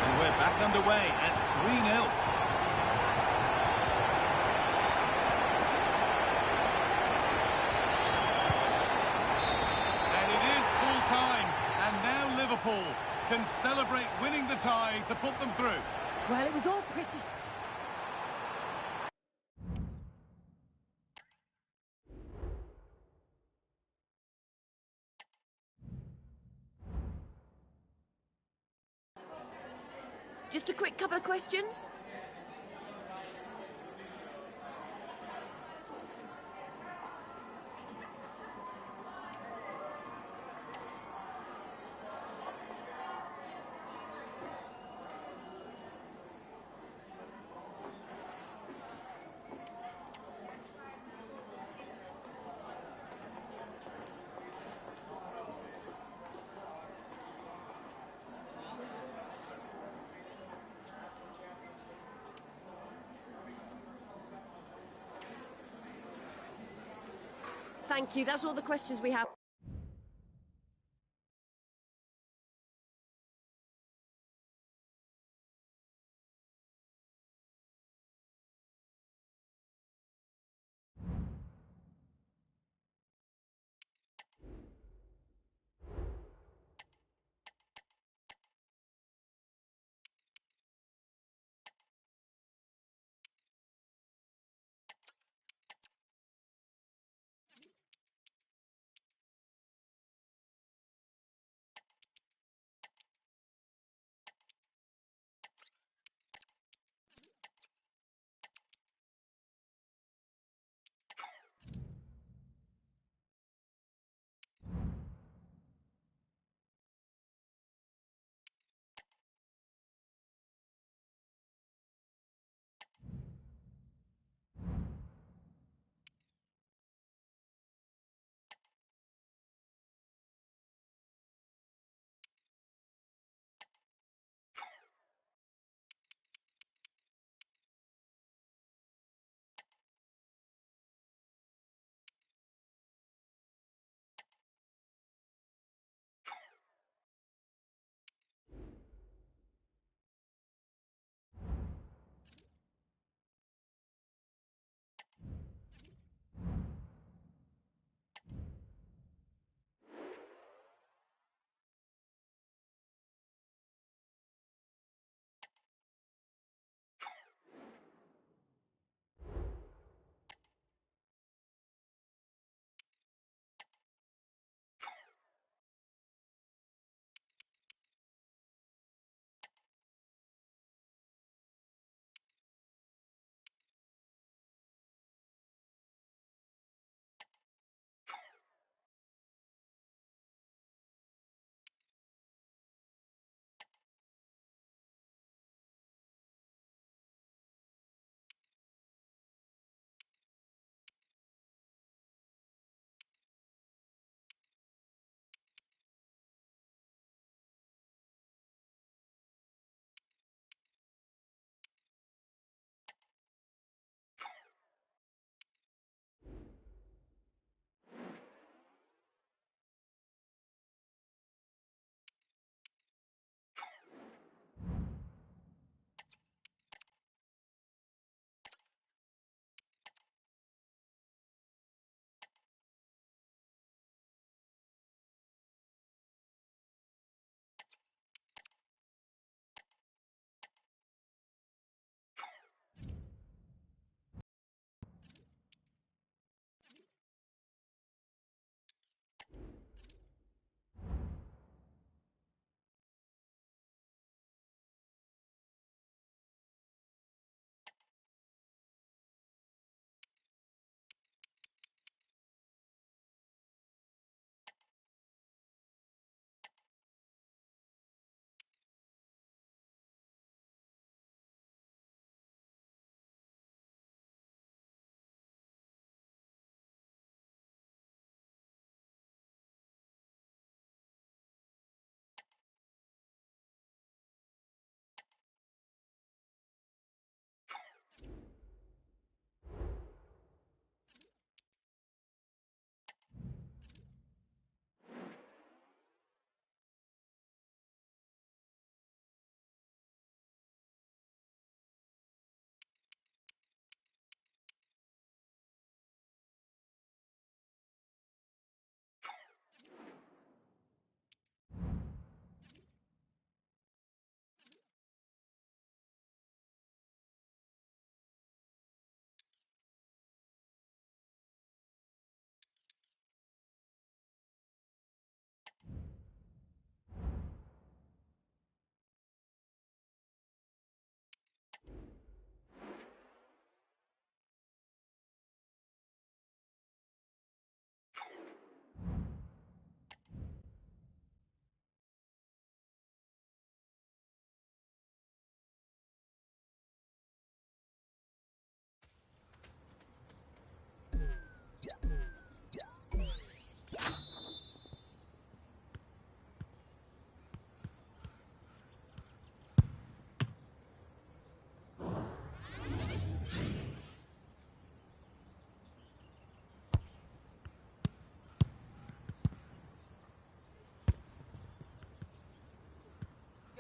And we're back underway at 3-0. Liverpool can celebrate winning the tie to put them through. Well, it was all pretty... Just a quick couple of questions. Thank you. That's all the questions we have.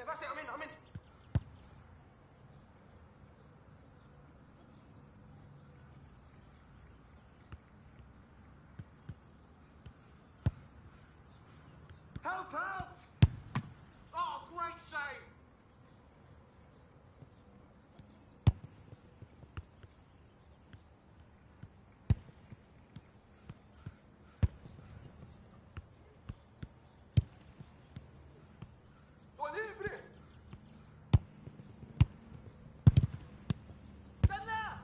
that's it. I'm in. Help out! Oh, great save! Oh, livre! Là!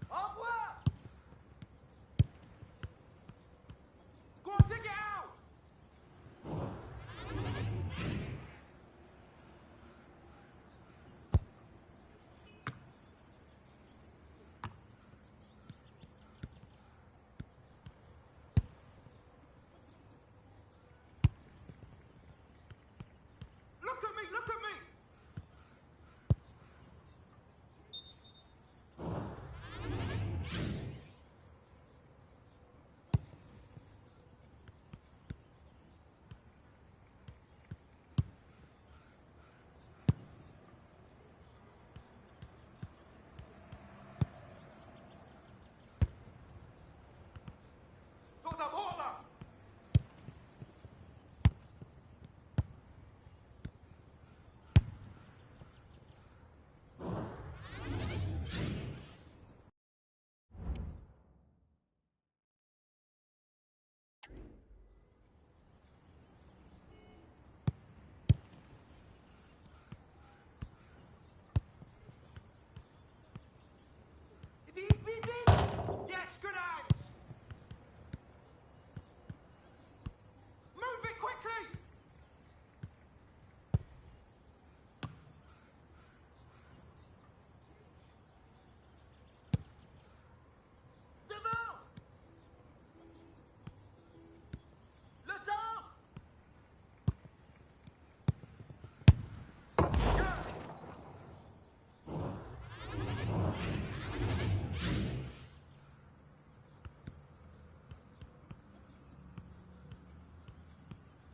Envoie! Go on, dig it out! Look at me! Look at me! Toda bola! Yes, good hands! Move it quickly! Devant! Lazard!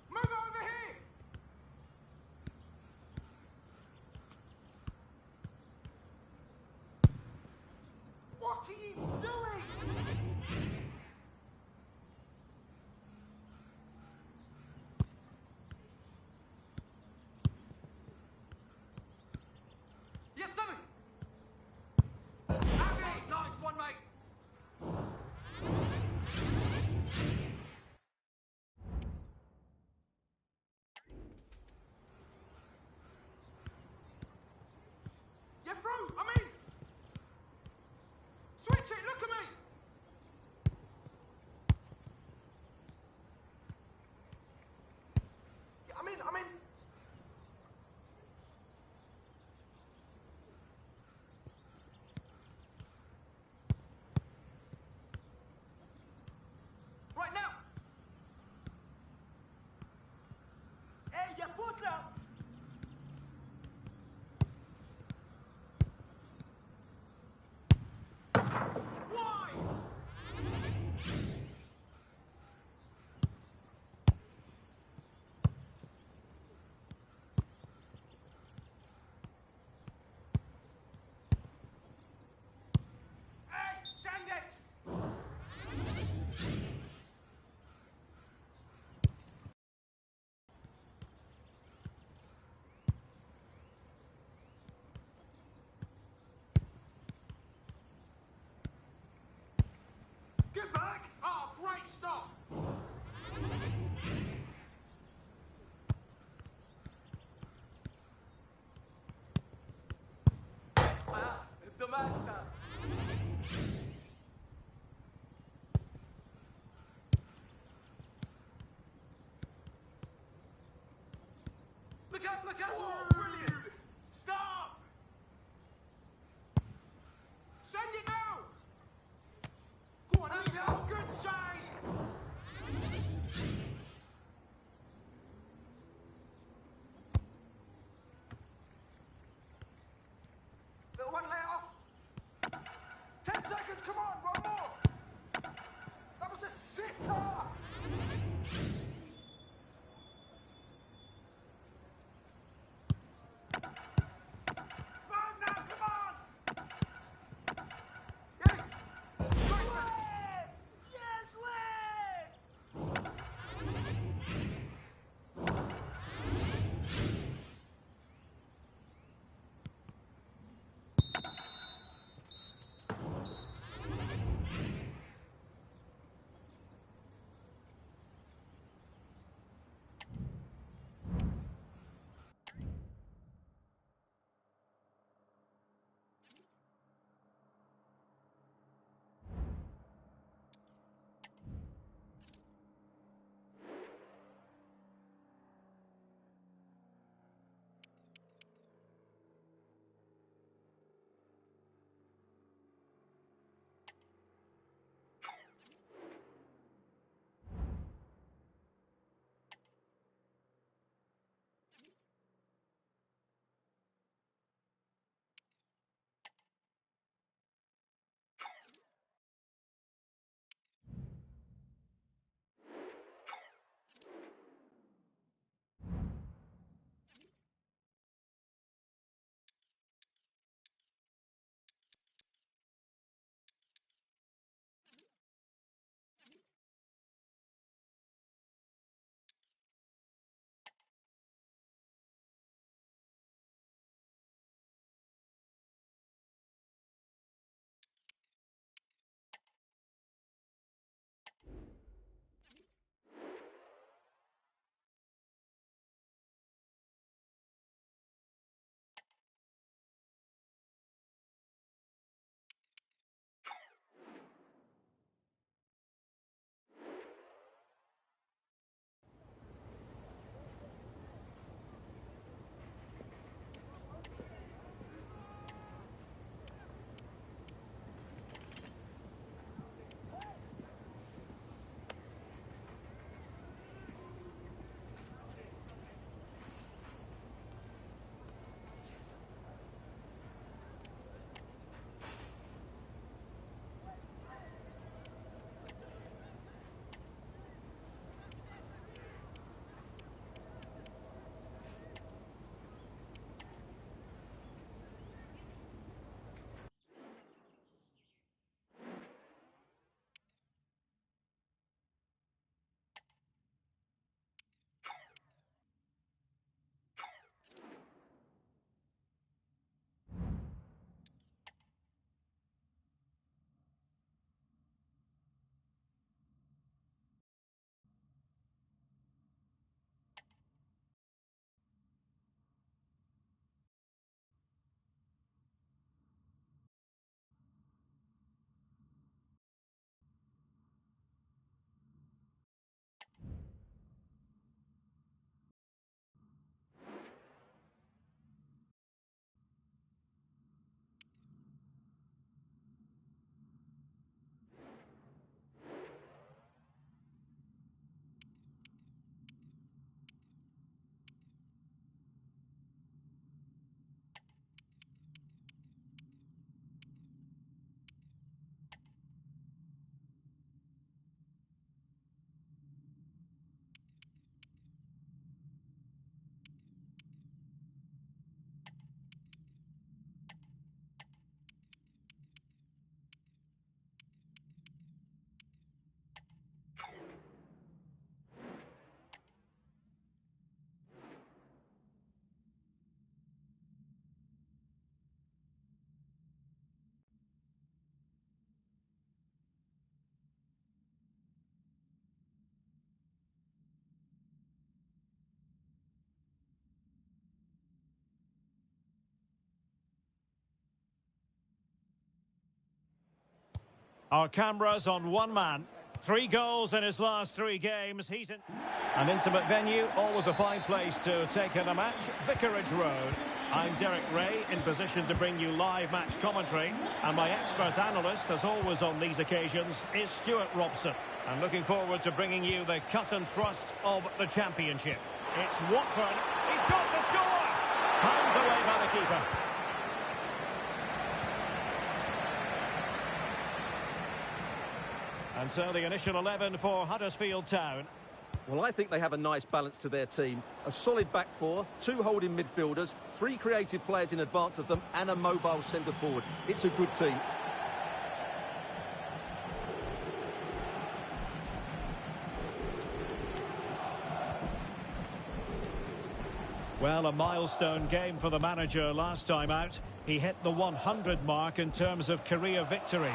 Move over here! What are you doing? Yes, Sammy! Abby! Nice one, mate! You're through! I'm in! Switch it! Look at me! Yeah, I'm in! Right now! Hey, y'a faute là! Why? Hey, send it! Get back! Oh, great stop! Ah, dommage ça! Look out, look out! Oh, brilliant! Stop! Send it now! Go on, Angel! Good save! Little one, lay off! 10 seconds, come on, one more! That was a sitter! Our cameras on one man. 3 goals in his last 3 games. He's in an intimate venue, always a fine place to take in a match. Vicarage Road. I'm Derek Ray, in position to bring you live match commentary. And my expert analyst, as always on these occasions, is Stuart Robson. I'm looking forward to bringing you the cut and thrust of the championship. It's Watford. He's got to score! Pounds away by the keeper. And so the initial 11 for Huddersfield Town. Well, I think they have a nice balance to their team. A solid back four, 2 holding midfielders, 3 creative players in advance of them, and a mobile centre forward. It's a good team. Well, a milestone game for the manager last time out. He hit the 100 mark in terms of career victories.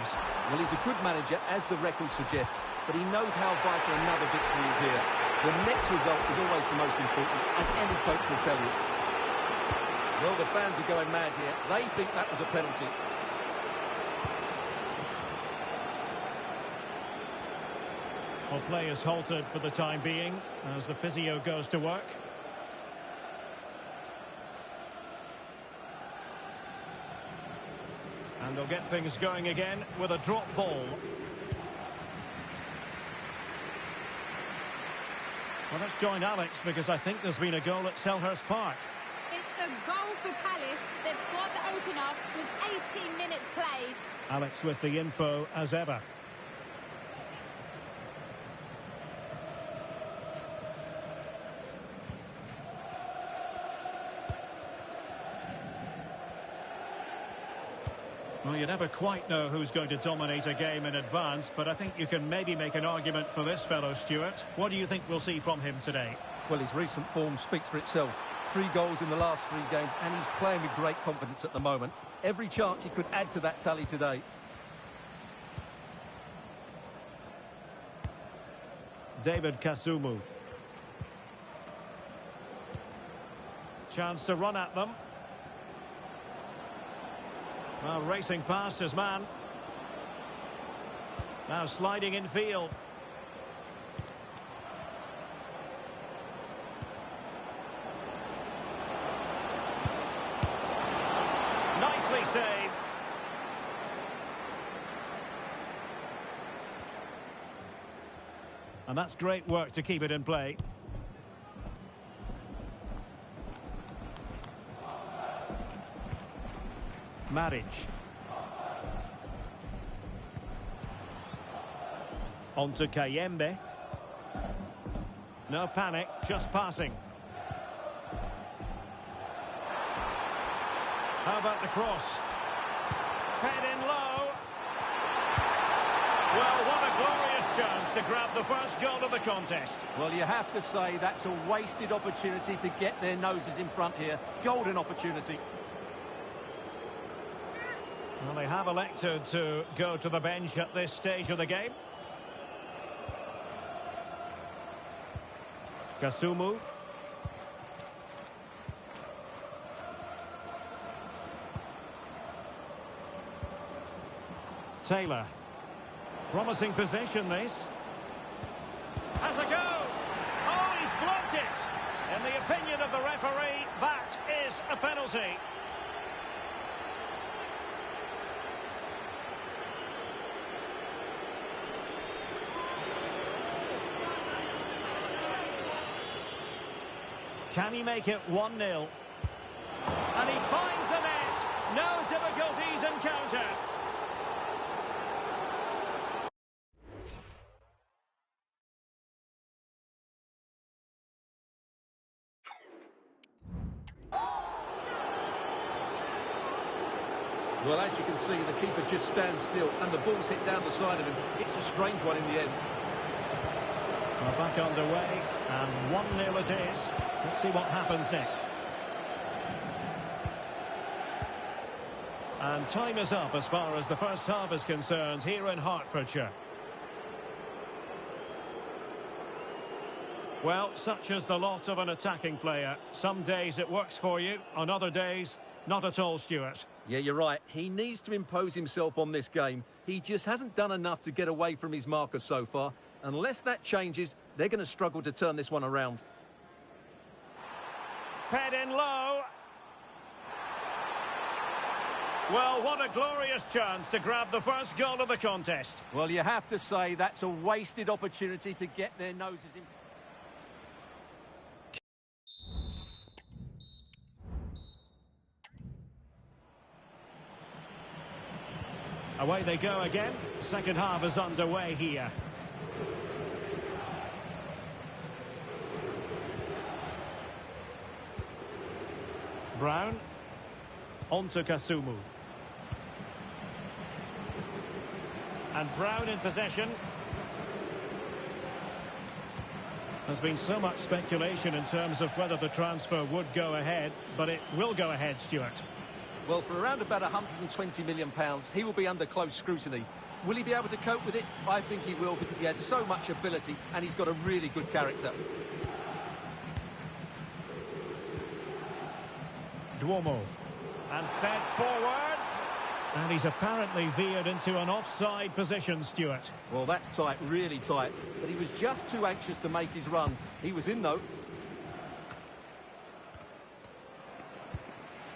Well, he's a good manager, as the record suggests, but he knows how vital another victory is here. The next result is always the most important, as any coach will tell you. Well, the fans are going mad here. They think that was a penalty. Well, play is halted for the time being as the physio goes to work. And they'll get things going again with a drop ball. Well, let's join Alex because I think there's been a goal at Selhurst Park. It's a goal for Palace. They've scored the opener with 18 minutes played. Alex with the info as ever. Well, you never quite know who's going to dominate a game in advance, but I think you can maybe make an argument for this fellow, Stuart. What do you think we'll see from him today? Well, his recent form speaks for itself. 3 goals in the last 3 games, and he's playing with great confidence at the moment. Every chance he could add to that tally today. David Kasumu. Chance to run at them. Well, racing past his man. Now sliding in field. Nicely saved. And that's great work to keep it in play. Maric. On to Kayembe. No panic, just passing. How about the cross? Fed in low. Well, what a glorious chance to grab the first goal of the contest. Well, you have to say that's a wasted opportunity to get their noses in front here. Golden opportunity. Well, they have elected to go to the bench at this stage of the game. Kasumu. Taylor. Promising possession, this. Has a go! Oh, he's blocked it! In the opinion of the referee, that is a penalty. Can he make it 1-0? And he finds the net. No difficulties encountered. Well, as you can see, the keeper just stands still and the ball's hit down the side of him. It's a strange one in the end. Well, back underway, and 1-0 it is. Let's see what happens next. And time is up as far as the first half is concerned here in Hertfordshire. Well, such is the lot of an attacking player. Some days it works for you, on other days Not at all, Stuart. Yeah, you're right. He needs to impose himself on this game. He just hasn't done enough to get away from his marker so far. Unless that changes, they're going to struggle to turn this one around. Fed in low. Well, what a glorious chance to grab the first goal of the contest. Well, you have to say that's a wasted opportunity to get their noses in. Away they go again. Second half is underway here. Brown. On to Kasumu. And Brown in possession. There's been so much speculation in terms of whether the transfer would go ahead, but it will go ahead, Stuart. Well, for around about £120 million, he will be under close scrutiny. Will he be able to cope with it? I think he will, because he has so much ability and he's got a really good character. Duomo. And fed forwards. And he's apparently veered into an offside position, Stuart. Well, that's tight, really tight. But he was just too anxious to make his run. He was in, though.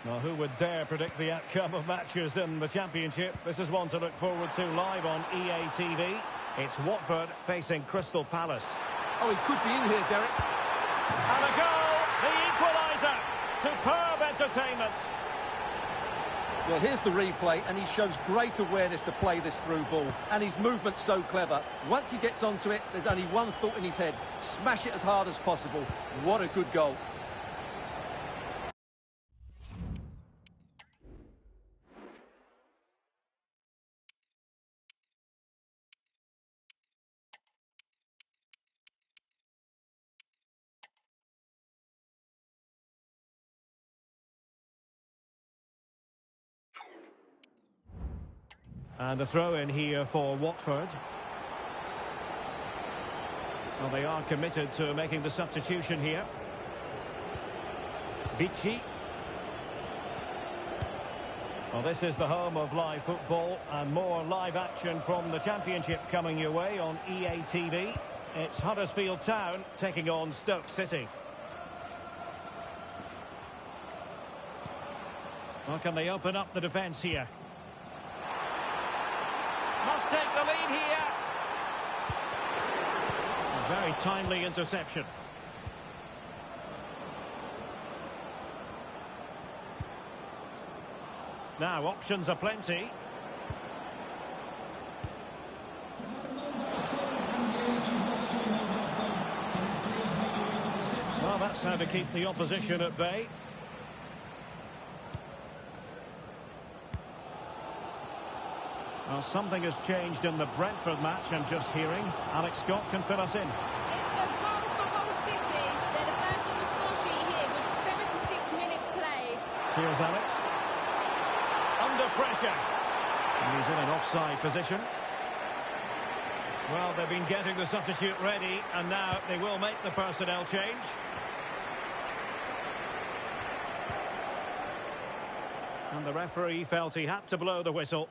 Well, who would dare predict the outcome of matches in the Championship? This is one to look forward to live on EA TV. It's Watford facing Crystal Palace. Oh, he could be in here, Derek. And a goal! The equaliser! Superb entertainment! Well, here's the replay, and he shows great awareness to play this through ball. And his movement's so clever. Once he gets onto it, there's only one thought in his head. Smash it as hard as possible. What a good goal. And a throw in here for Watford. Well, they are committed to making the substitution here. Vici. Well, this is the home of live football and more live action from the Championship coming your way on EA TV. It's Huddersfield Town taking on Stoke City. Well, can they open up the defence here? Must take the lead here. A very timely interception. Now, options are plenty. Well, that's how to keep the opposition at bay. Well, something has changed in the Brentford match, I'm just hearing. Alex Scott can fill us in. It's a goal for Hull City. They're the first on the score sheet here with 76 minutes played. Cheers, Alex. Under pressure. And he's in an offside position. Well, they've been getting the substitute ready, and now they will make the personnel change. And the referee felt he had to blow the whistle.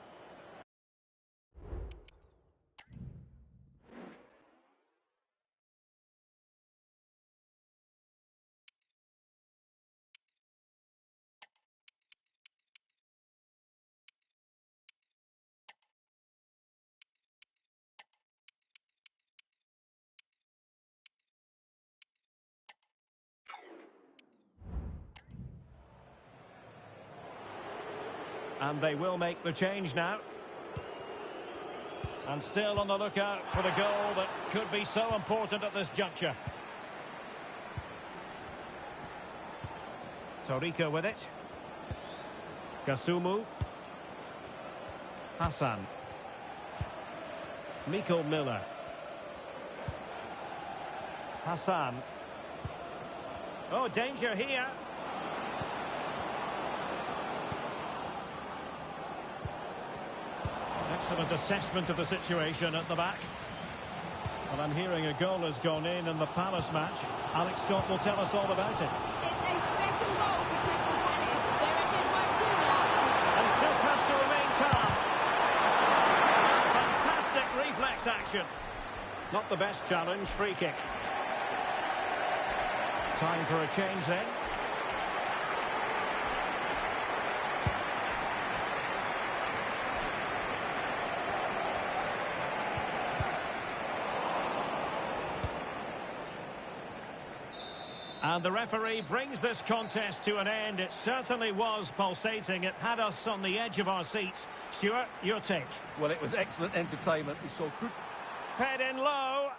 And they will make the change now. And still on the lookout for the goal that could be so important at this juncture. Torrico with it. Kasumu. Hassan. Miko Miller. Hassan. Oh, danger here. Excellent assessment of the situation at the back. Well, I'm hearing a goal has gone in the Palace match. Alex Scott will tell us all about it. It's a second goal for Crystal Palace. They're ahead by action. Not the best challenge, free kick. Time for a change then. And the referee brings this contest to an end. It certainly was pulsating. It had us on the edge of our seats. Stuart, your take? Well, it was excellent entertainment. We saw good... Fed in low.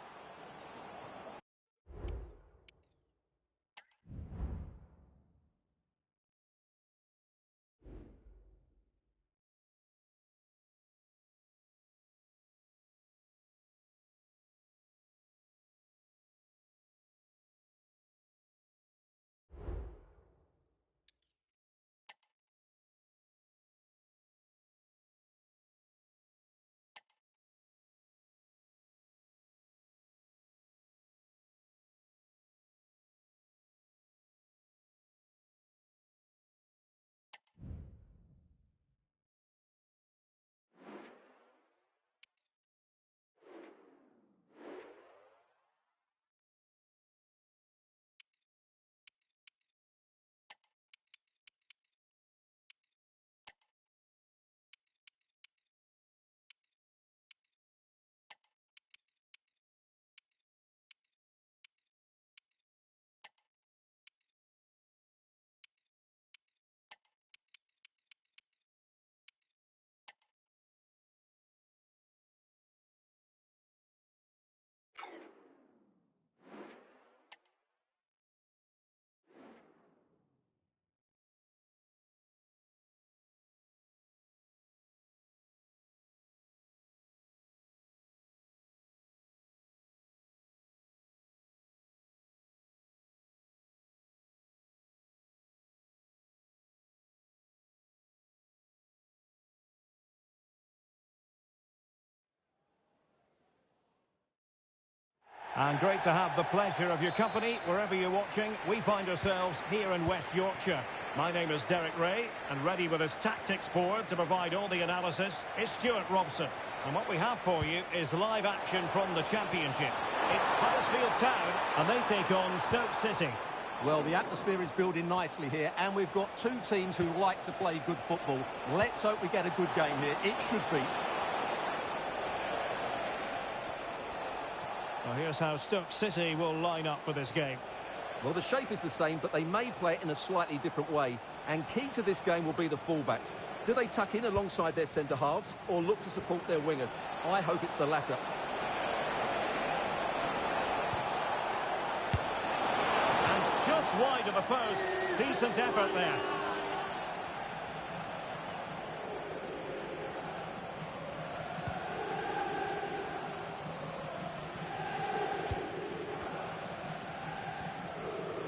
And great to have the pleasure of your company wherever you're watching. We find ourselves here in West Yorkshire. My name is Derek Ray, and ready with his tactics board to provide all the analysis is Stuart Robson. And what we have for you is live action from the Championship. It's Huddersfield Town, and they take on Stoke City. Well, the atmosphere is building nicely here, and we've got two teams who like to play good football. Let's hope we get a good game here. It should be. Well, here's how Stoke City will line up for this game. Well, the shape is the same, but they may play it in a slightly different way. And key to this game will be the fullbacks. Do they tuck in alongside their centre-halves or look to support their wingers? I hope it's the latter. And just wide of the post. Decent effort there.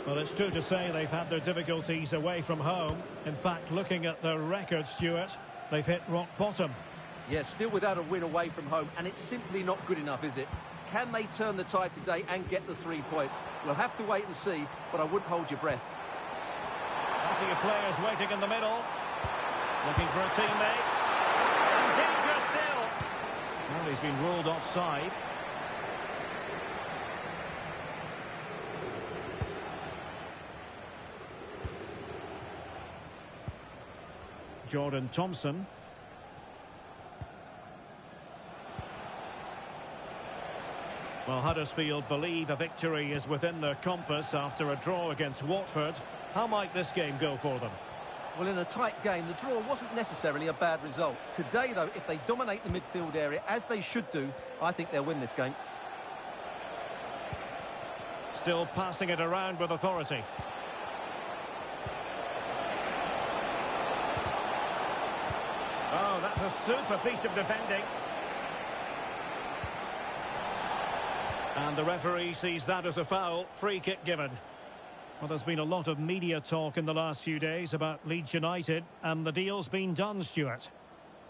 Well, it's true to say they've had their difficulties away from home. In fact, looking at their record, Stuart, they've hit rock bottom. Yes, still without a win away from home, and it's simply not good enough, is it? Can they turn the tide today and get the 3 points? We'll have to wait and see, but I wouldn't hold your breath. Plenty of players waiting in the middle. Looking for a teammate. And danger still. Well, he's been ruled offside. Jordan Thompson. Well, Huddersfield believe a victory is within their compass after a draw against Watford. How might this game go for them? Well, in a tight game, the draw wasn't necessarily a bad result. Today, though, if they dominate the midfield area, as they should do, I think they'll win this game. Still passing it around with authority. Oh, that's a super piece of defending. And the referee sees that as a foul. Free kick given. Well, there's been a lot of media talk in the last few days about Leeds United, and the deal's been done, Stuart.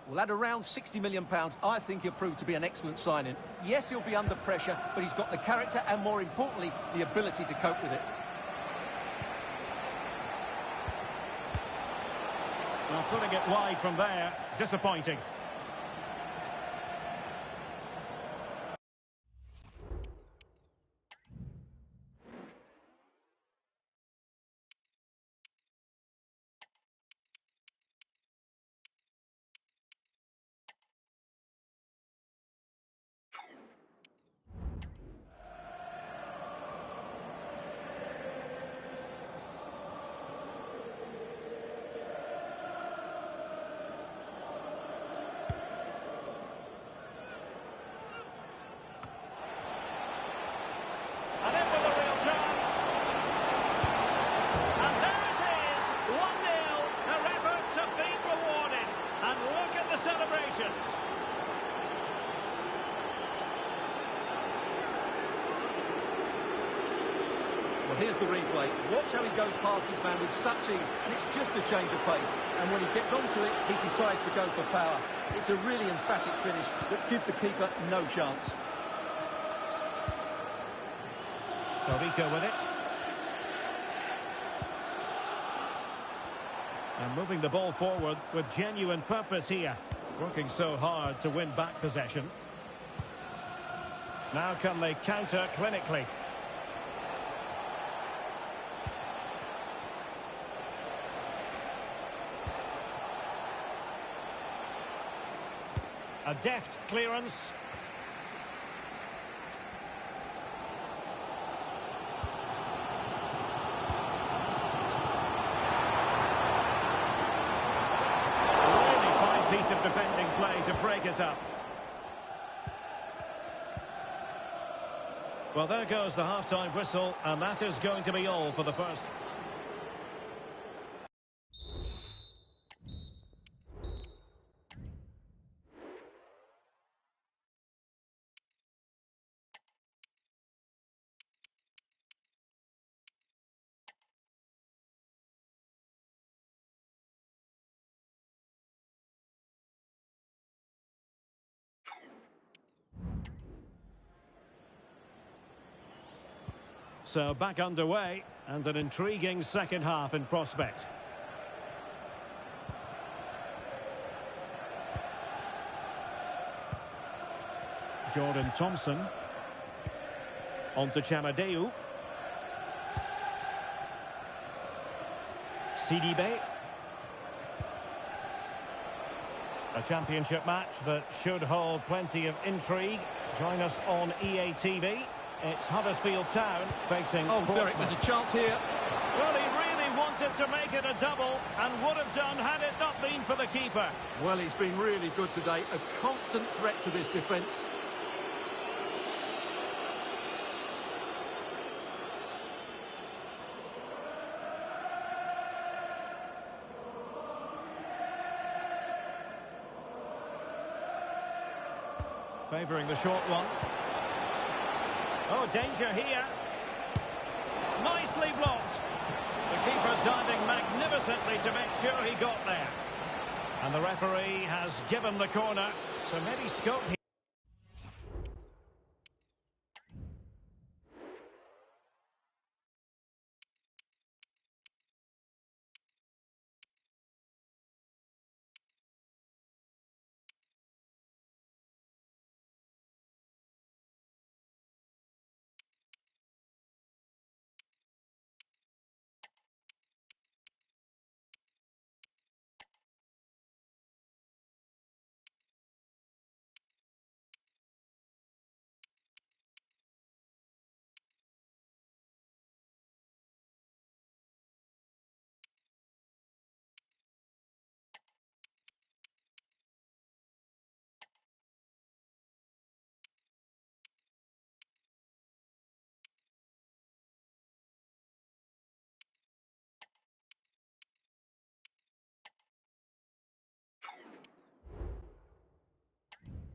Well, at around £60 million, I think he'll prove to be an excellent signing. Yes, he'll be under pressure, but he's got the character and, more importantly, the ability to cope with it. Well, putting it wide from there, disappointing. celebrations. Well, here's the replay. Watch how he goes past his man with such ease, and it's just a change of pace. And when he gets onto it, he decides to go for power. It's a really emphatic finish that gives the keeper no chance. Torrico with it. And moving the ball forward with genuine purpose here. Working so hard to win back possession. Now can they counter clinically? A deft clearance. Really fine piece of defending play to break us up. Well, there goes the half-time whistle, and that is going to be all for the first. So back underway, and an intriguing second half in prospect. Jordan Thompson. On to Chamadeu. Sidibe. A championship match that should hold plenty of intrigue. Join us on EA TV. It's Huddersfield Town facing Derek, there's a chance here. Well, he really wanted to make it a double and would have done had it not been for the keeper. Well, he's been really good today. A constant threat to this defence. Favouring the short one. Oh, danger here. Nicely blocked. The keeper diving magnificently to make sure he got there. And the referee has given the corner, so maybe scope here.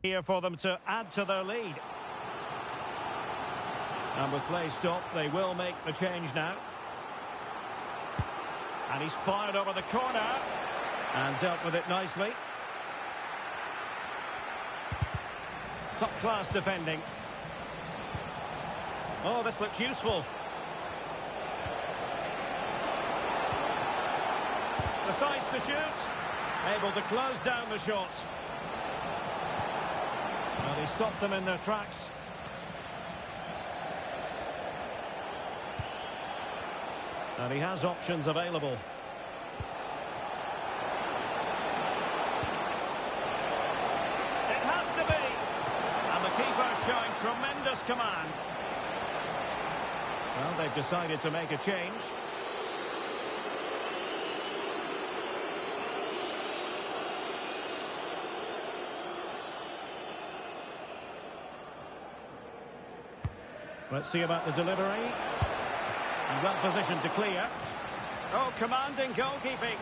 Here for them to add to their lead. And with play stopped, they will make the change now. And he's fired over the corner and dealt with it nicely. Top-class defending. Oh, this looks useful. Decides to shoot. Able to close down the shot. Well, he stopped them in their tracks. And he has options available. It has to be. And the keeper showing tremendous command. Well, they've decided to make a change. Let's see about the delivery. And well positioned to clear. Oh, commanding goalkeeping.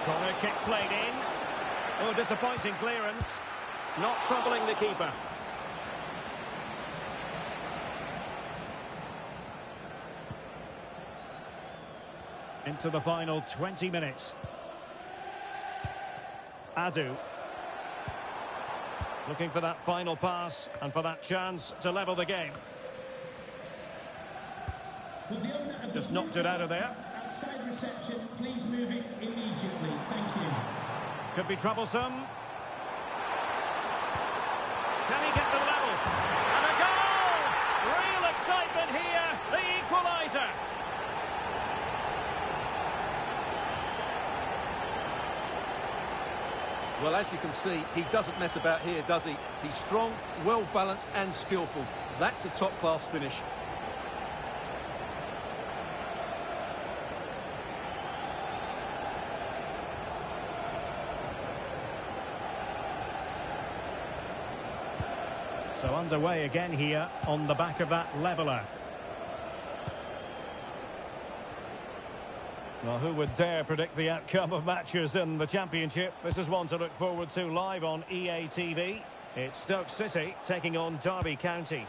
Corner kick played in. Oh, disappointing clearance. Not troubling the keeper. Into the final 20 minutes. Adu. Looking for that final pass and for that chance to level the game. Just knocked it out of there. Outside reception, please move it immediately. Thank you. Could be troublesome. Can he get the level? And a goal! Real excitement here. The equaliser. Well, as you can see, he doesn't mess about here, does he? He's strong, well-balanced and skillful. That's a top-class finish. So underway again here on the back of that leveller. Well, who would dare predict the outcome of matches in the Championship? This is one to look forward to live on EA TV. It's Stoke City taking on Derby County.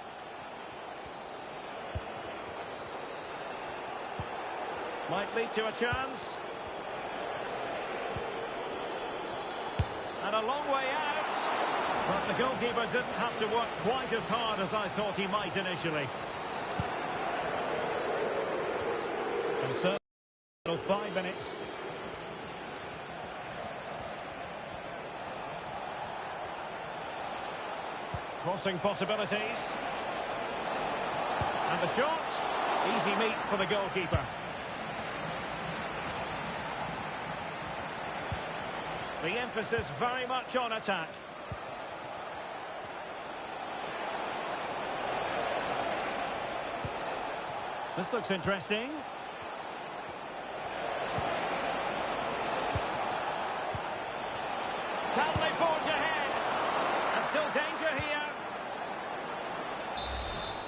Might lead to a chance. And a long way out. But the goalkeeper didn't have to work quite as hard as I thought he might initially. And so, 5 minutes. Crossing possibilities. And the shot. Easy meat for the goalkeeper. The emphasis very much on attack. This looks interesting. Can they forge ahead? And still danger here.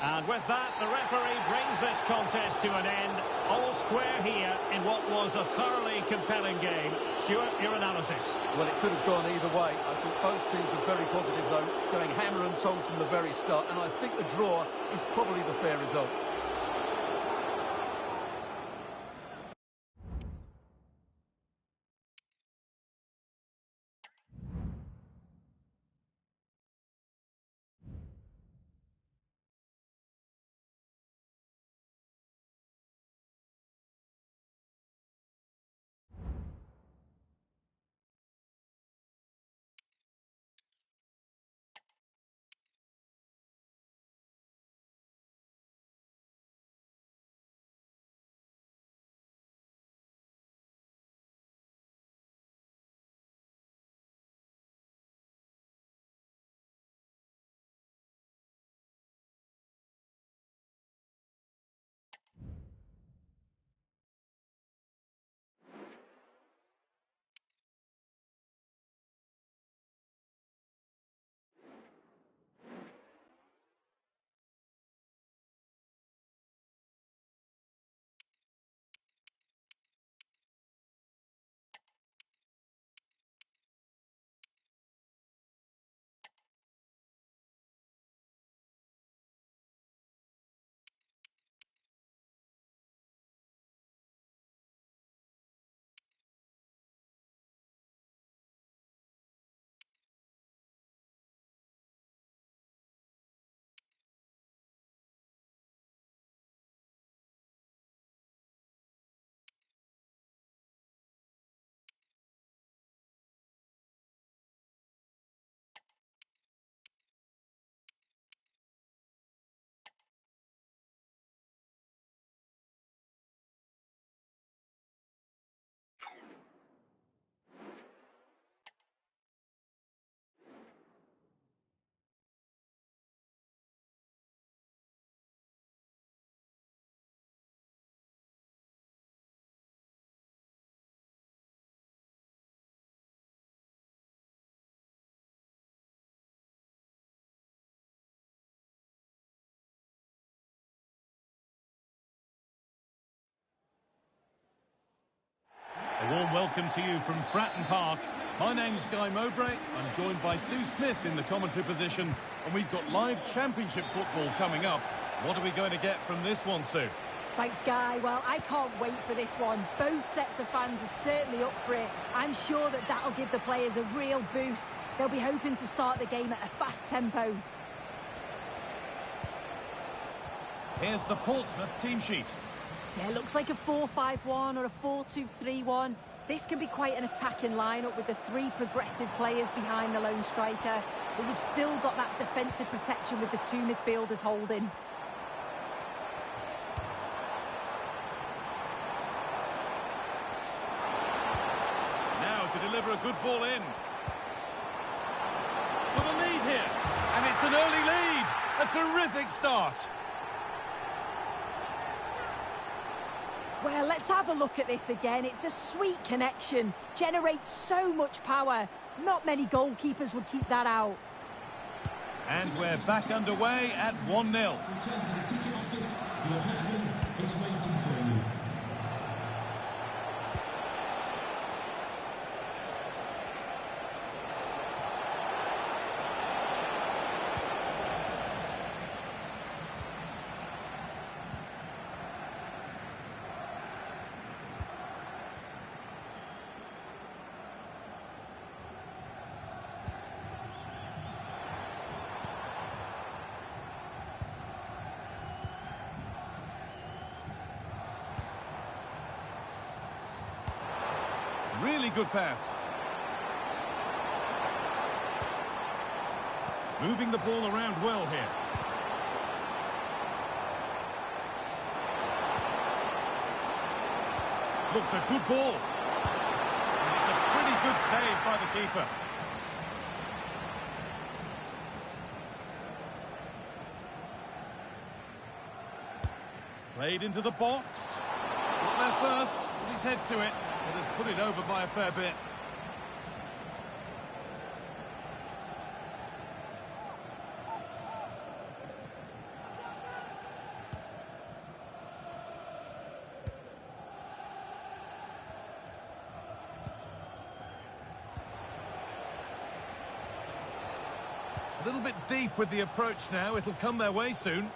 And with that, the referee brings this contest to an end. All square here in what was a thoroughly compelling game. Stuart, your analysis. Well, it could have gone either way. I think both teams were very positive, though, going hammer and tongs from the very start. And I think the draw is probably the fair result. welcome to you from Fratton Park. My name's Guy Mowbray. I'm joined by Sue Smith in the commentary position, and we've got live championship football coming up. What are we going to get from this one, Sue? Thanks, Guy. Well, I can't wait for this one. Both sets of fans are certainly up for it. I'm sure that that'll give the players a real boost. They'll be hoping to start the game at a fast tempo. Here's the Portsmouth team sheet. Yeah, it looks like a 4-5-1 or a 4-2-3-1. This can be quite an attacking lineup with the three progressive players behind the lone striker. But you've still got that defensive protection with the two midfielders holding. Now to deliver a good ball in. For the lead here. And it's an early lead. A terrific start. Well, let's have a look at this again. It's a sweet connection. Generates so much power. Not many goalkeepers would keep that out. And we're back underway at 1-0. Return to the ticket office. Your husband is waiting for you. Really good pass. Moving the ball around well here. Looks a good ball. And it's a pretty good save by the keeper. Played into the box. Got there first. Put his head to it. But has put it over by a fair bit. A little bit deep with the approach now. It'll come their way soon.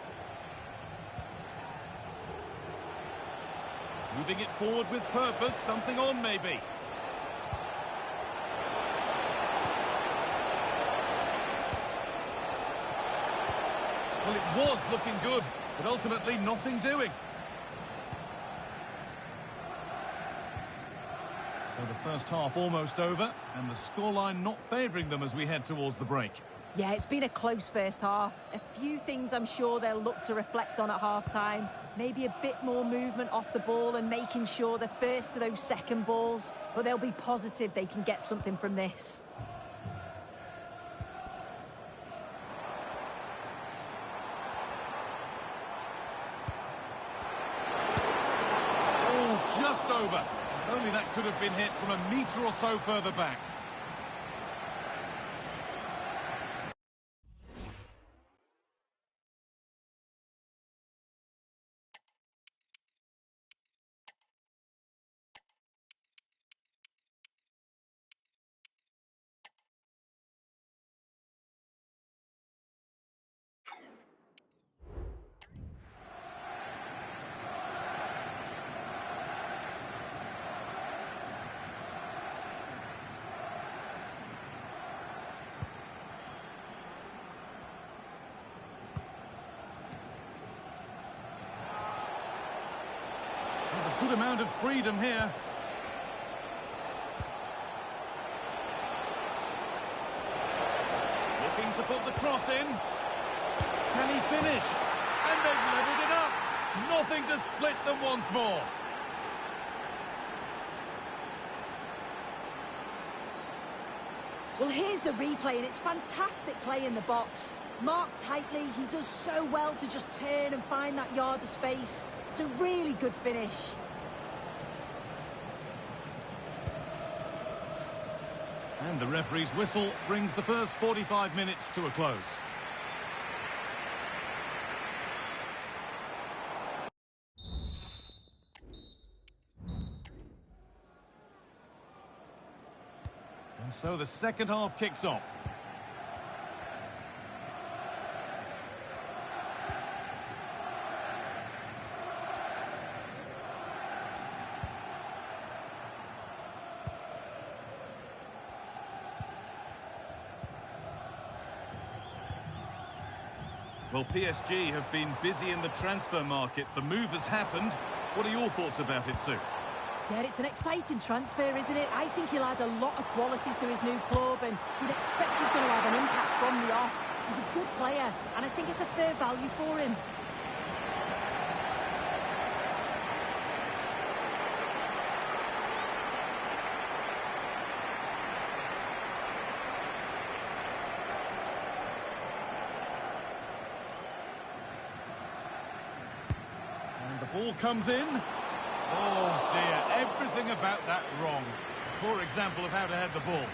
Moving it forward with purpose, something on maybe. Well, it was looking good, but ultimately nothing doing. So the first half almost over, and the scoreline not favouring them as we head towards the break. Yeah, it's been a close first half. A few things I'm sure they'll look to reflect on at half-time. Maybe a bit more movement off the ball and making sure they're first to those second balls. But they'll be positive they can get something from this. Oh, just over. If only that could have been hit from a metre or so further back. There's a good amount of freedom here. Looking to put the cross in. Can he finish? And they've levelled it up. Nothing to split them once more. Well, here's the replay, and it's fantastic play in the box. Marked tightly, he does so well to just turn and find that yard of space. It's a really good finish. And the referee's whistle brings the first 45 minutes to a close. So the second half kicks off. Well, PSG have been busy in the transfer market. The move has happened. What are your thoughts about it, Sue? Yeah, it's an exciting transfer, isn't it? I think he'll add a lot of quality to his new club, and you'd expect he's going to have an impact from the off. He's a good player, and I think it's a fair value for him. Ball comes in. Oh dear, everything about that wrong. Poor example of how to head the ball.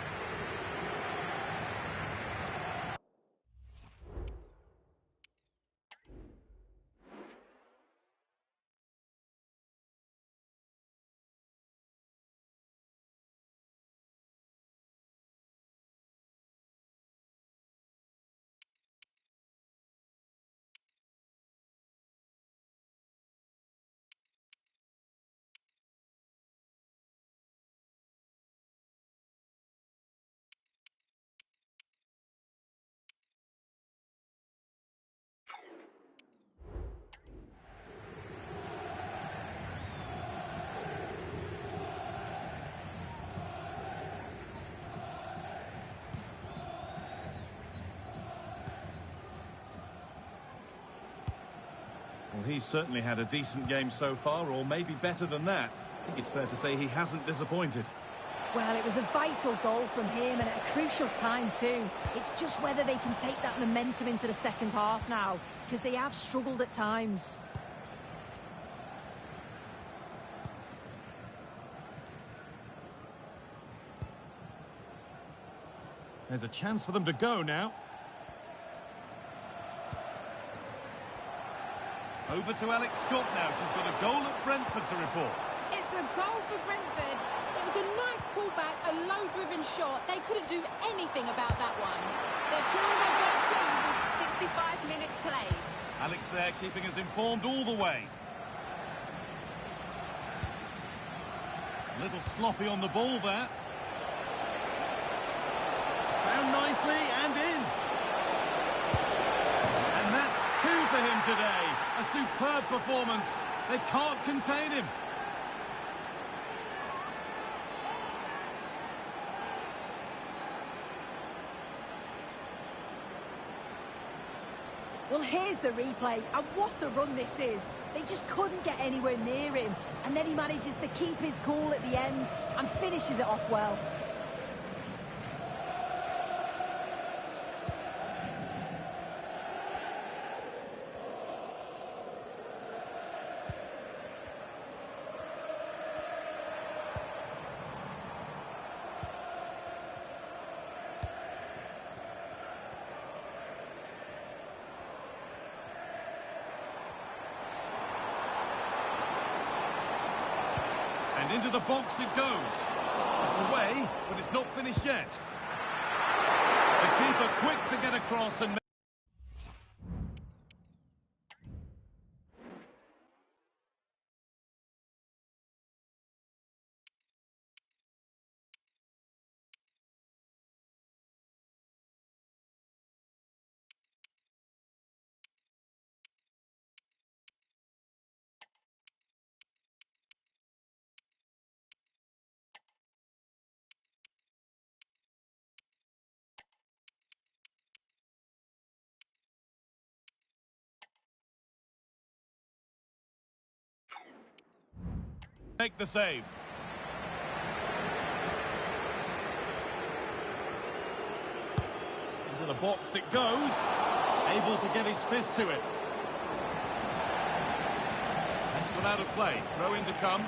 Well, he's certainly had a decent game so far, or maybe better than that. I think it's fair to say he hasn't disappointed. Well, it was a vital goal from him, and at a crucial time too. It's just whether they can take that momentum into the second half now, because they have struggled at times. There's a chance for them to go now. Over to Alex Scott now. She's got a goal at Brentford to report. It's a goal for Brentford. It was a nice pullback, a low-driven shot. They couldn't do anything about that one. They're pulling their goal too with 65 minutes played. Alex there keeping us informed all the way. A little sloppy on the ball there. Found nicely and in. And that's two for him today. A superb performance. They can't contain him. Well, here's the replay, and what a run this is. They just couldn't get anywhere near him, and then he manages to keep his cool at the end and finishes it off well. And into the box it goes. It's away, but it's not finished yet. The keeper quick to get across and... make the save. Into the box it goes. Able to get his fist to it. That's gone out of play. Throw in to come.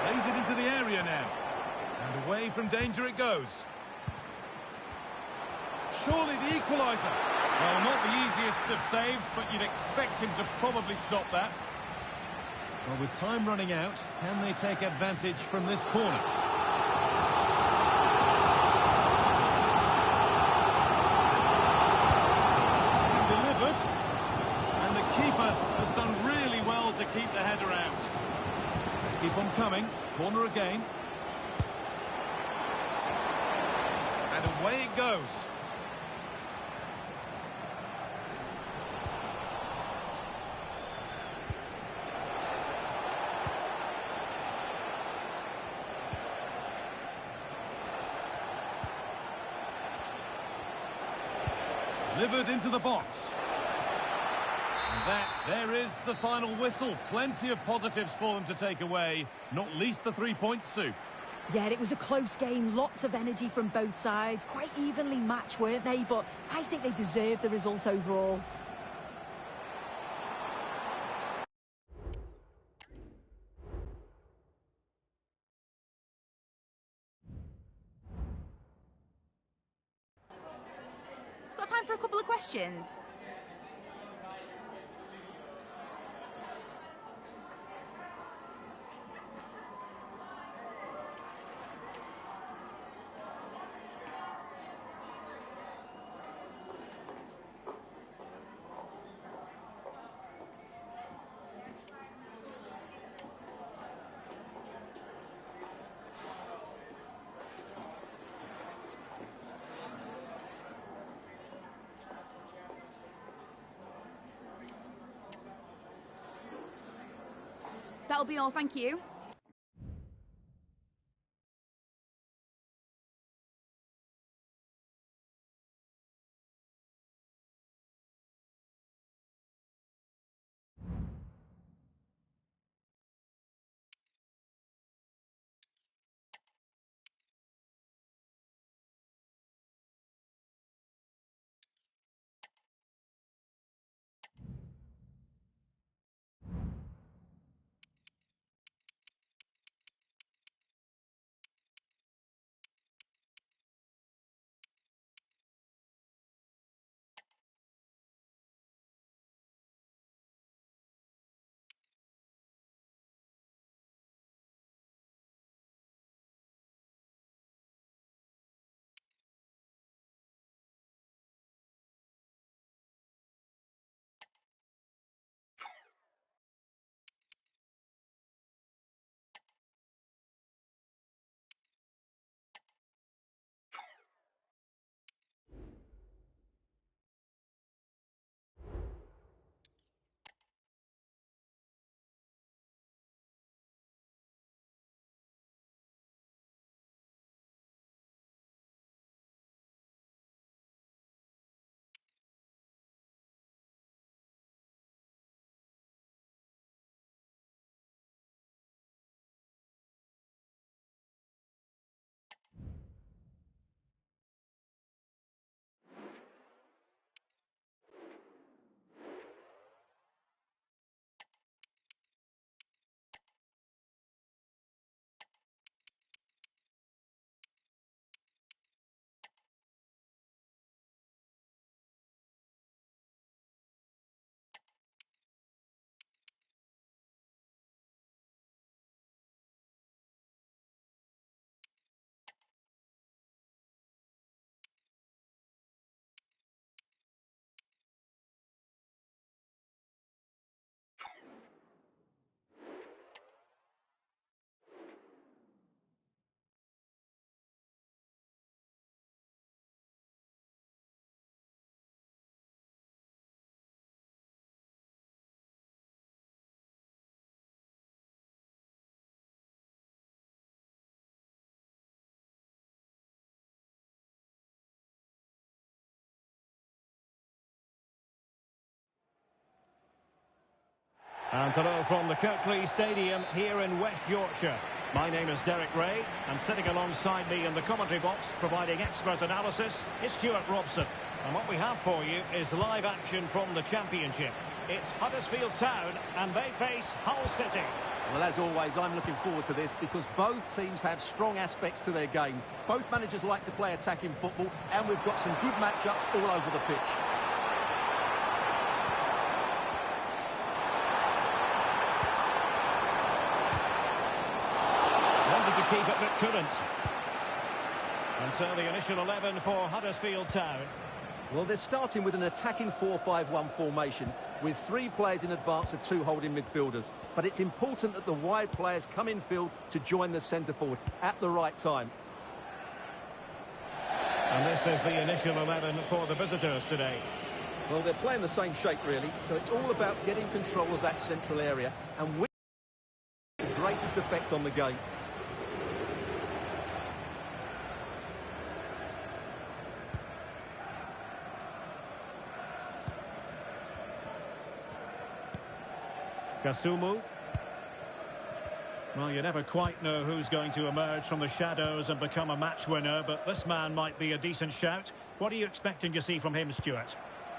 Plays it into the area now. And away from danger it goes. surely the equaliser. Well, not the easiest of saves, but you'd expect him to probably stop that. Well, with time running out, can they take advantage from this corner? Delivered. And the keeper has done really well to keep the header out. Keep on coming. Corner again. And away it goes. Delivered into the box. And there is the final whistle. Plenty of positives for them to take away, not least the 3 points, Sue. Yeah, it was a close game, lots of energy from both sides, quite evenly matched, weren't they? But I think they deserved the result overall. Got time for a couple of questions? That'll be all, thank you. And hello from the Kirklees Stadium here in West Yorkshire. My name is Derek Ray, and sitting alongside me in the commentary box, providing expert analysis, is Stuart Robson. And what we have for you is live action from the Championship. It's Huddersfield Town, and they face Hull City. Well, as always, I'm looking forward to this because both teams have strong aspects to their game. Both managers like to play attacking football, and we've got some good matchups all over the pitch. Wanted to keep it but couldn't. And so the initial 11 for Huddersfield Town. Well, they're starting with an attacking 4-5-1 formation with 3 players in advance of 2 holding midfielders. But it's important that the wide players come in field to join the centre forward at the right time. And this is the initial 11 for the visitors today. Well, they're playing the same shape, really, so it's all about getting control of that central area and winning the greatest effect on the game. Kasumu. Well, you never quite know who's going to emerge from the shadows and become a match winner, but this man might be a decent shout. What are you expecting to see from him, Stuart?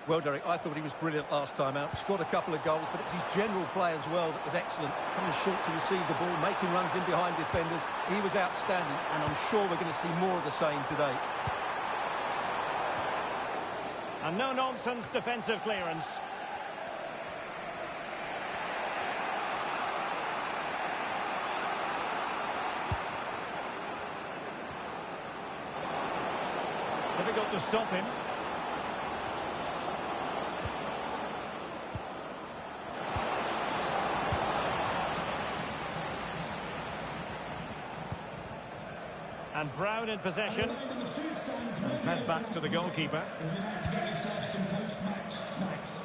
Well, Derek, I thought he was brilliant last time out. Scored a couple of goals, but it's his general play as well that was excellent. Coming short to receive the ball, making runs in behind defenders. He was outstanding, and I'm sure we're going to see more of the same today. And no-nonsense defensive clearance. Difficult to stop him. And Brown in possession. And fed back to the goalkeeper. If you'd like to get yourself some post-match snacks.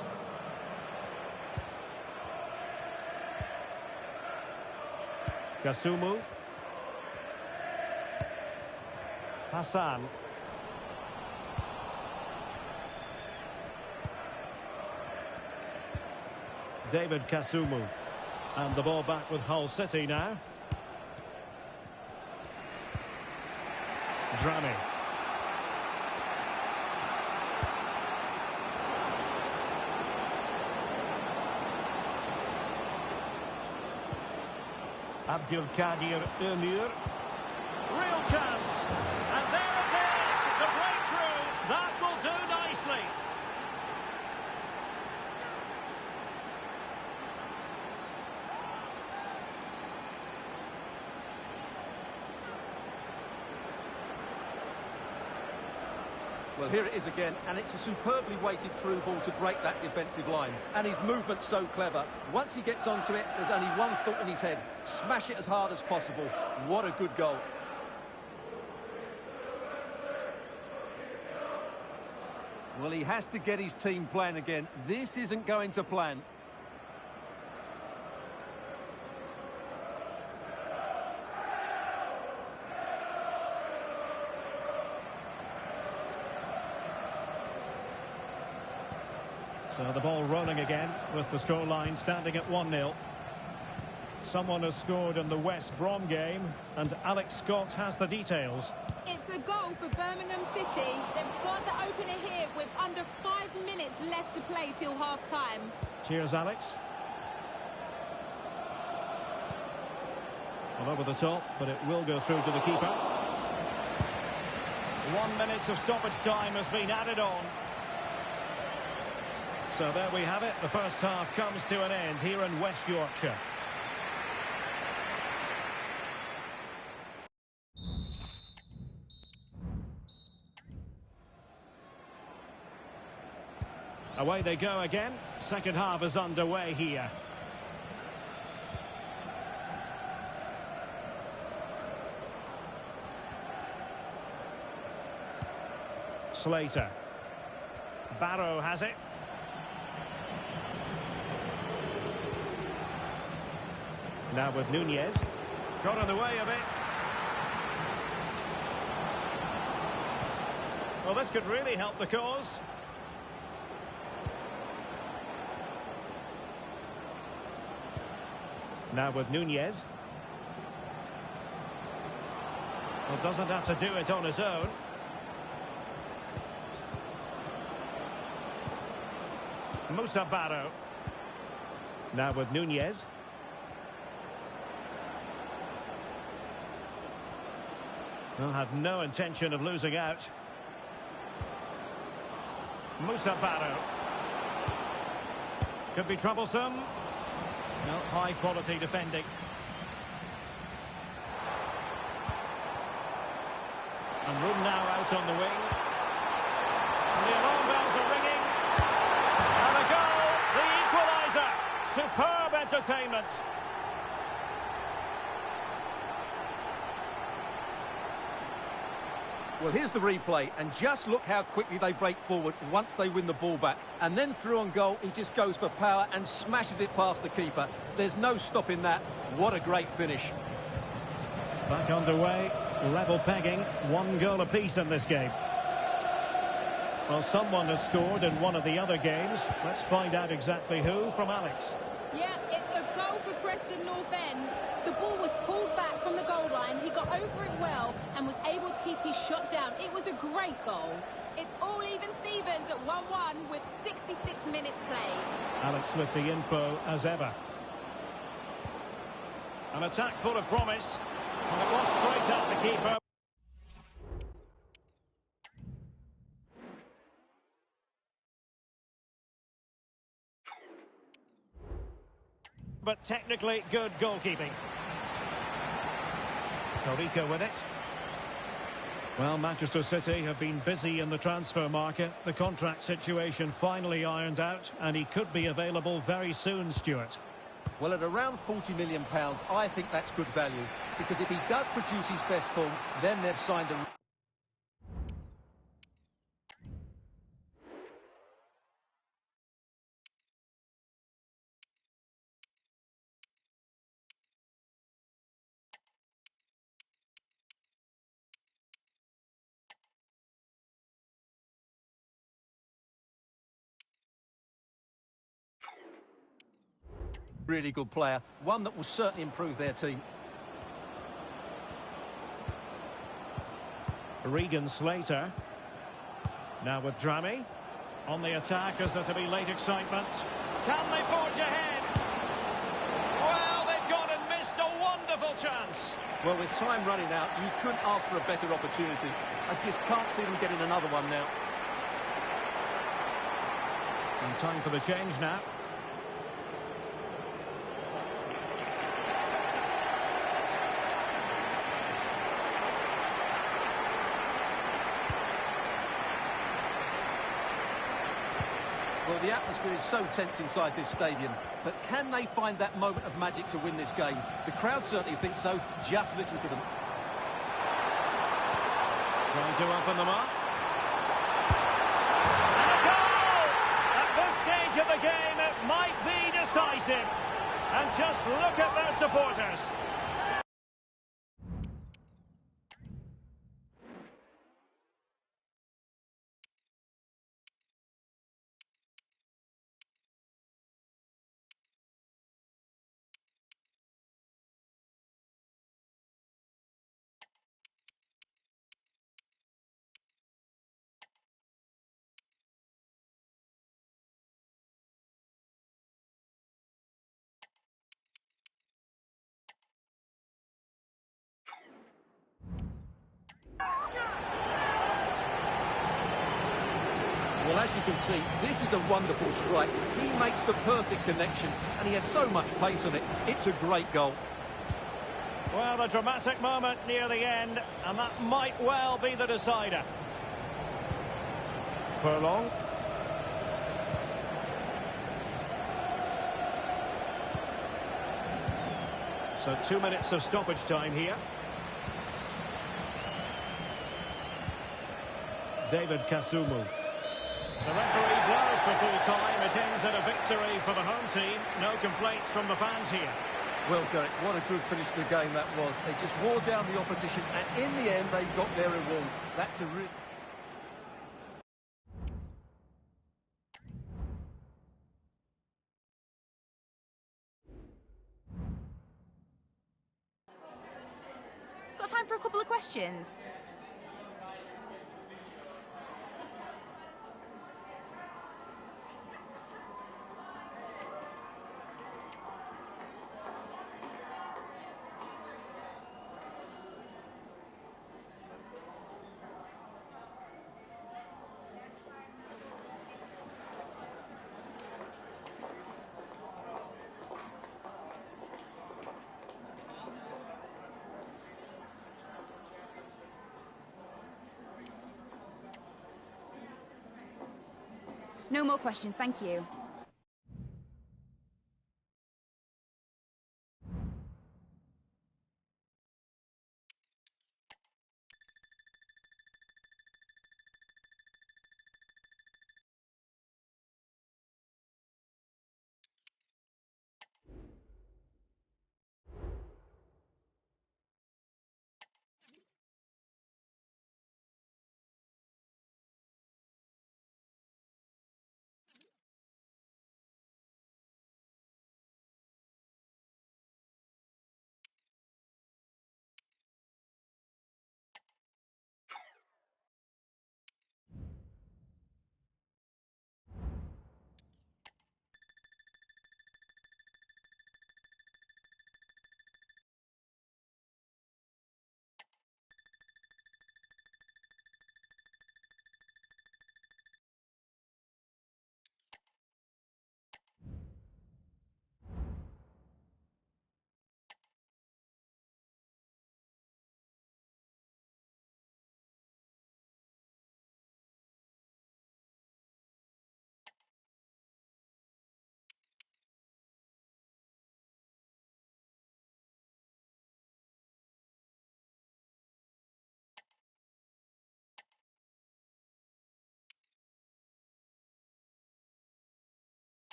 Kasumu. Hassan. David Kasumu. And the ball back with Hull City now. Drami. Abdulkadir Ömür. Real chance. And there it is. The breakthrough. That will do nicely. Well, here it is again, and it's a superbly weighted through ball to break that defensive line. And his movement's so clever. Once he gets onto it, there's only one thought in his head. Smash it as hard as possible. What a good goal. Well, he has to get his team playing again. This isn't going to plan. So the ball rolling again with the scoreline standing at 1-0. Someone has scored in the West Brom game, and Alex Scott has the details. It's a goal for Birmingham City. They've scored the opener here with under 5 minutes left to play till half-time. Cheers, Alex. Well, over the top, but it will go through to the keeper. 1 minute of stoppage time has been added on. So there we have it. The first half comes to an end here in West Yorkshire. Away they go again. Second half is underway here. Slater. Barrow has it. Now with Nunez. Got in the way of it. Well, this could really help the cause. Now with Nunez. Well, doesn't have to do it on his own. Musa Barrow. Now with Nunez. Well, had no intention of losing out. Musa Barrow. Could be troublesome. No, high quality defending. And room now out on the wing. And the alarm bells are ringing. And a goal, the equaliser. Superb entertainment. Well, here's the replay, and just look how quickly they break forward once they win the ball back. And then through on goal, he just goes for power and smashes it past the keeper. There's no stopping that. What a great finish. Back underway, level pegging, 1 goal apiece in this game. Well, someone has scored in one of the other games. Let's find out exactly who from Alex. Yeah, it's a goal for Preston North End. The ball was pulled back from the goal line. He got over it well and was able to keep his shot down. It was a great goal. It's all even Stevens at 1-1 with 66 minutes played. Alex with the info as ever. An attack full of promise. And it was straight at the keeper. But technically good goalkeeping. Torrico with it. Well, Manchester City have been busy in the transfer market. The contract situation finally ironed out, and he could be available very soon, Stuart. Well, at around £40 million, I think that's good value. Because if he does produce his best form, then they've signed a... really good player, one that will certainly improve their team. Regan Slater. Now with Drammy. On the attack, is there to be late excitement? Can they forge ahead? Well, they've gone and missed a wonderful chance. Well, with time running out, you couldn't ask for a better opportunity. I just can't see them getting another one now. And time for the change now. Well, the atmosphere is so tense inside this stadium, but can they find that moment of magic to win this game? The crowd certainly think so. Just listen to them. Trying to open them up. And a goal! At this stage of the game, it might be decisive. And just look at their supporters. Well, as you can see, this is a wonderful strike. He makes the perfect connection, and he has so much pace on it. It's a great goal. Well, a dramatic moment near the end, and that might well be the decider. Furlong. So 2 minutes of stoppage time here. David Kasumu. The referee blows for full time. It ends in a victory for the home team. No complaints from the fans here. Well, Derek, what a good finish to the game that was. They just wore down the opposition, and in the end, they got their reward. That's a real... Got time for a couple of questions? No more questions, thank you.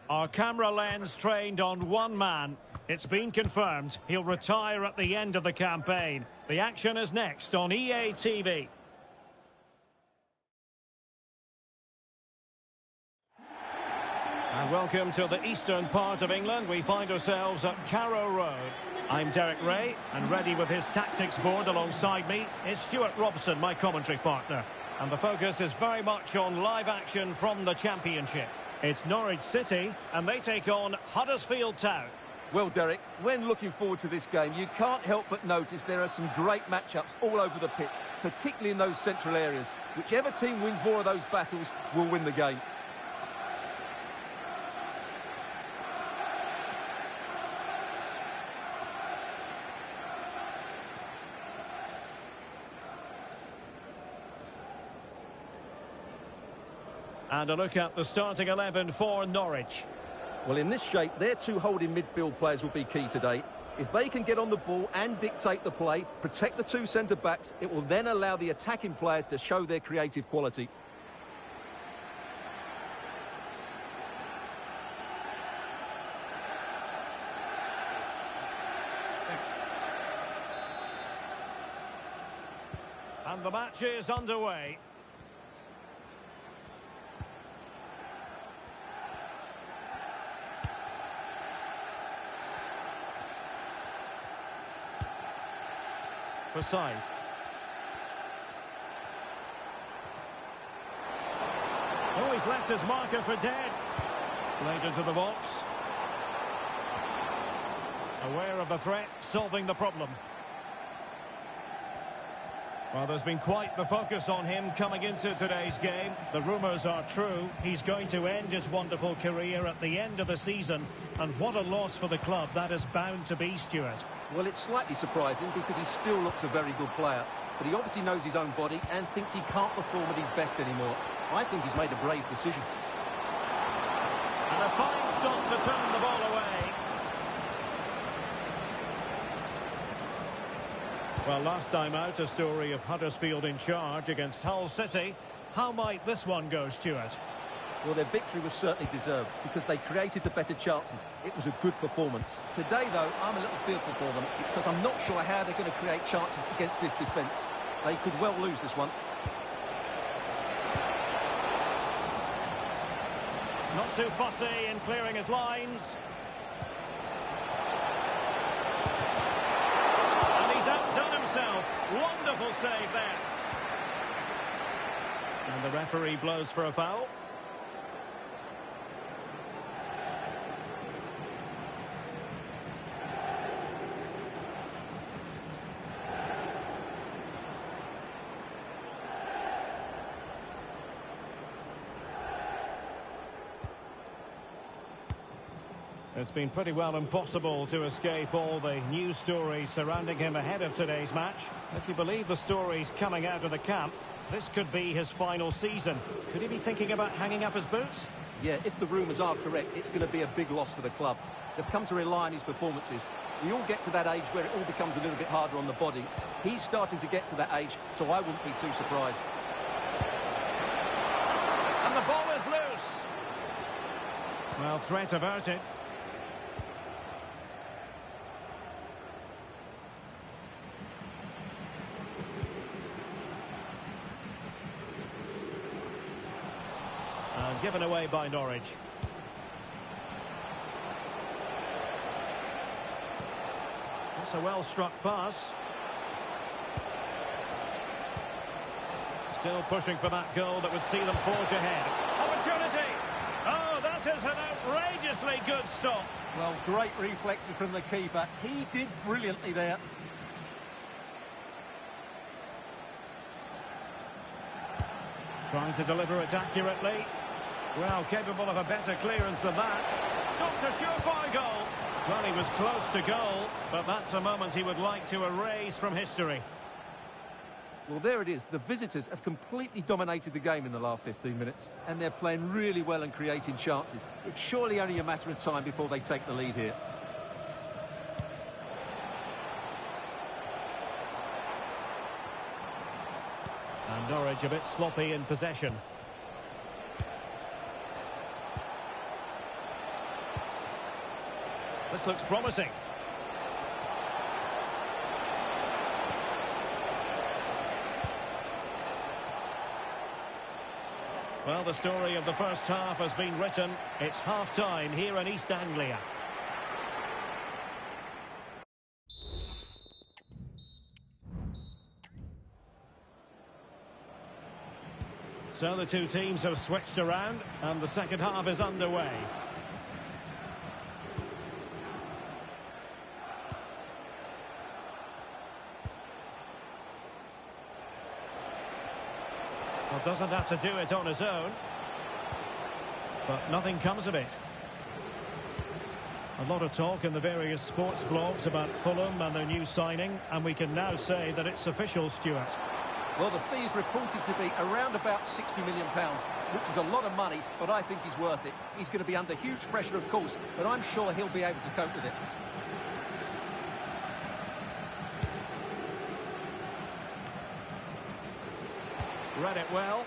Our camera lens trained on one man. It's been confirmed he'll retire at the end of the campaign. The action is next on EA TV. And welcome to the eastern part of England. We find ourselves at Carrow Road. I'm Derek Ray, and ready with his tactics board alongside me is Stuart Robson, my commentary partner. And the focus is very much on live action from the Championship. It's Norwich City, and they take on Huddersfield Town. Well, Derek, when looking forward to this game, you can't help but notice there are some great matchups all over the pitch, particularly in those central areas. Whichever team wins more of those battles will win the game. And a look at the starting 11 for Norwich. Well, in this shape, their two holding midfield players will be key today. If they can get on the ball and dictate the play, protect the two centre-backs, it will then allow the attacking players to show their creative quality. And the match is underway. Side. Oh, he's left his marker for dead. Played into the box. Aware of the threat, solving the problem. Well, there's been quite the focus on him coming into today's game. The rumours are true. He's going to end his wonderful career at the end of the season. And what a loss for the club that is bound to be, Stuart. Well, it's slightly surprising because he still looks a very good player. But he obviously knows his own body and thinks he can't perform at his best anymore. I think he's made a brave decision. And a fine stop to turn the ball away. Well, last time out, a story of Huddersfield in charge against Hull City. How might this one go, Stuart? Well, their victory was certainly deserved because they created the better chances. It was a good performance. Today, though, I'm a little fearful for them because I'm not sure how they're going to create chances against this defence. They could well lose this one. Not too fussy in clearing his lines. And he's outdone himself. Wonderful save there. And the referee blows for a foul. It's been pretty well impossible to escape all the news stories surrounding him ahead of today's match. If you believe the stories coming out of the camp, this could be his final season. Could he be thinking about hanging up his boots? Yeah, if the rumours are correct, it's going to be a big loss for the club. They've come to rely on his performances. We all get to that age where it all becomes a little bit harder on the body. He's starting to get to that age, so I wouldn't be too surprised. And the ball is loose. Well, threat averted. Given away by Norwich. That's a well-struck pass. Still pushing for that goal that would see them forge ahead. Opportunity! Oh, that is an outrageously good stop. Well, great reflexes from the keeper. He did brilliantly there. Trying to deliver it accurately. Well, capable of a better clearance than that. Stopped a surefire goal. Well, he was close to goal, but that's a moment he would like to erase from history. Well, there it is. The visitors have completely dominated the game in the last 15 minutes, and they're playing really well and creating chances. It's surely only a matter of time before they take the lead here. And Norwich a bit sloppy in possession. This looks promising. Well, the story of the first half has been written. It's half-time here in East Anglia. So the two teams have switched around, and the second half is underway. Well, doesn't have to do it on his own, but nothing comes of it. A lot of talk in the various sports blogs about Fulham and their new signing, and we can now say that it's official, Stuart. Well, the fee is reported to be around about £60 million, which is a lot of money, but I think he's worth it. He's going to be under huge pressure, of course, but I'm sure he'll be able to cope with it. Read it well.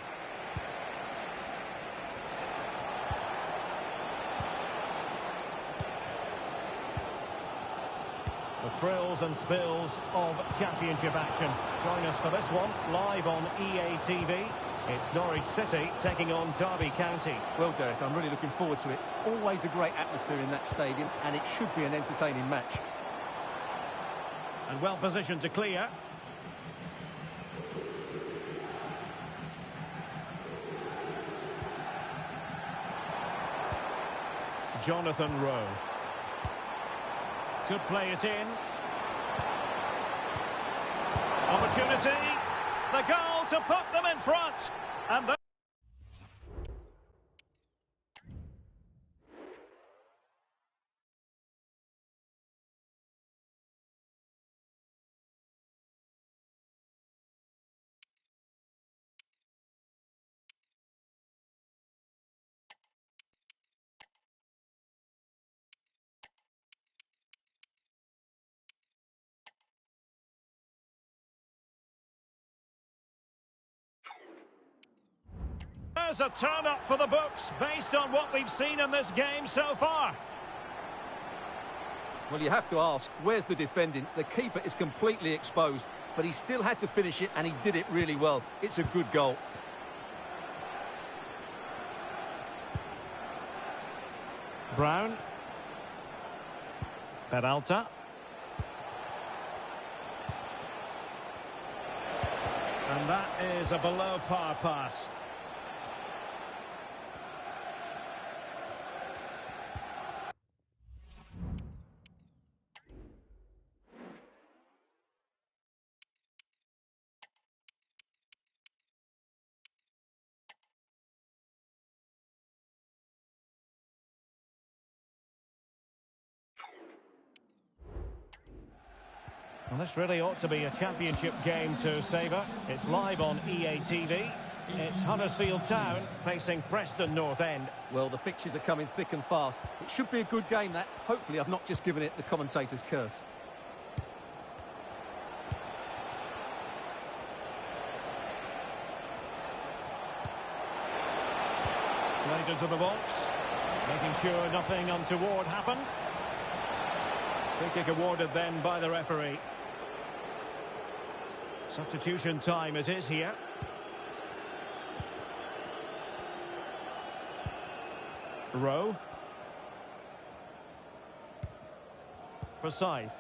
The thrills and spills of championship action. Join us for this one, live on EA TV. It's Norwich City taking on Derby County. Well, Derek, I'm really looking forward to it. Always a great atmosphere in that stadium, and it should be an entertaining match. And well positioned to clear. Jonathan Rowe. Could play it in. Opportunity. The goal to put them in front. And there's a turn-up for the books based on what we've seen in this game so far. Well, you have to ask, where's the defending? The keeper is completely exposed, but he still had to finish it, and he did it really well. It's a good goal. Brown. Peralta. And that is a below-par pass. Well, this really ought to be a championship game to savour. It's live on EA TV. It's Huddersfield Town facing Preston North End. Well, the fixtures are coming thick and fast. It should be a good game, that. Hopefully I've not just given it the commentator's curse. Played into the box, making sure nothing untoward happened. Free kick awarded then by the referee. Substitution time it is here. Rowe. Forsyth.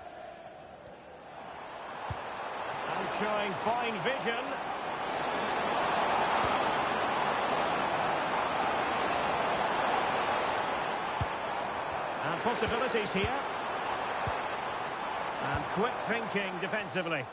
And showing fine vision. And possibilities here. And quick thinking defensively.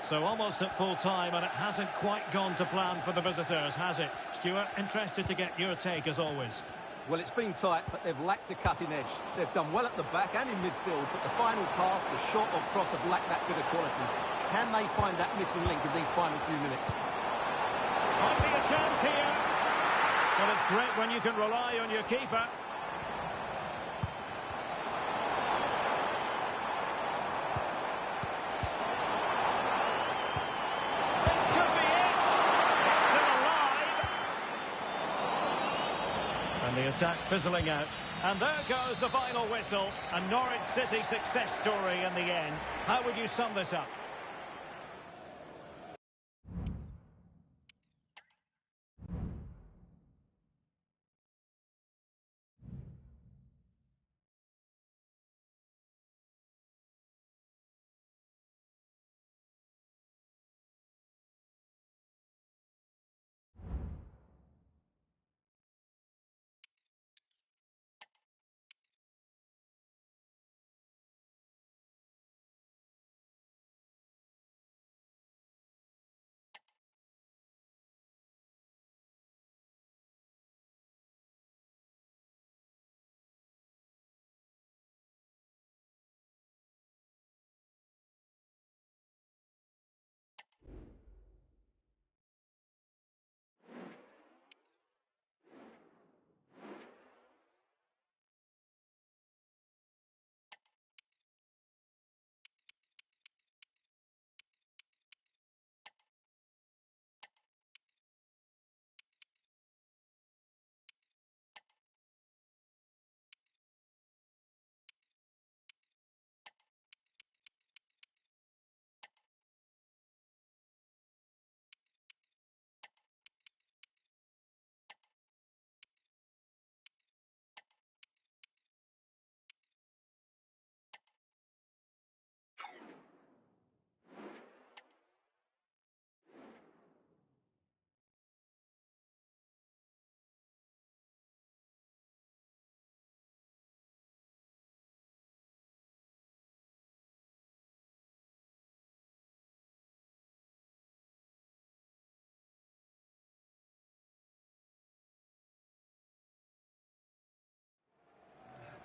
So almost at full time, and it hasn't quite gone to plan for the visitors, has it? Stuart, interested to get your take as always. Well, it's been tight, but they've lacked a cutting edge. They've done well at the back and in midfield, but the final pass, the shot or cross have lacked that bit of quality. Can they find that missing link in these final few minutes? Might be a chance here. Well, it's great when you can rely on your keeper. And the attack fizzling out. And there goes the final whistle. A Norwich City success story in the end. How would you sum this up?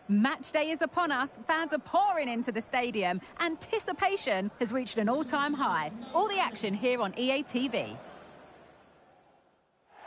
Match day is upon us. Fans are pouring into the stadium. Anticipation has reached an all-time high. All the action here on EA TV.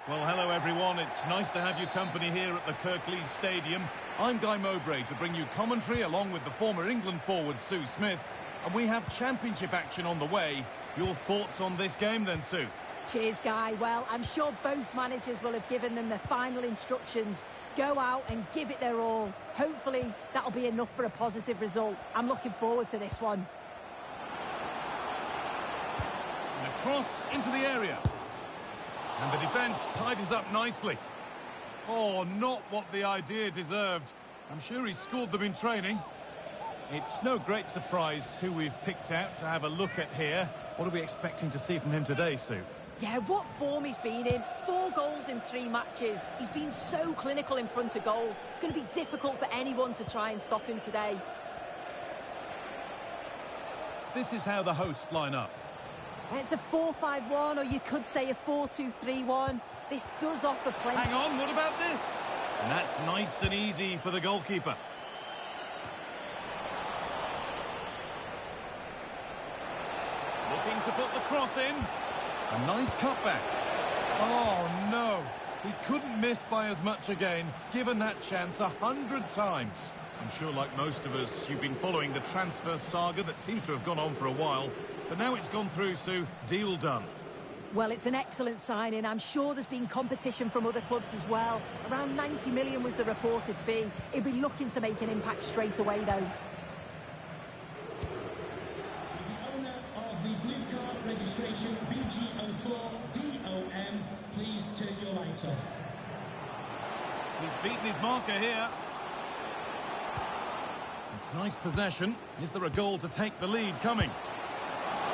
Well, hello everyone. It's nice to have you company here at the Kirklees Stadium. I'm Guy Mowbray to bring you commentary along with the former England forward Sue Smith. And we have championship action on the way. Your thoughts on this game then, Sue? Cheers, Guy. Well, I'm sure both managers will have given them the final instructions. Go out and give it their all. Hopefully, that'll be enough for a positive result. I'm looking forward to this one. And a cross into the area. And the defence tidies up nicely. Oh, not what the idea deserved. I'm sure he scored them in training. It's no great surprise who we've picked out to have a look at here. What are we expecting to see from him today, Sue? Yeah, what form he's been in. 4 goals in 3 matches. He's been so clinical in front of goal. It's going to be difficult for anyone to try and stop him today. This is how the hosts line up. It's a 4-5-1, or you could say a 4-2-3-1. This does offer plenty. Hang on, what about this? And that's nice and easy for the goalkeeper. Looking to put the cross in. A nice cutback. Oh, no. He couldn't miss by as much again, given that chance 100 times. I'm sure, like most of us, you've been following the transfer saga that seems to have gone on for a while. But now it's gone through, Sue. Deal done. Well, it's an excellent signing. I'm sure there's been competition from other clubs as well. Around 90 million was the reported fee. He'll be looking to make an impact straight away, though. The owner of the blue card registration BG04DOM, please turn your lights off. He's beaten his marker here. It's nice possession. Is there a goal to take the lead coming?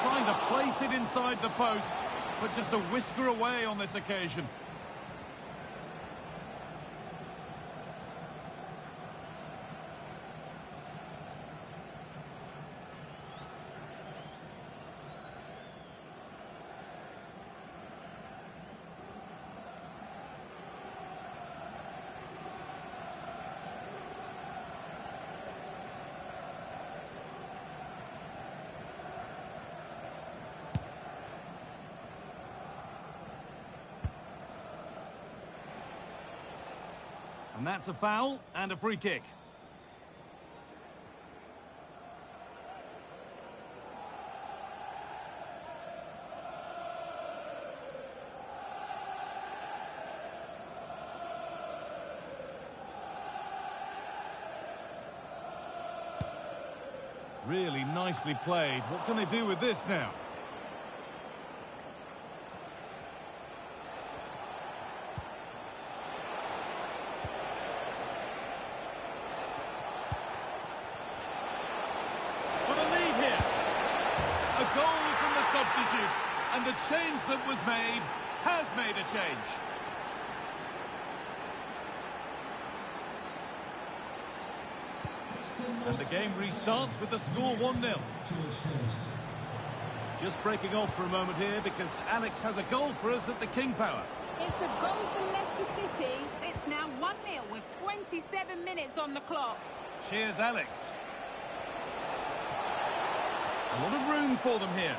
Trying to place it inside the post, but just a whisker away on this occasion. And that's a foul and a free kick. Really nicely played. What can they do with this now? For the lead here. A goal from the substitute. And the change that was made has made a change. And the game restarts with the score 1-0. Just breaking off for a moment here because Alex has a goal for us at the King Power. It's a goal for Leicester City. It's now 1-0 with 27 minutes on the clock. Cheers, Alex. A lot of room for them here.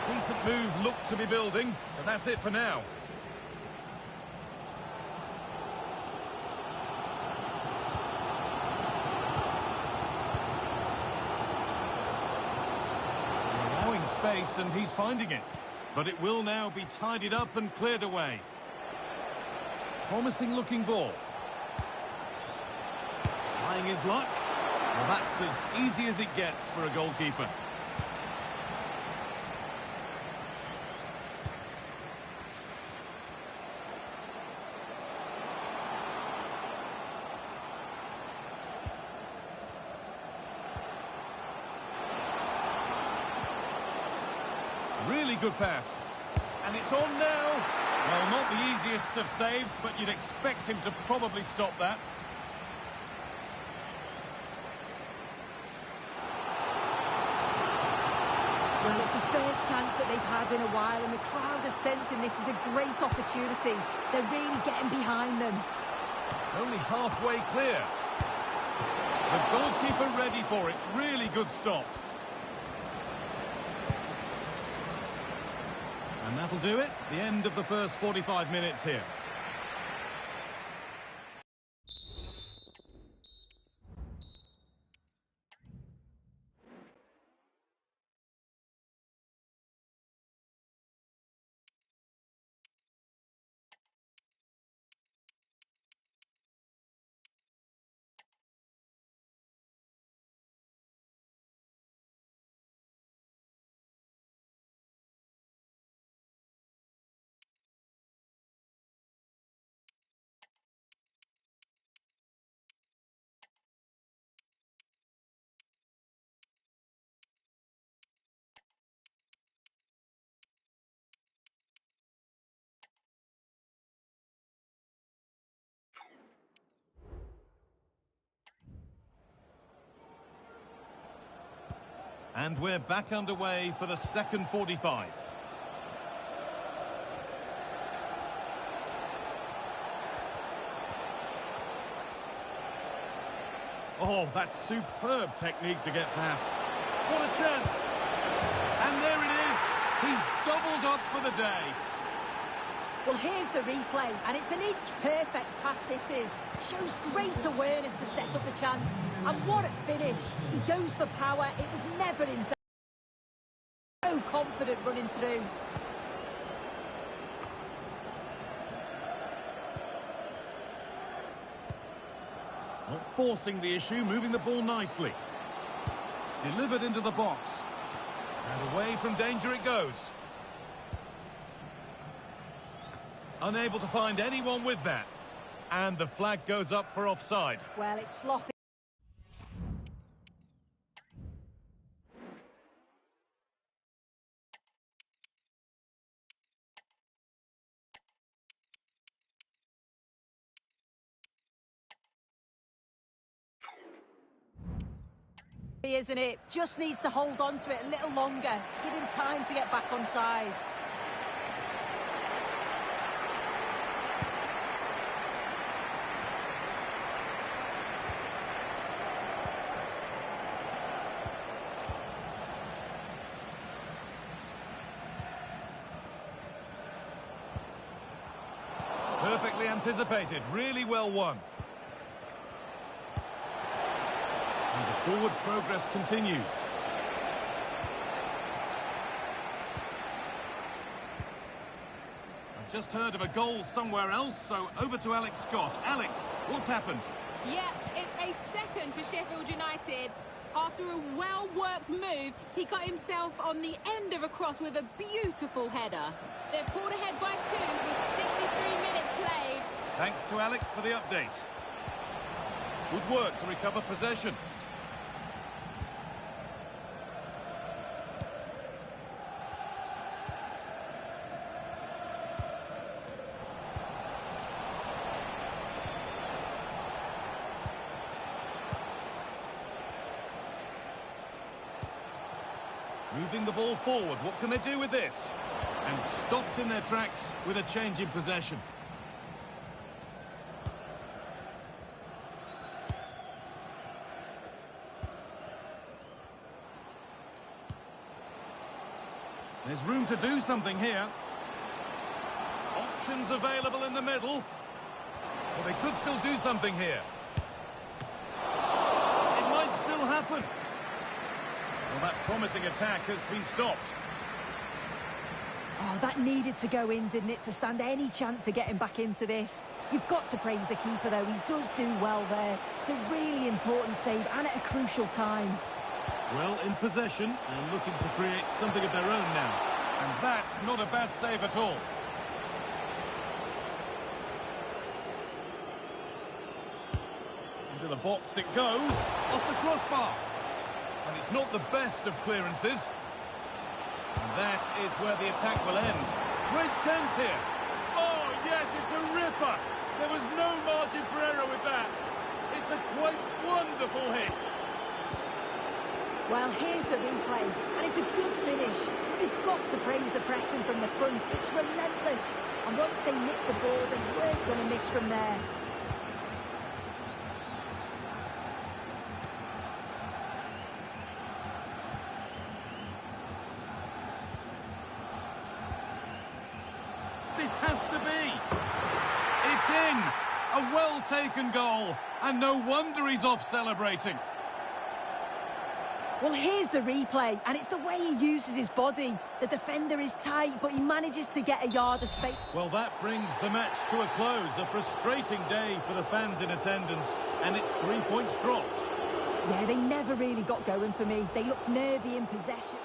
Decent move looked to be building, but that's it for now. Allowing space and he's finding it. But it will now be tidied up and cleared away. Promising looking ball. Trying his luck. Well, that's as easy as it gets for a goalkeeper. Really good pass. And it's on now. Well, not the easiest of saves, but you'd expect him to probably stop that. Well, it's the first chance that they've had in a while, and the crowd are sensing this is a great opportunity. They're really getting behind them. It's only halfway clear. The goalkeeper ready for it. Really good stop. And that'll do it. The end of the first 45 minutes here. And we're back underway for the second 45. Oh, that's superb technique to get past. What a chance! And there it is. He's doubled up for the day. Well, here's the replay, and it's an inch-perfect pass this is. Shows great awareness to set up the chance. And what a finish. He goes for power. It was never in doubt. So confident running through. Not forcing the issue, moving the ball nicely. Delivered into the box. And away from danger it goes. Unable to find anyone with that. And the flag goes up for offside. Well, it's sloppy. Isn't it? Just needs to hold on to it a little longer. Give him time to get back on side. Perfectly anticipated, really well won. And the forward progress continues. Just heard of a goal somewhere else, so over to Alex Scott. Alex, what's happened? Yeah, it's a second for Sheffield United. After a well-worked move, he got himself on the end of a cross with a beautiful header. They're pulled ahead by 2 with 63 minutes played. Thanks to Alex for the update. Good work to recover possession. Moving the ball forward, what can they do with this? And stopped in their tracks with a change in possession. There's room to do something here. Options available in the middle. Well, they could still do something here. It might still happen. Well, that promising attack has been stopped. Oh, that needed to go in, didn't it, to stand any chance of getting back into this. You've got to praise the keeper, though. He does do well there. It's a really important save and at a crucial time. Well, in possession and looking to create something of their own now. And that's not a bad save at all. Into the box it goes, off the crossbar. And it's not the best of clearances. And that is where the attack will end. Great chance here. Oh, yes, it's a ripper. There was no margin for error with that. It's a quite wonderful hit. Well, here's the replay, and it's a good finish. You've got to praise the pressing from the front. It's relentless. And once they nicked the ball, they weren't going to miss from there. This has to be. It's in. A well-taken goal. And no wonder he's off celebrating. Well, here's the replay, and it's the way he uses his body. The defender is tight, but he manages to get a yard of space. Well, that brings the match to a close. A frustrating day for the fans in attendance, and it's 3 points dropped. Yeah, they never really got going for me. They looked nervy in possession.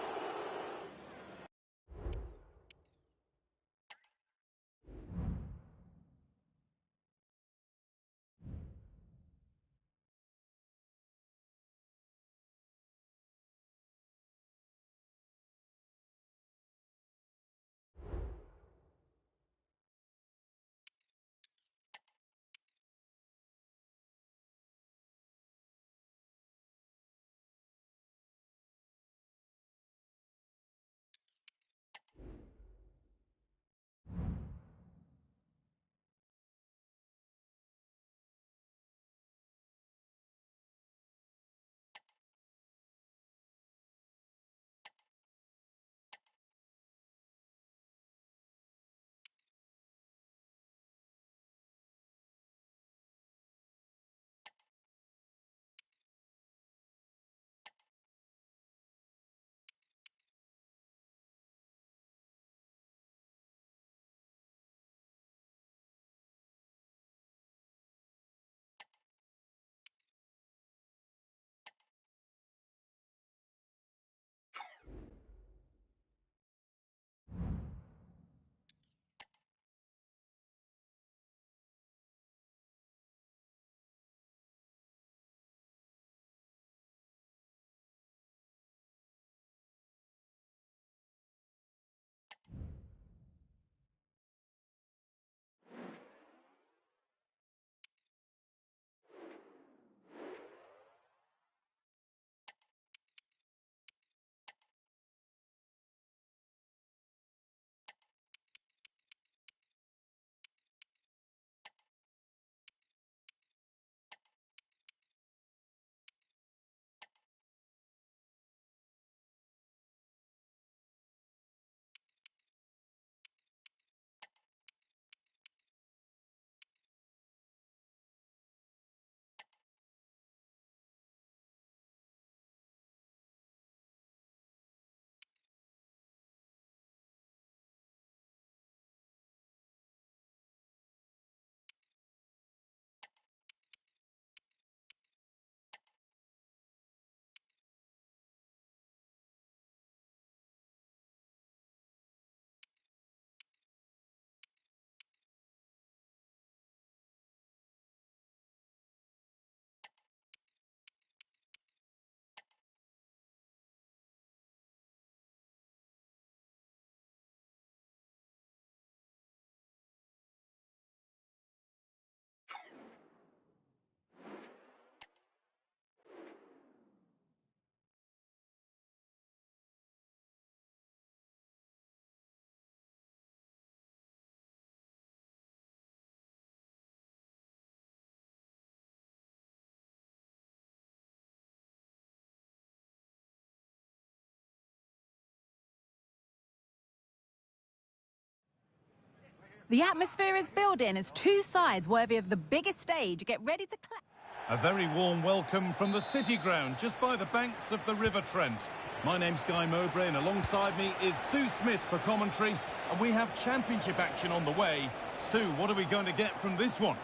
The atmosphere is building as two sides worthy of the biggest stage get ready to clap. A very warm welcome from the City Ground, just by the banks of the River Trent. My name's Guy Mowbray, and alongside me is Sue Smith for commentary. And we have championship action on the way. Sue, what are we going to get from this one?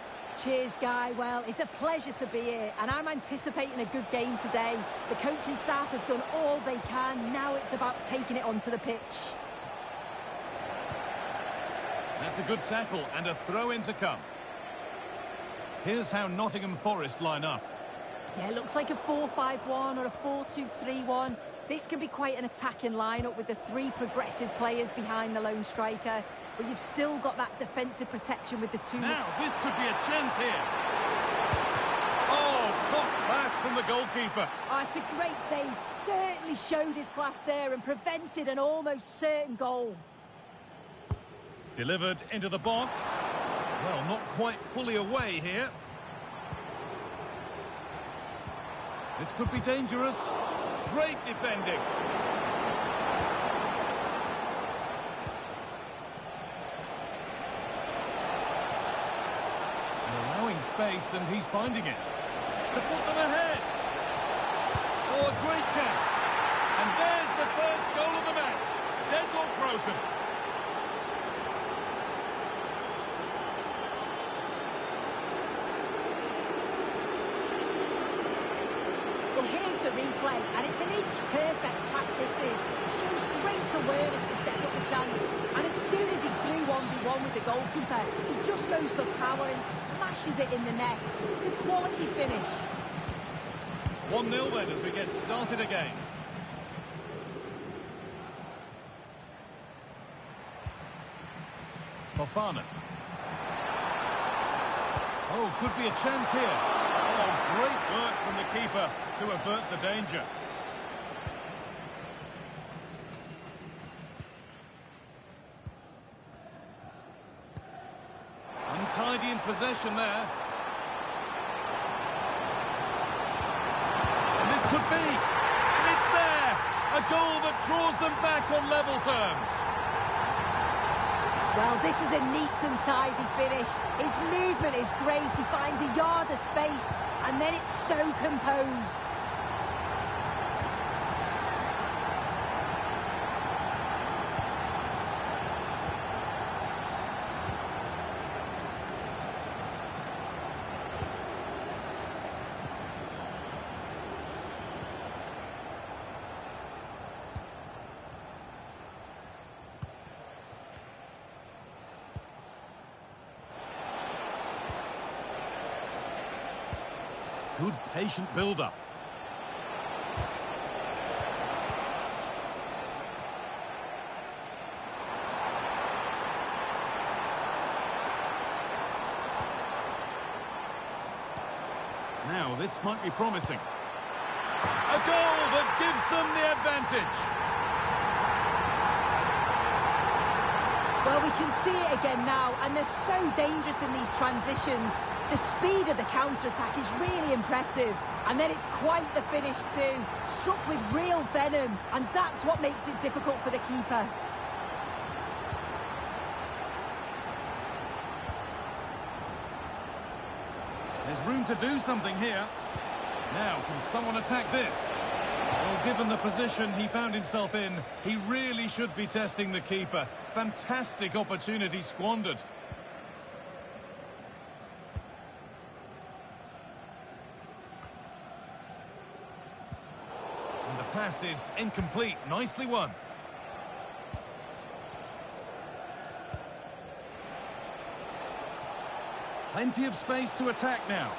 Cheers, Guy. Well, it's a pleasure to be here, and I'm anticipating a good game today. The coaching staff have done all they can. Now it's about taking it onto the pitch. That's a good tackle and a throw-in to come. Here's how Nottingham Forest line up. Yeah, it looks like a 4-5-1 or a 4-2-3-1. This can be quite an attacking lineup with the three progressive players behind the lone striker. But you've still got that defensive protection with the two... Now, this could be a chance here. Oh, top class from the goalkeeper. Oh, it's a great save. Certainly showed his class there and prevented an almost certain goal. Delivered into the box. Well, not quite fully away here. This could be dangerous. Great defending. Allowing space, and he's finding it. To put them ahead. Oh, a great chance. And there's the first goal of the match. Deadlock broken. Well, here's the replay, and it's an inch-perfect pass this is. It shows great awareness to set up the chance. And as soon as he's through 1v1 with the goalkeeper, he just goes for power and smashes it in the net. It's a quality finish. 1-0 then as we get started again. Fofana. Oh, could be a chance here. Oh, great work from the keeper to avert the danger. Untidy in possession there. And this could be. And it's there. A goal that draws them back on level terms. Well, this is a neat and tidy finish. His movement is great. He finds a yard of space, and then it's so composed. Good patient build-up. Now, this might be promising. A goal that gives them the advantage. Well, we can see it again now, and they're so dangerous in these transitions. The speed of the counter-attack is really impressive. And then it's quite the finish too. Struck with real venom, and that's what makes it difficult for the keeper. There's room to do something here. Now, can someone attack this? Well, given the position he found himself in, he really should be testing the keeper. Fantastic opportunity squandered. And the pass is incomplete. Nicely won. Plenty of space to attack now.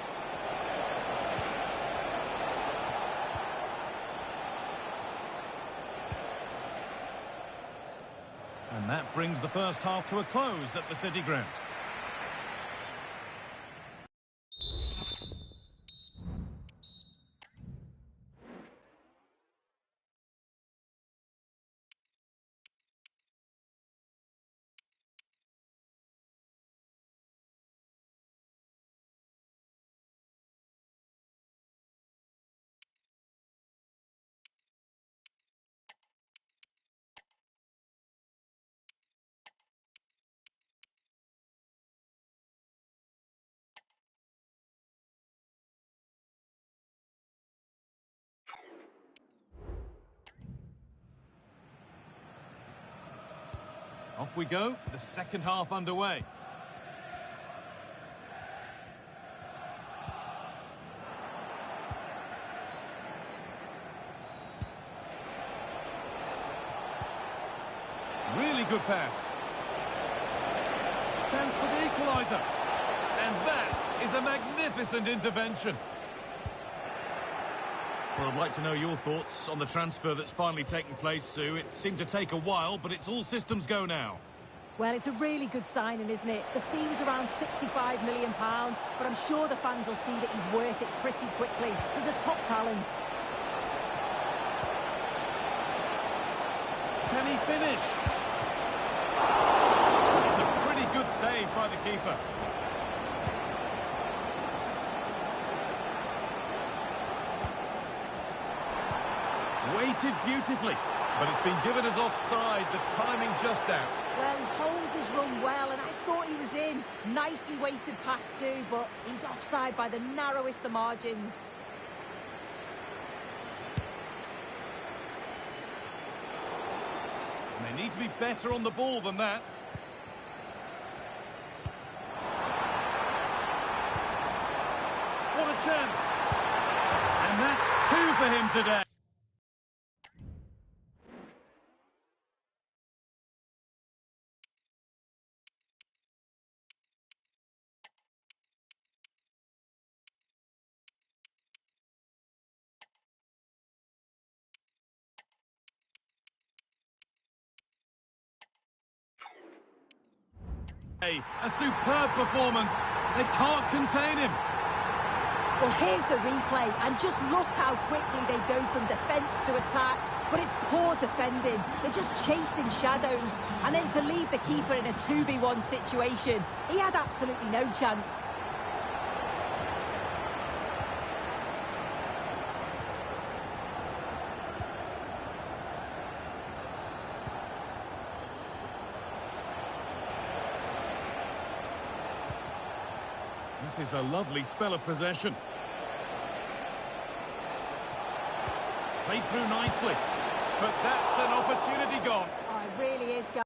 And that brings the first half to a close at the City Ground. Off we go, the second half underway. Really good pass. Chance for the equaliser. And that is a magnificent intervention. Well, I'd like to know your thoughts on the transfer that's finally taken place, Sue. It seemed to take a while, but it's all systems go now. Well, it's a really good signing, isn't it? The fee was around £65 million, but I'm sure the fans will see that he's worth it pretty quickly. He's a top talent. Can he finish? It's a pretty good save by the keeper. Weighted beautifully, but it's been given as offside, the timing just out. Well, Holmes has run well, and I thought he was in. Nicely weighted pass too, but he's offside by the narrowest of margins. And they need to be better on the ball than that. What a chance! And that's two for him today. A superb performance. They can't contain him. Well, here's the replay, and just look how quickly they go from defence to attack. But it's poor defending. They're just chasing shadows. And then to leave the keeper in a 2v1 situation, he had absolutely no chance. This is a lovely spell of possession. Played through nicely, but that's an opportunity gone. Oh, it really is, guys.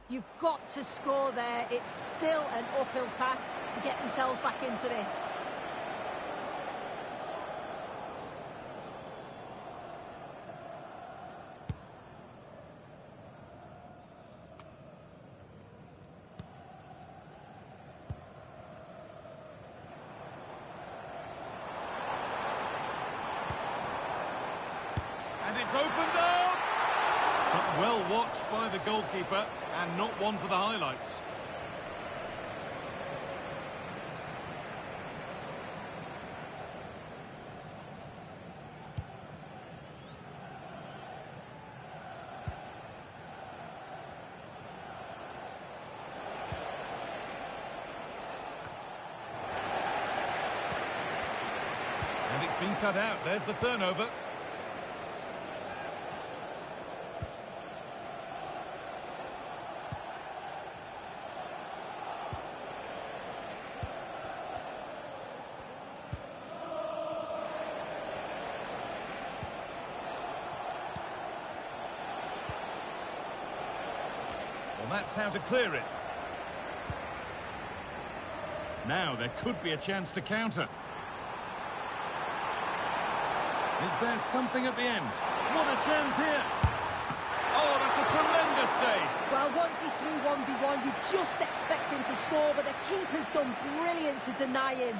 You've got to score there. It's still an uphill task to get themselves back into this. And it's opened up! But well watched by the goalkeeper, and not one for the highlights. And it's been cut out. There's the turnover. Well, that's how to clear it. Now there could be a chance to counter. Is there something at the end? What a chance here! Oh, that's a tremendous save! Well, once he's through 1v1, you just expect him to score, but the keeper's done brilliant to deny him.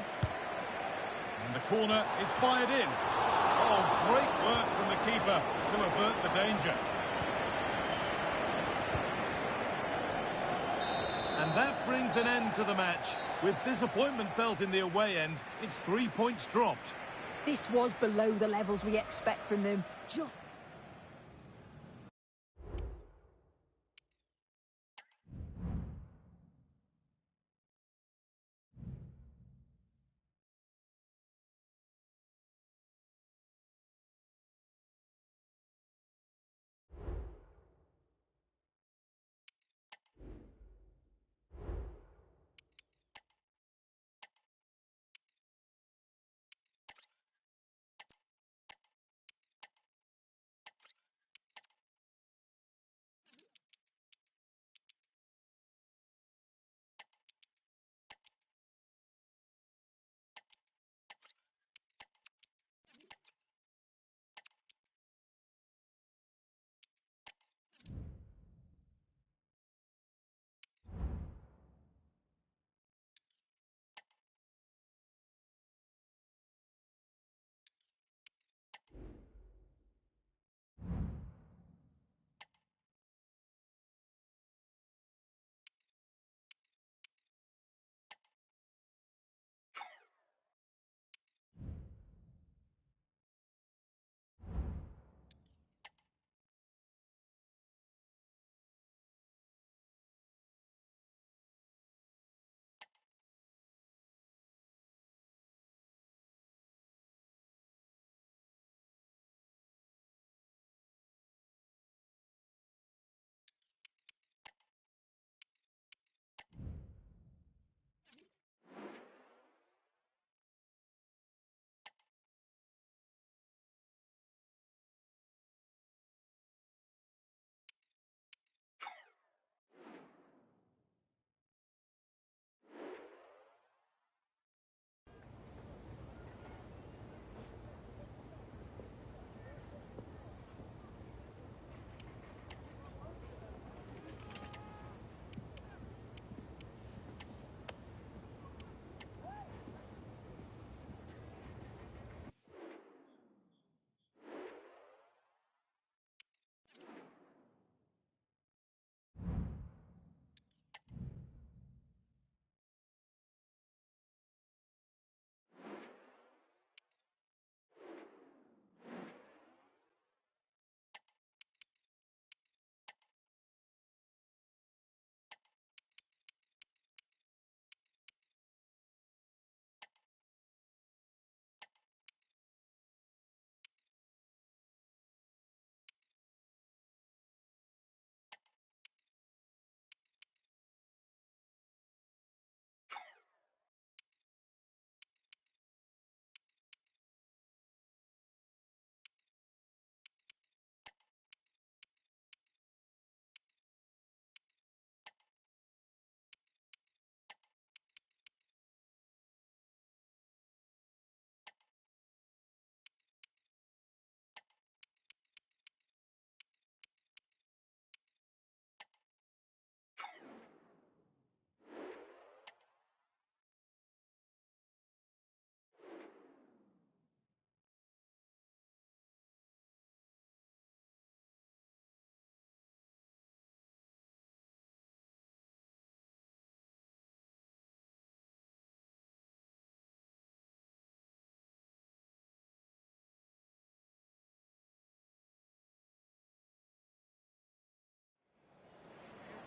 And the corner is fired in. Oh, great work from the keeper to avert the danger. And that brings an end to the match. With disappointment felt in the away end, it's 3 points dropped. This was below the levels we expect from them. Just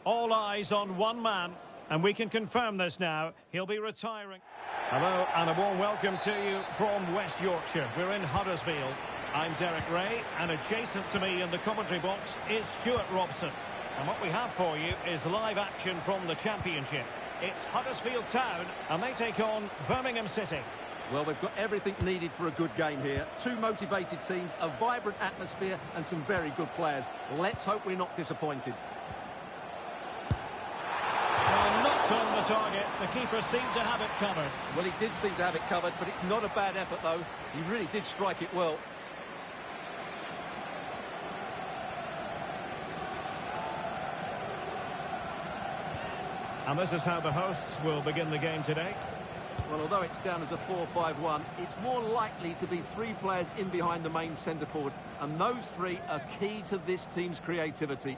All eyes on one man, and we can confirm this now. He'll be retiring. Hello, and a warm welcome to you from West Yorkshire. We're in Huddersfield. I'm Derek Ray, and adjacent to me in the commentary box is Stuart Robson. And what we have for you is live action from the Championship. It's Huddersfield Town, and they take on Birmingham City. Well, they've got everything needed for a good game here. Two motivated teams, a vibrant atmosphere, and some very good players. Let's hope we're not disappointed. Well, not on the target. The keeper seemed to have it covered. Well, he did seem to have it covered, but it's not a bad effort, though. He really did strike it well. And this is how the hosts will begin the game today. Well, although it's down as a 4-5-1, it's more likely to be three players in behind the main centre-forward. And those three are key to this team's creativity.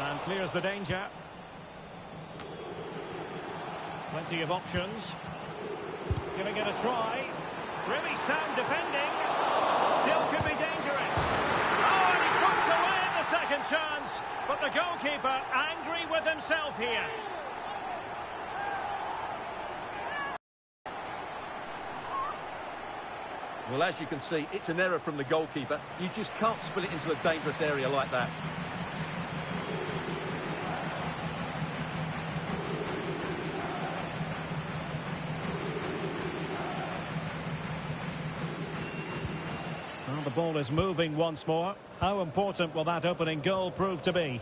And clears the danger. Plenty of options. Giving it a try. Really sound defending. Still could be dangerous. Oh, and he puts away the second chance. But the goalkeeper angry with himself here. Well, as you can see, it's an error from the goalkeeper. You just can't spill it into a dangerous area like that. Well, the ball is moving once more. How important will that opening goal prove to be?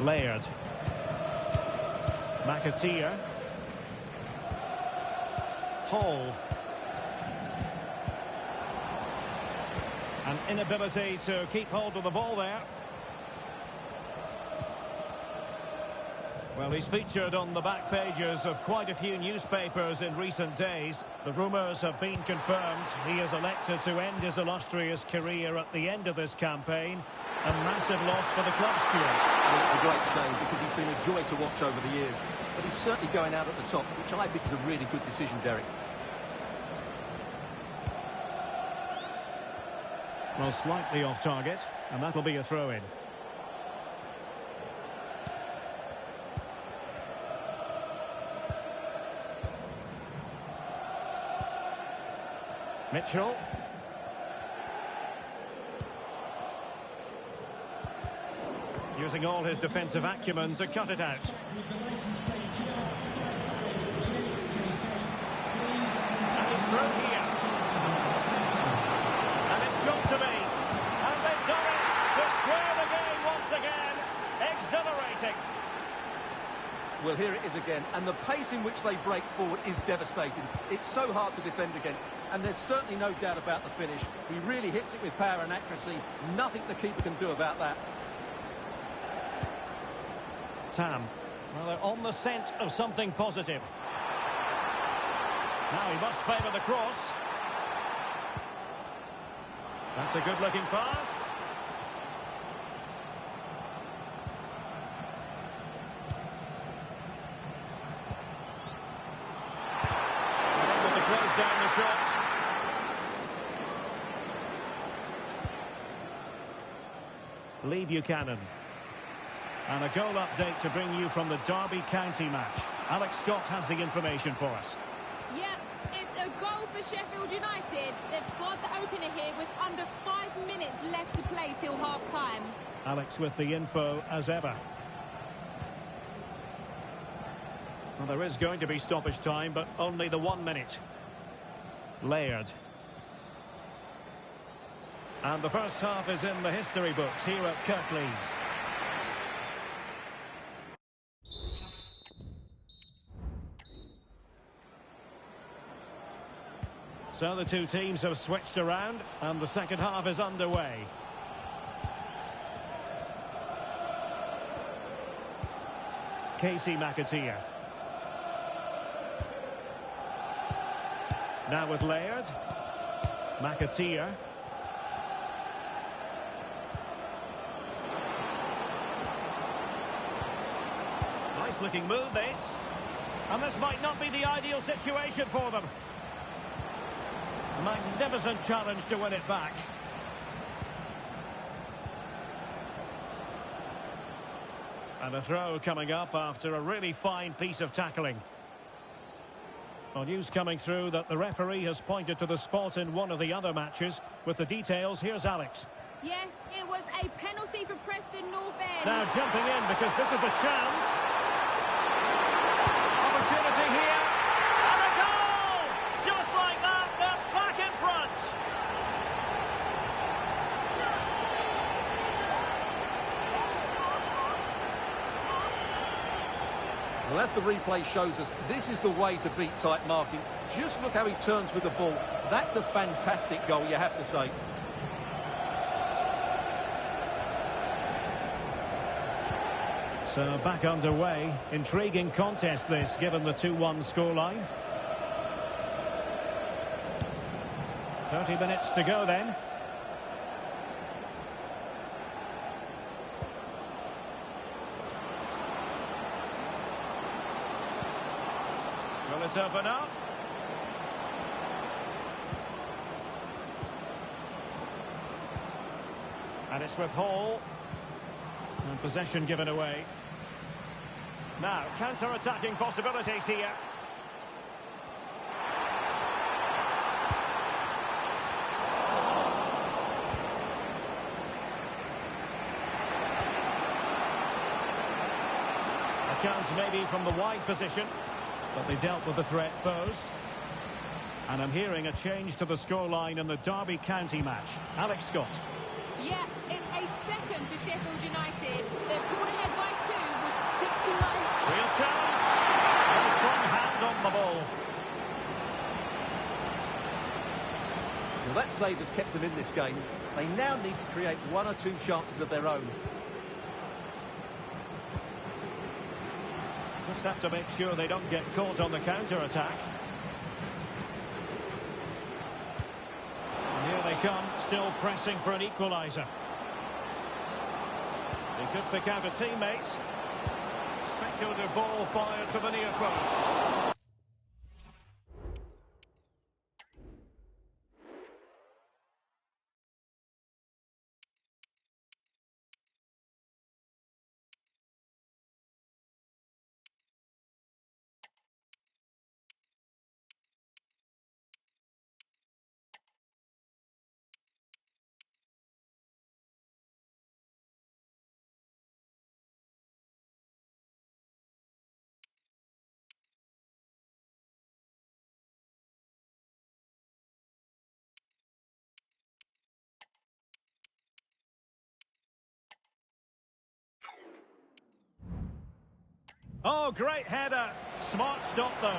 Laird. McAteer. Hall. An inability to keep hold of the ball there. Well, he's featured on the back pages of quite a few newspapers in recent days. The rumours have been confirmed. He is elected to end his illustrious career at the end of this campaign. A massive loss for the club, Stuart. Well, it's a great shame because he's been a joy to watch over the years. But he's certainly going out at the top, which I think is a really good decision, Derek. Well, slightly off target, and that'll be a throw-in. Mitchell. Using all his defensive acumen to cut it out. And he's through here. And it's got to be. And they've done it to square the game once again. Exhilarating. Well, here it is again, and the pace in which they break forward is devastating. It's so hard to defend against, and there's certainly no doubt about the finish. He really hits it with power and accuracy. Nothing the keeper can do about that. Tam. Well, they're on the scent of something positive. Now he must favour the cross. That's a good-looking pass. Down the shot. Lee Buchanan. And a goal update to bring you from the Derby County match. Alex Scott has the information for us. Yep, it's a goal for Sheffield United. They've scored the opener here with under 5 minutes left to play till half-time. Alex with the info as ever. Well, there is going to be stoppage time, but only the 1 minute. Laird. And the first half is in the history books here at Kirklees. So the two teams have switched around and the second half is underway. Casey McAteer. Now with Laird. McAteer. Nice looking move this. And this might not be the ideal situation for them. Magnificent challenge to win it back. And a throw coming up after a really fine piece of tackling. Well, news coming through that the referee has pointed to the spot in one of the other matches. With the details, here's Alex. Yes, it was a penalty for Preston North End. Now jumping in because this is a chance. Opportunity here. And a goal! Just like that, they're back in front. Well, as the replay shows us, this is the way to beat tight marking. Just look how he turns with the ball. That's a fantastic goal, you have to say. So back underway. Intriguing contest this, given the 2-1 scoreline. 30 minutes to go then. Will it open up? And it's with Hall. And possession given away. Now, counter-attacking possibilities here. A chance maybe from the wide position, but they dealt with the threat posed. And I'm hearing a change to the scoreline in the Derby County match. Alex Scott. Yeah, it's a second for Sheffield United. They're pulled ahead by 2 with 69. Real chance. And a strong hand on the ball. Well, that save has kept them in this game. They now need to create 1 or 2 chances of their own. Just have to make sure they don't get caught on the counter-attack. And here they come, still pressing for an equaliser. He could pick out a teammate. Speculative ball fired to the near post. Oh, great header. Smart stop, though.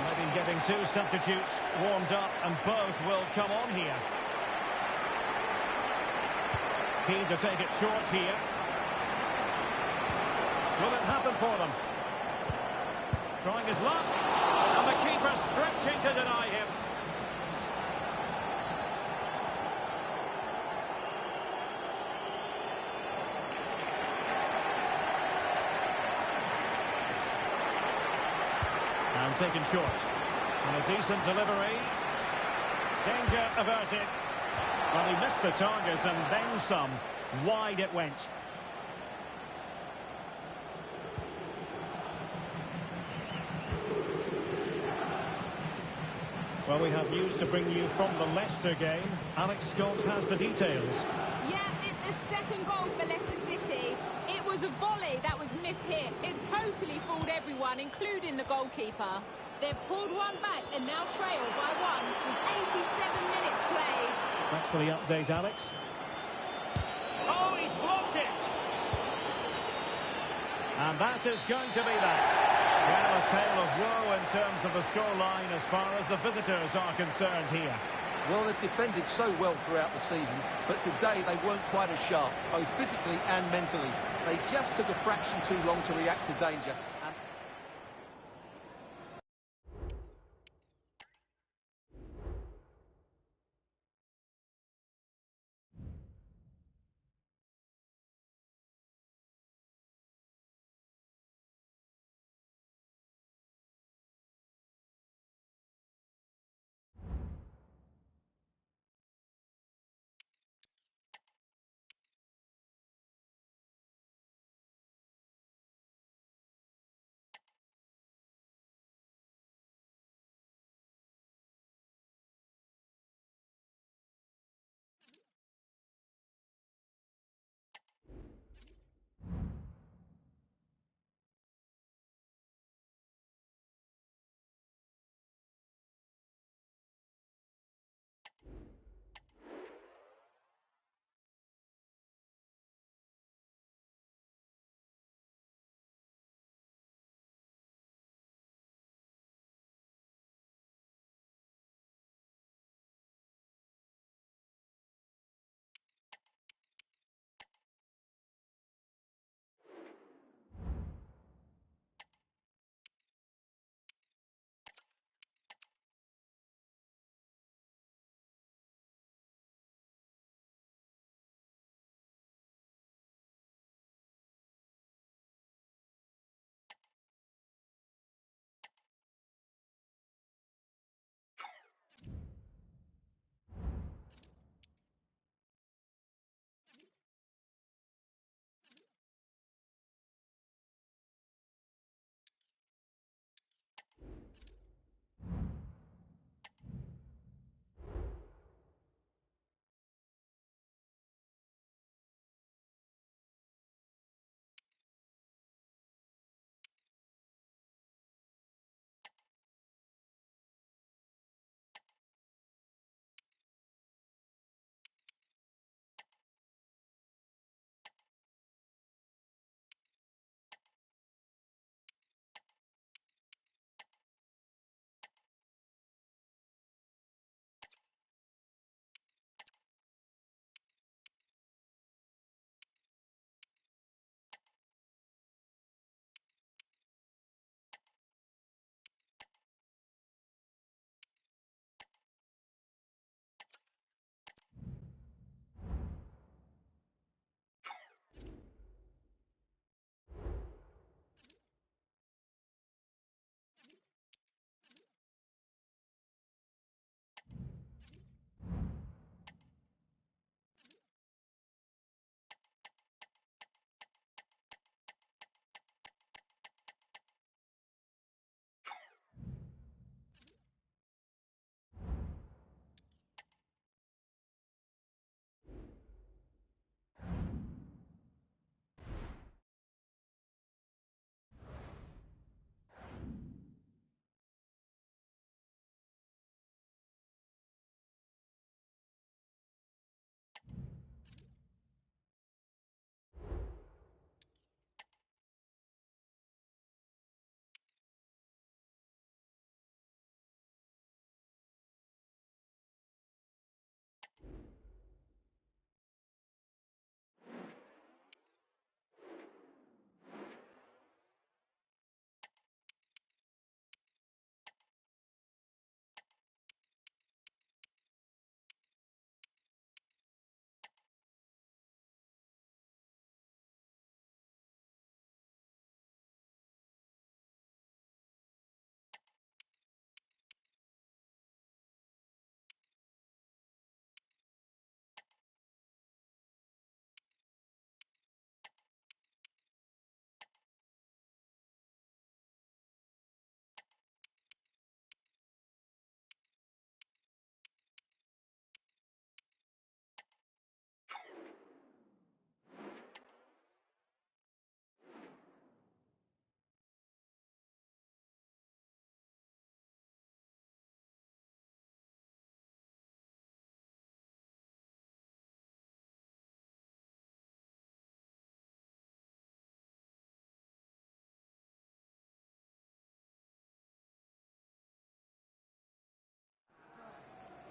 Maybe getting 2 substitutes warmed up, and both will come on here. Keen to take it short here. Will it happen for them? Trying his luck. And the keeper stretching to deny him. And taken short. And a decent delivery. Danger averted. Well, he missed the target and then some. Wide it went. Well, we have news to bring you from the Leicester game. Alex Scott has the details. Yeah, it's a second goal for Leicester City. It was a volley that was mishit. It totally fooled everyone, including the goalkeeper. They've pulled one back and now trail by 1 with 87 minutes played. Thanks for the update, Alex. Oh, he's blocked it! And that is going to be that. Well, a tale of woe in terms of the scoreline as far as the visitors are concerned here. Well, they've defended so well throughout the season, but today they weren't quite as sharp, both physically and mentally. They just took a fraction too long to react to danger.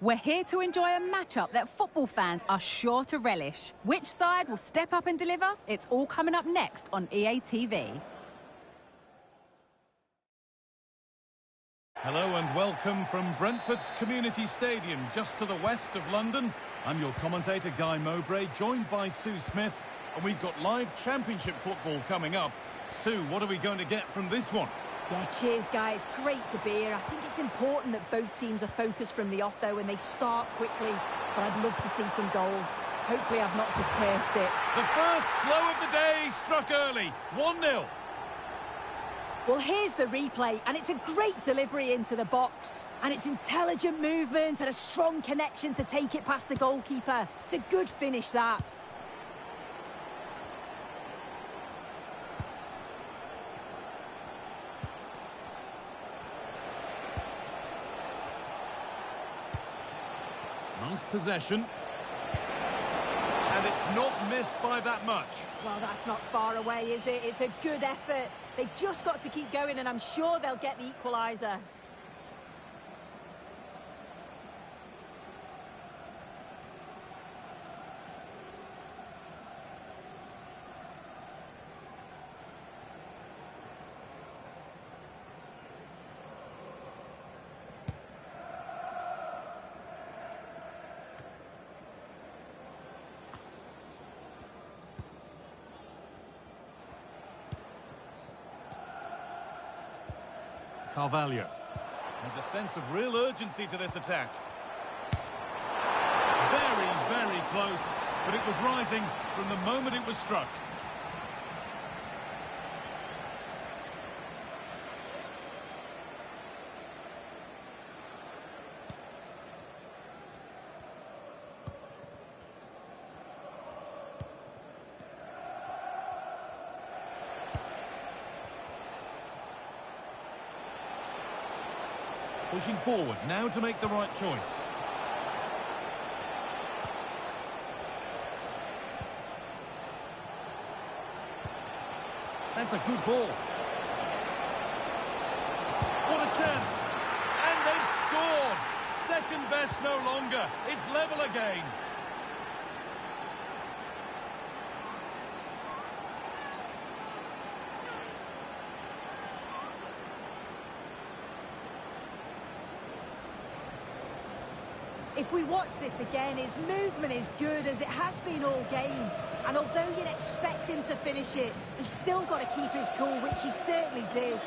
We're here to enjoy a matchup that football fans are sure to relish. Which side will step up and deliver? It's all coming up next on EA TV. Hello and welcome from Brentford's Community Stadium, just to the west of London. I'm your commentator, Guy Mowbray, joined by Sue Smith, and we've got live Championship football coming up. Sue, what are we going to get from this one? Yeah, cheers, guys. Great to be here. I think it's important that both teams are focused from the off, though, and they start quickly. But I'd love to see some goals. Hopefully I've not just cursed it. The first blow of the day struck early. 1-0. Well, here's the replay, and it's a great delivery into the box. And it's intelligent movement and a strong connection to take it past the goalkeeper. It's a good finish, that. Nice possession. And it's not missed by that much. Well, that's not far away, is it? It's a good effort. They've just got to keep going, and I'm sure they'll get the equaliser. Carvalho. There's a sense of real urgency to this attack. Very, very close, but it was rising from the moment it was struck. Pushing forward, now to make the right choice. That's a good ball. What a chance! And they've scored! Second best no longer. It's level again. If we watch this again, his movement is good as it has been all game. And although you'd expect him to finish it, he's still got to keep his cool, which he certainly did.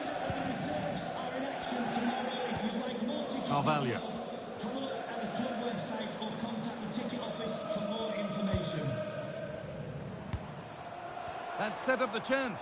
Carvalho. Have a look at the club website or contact the ticket office for more information. That set up the chance.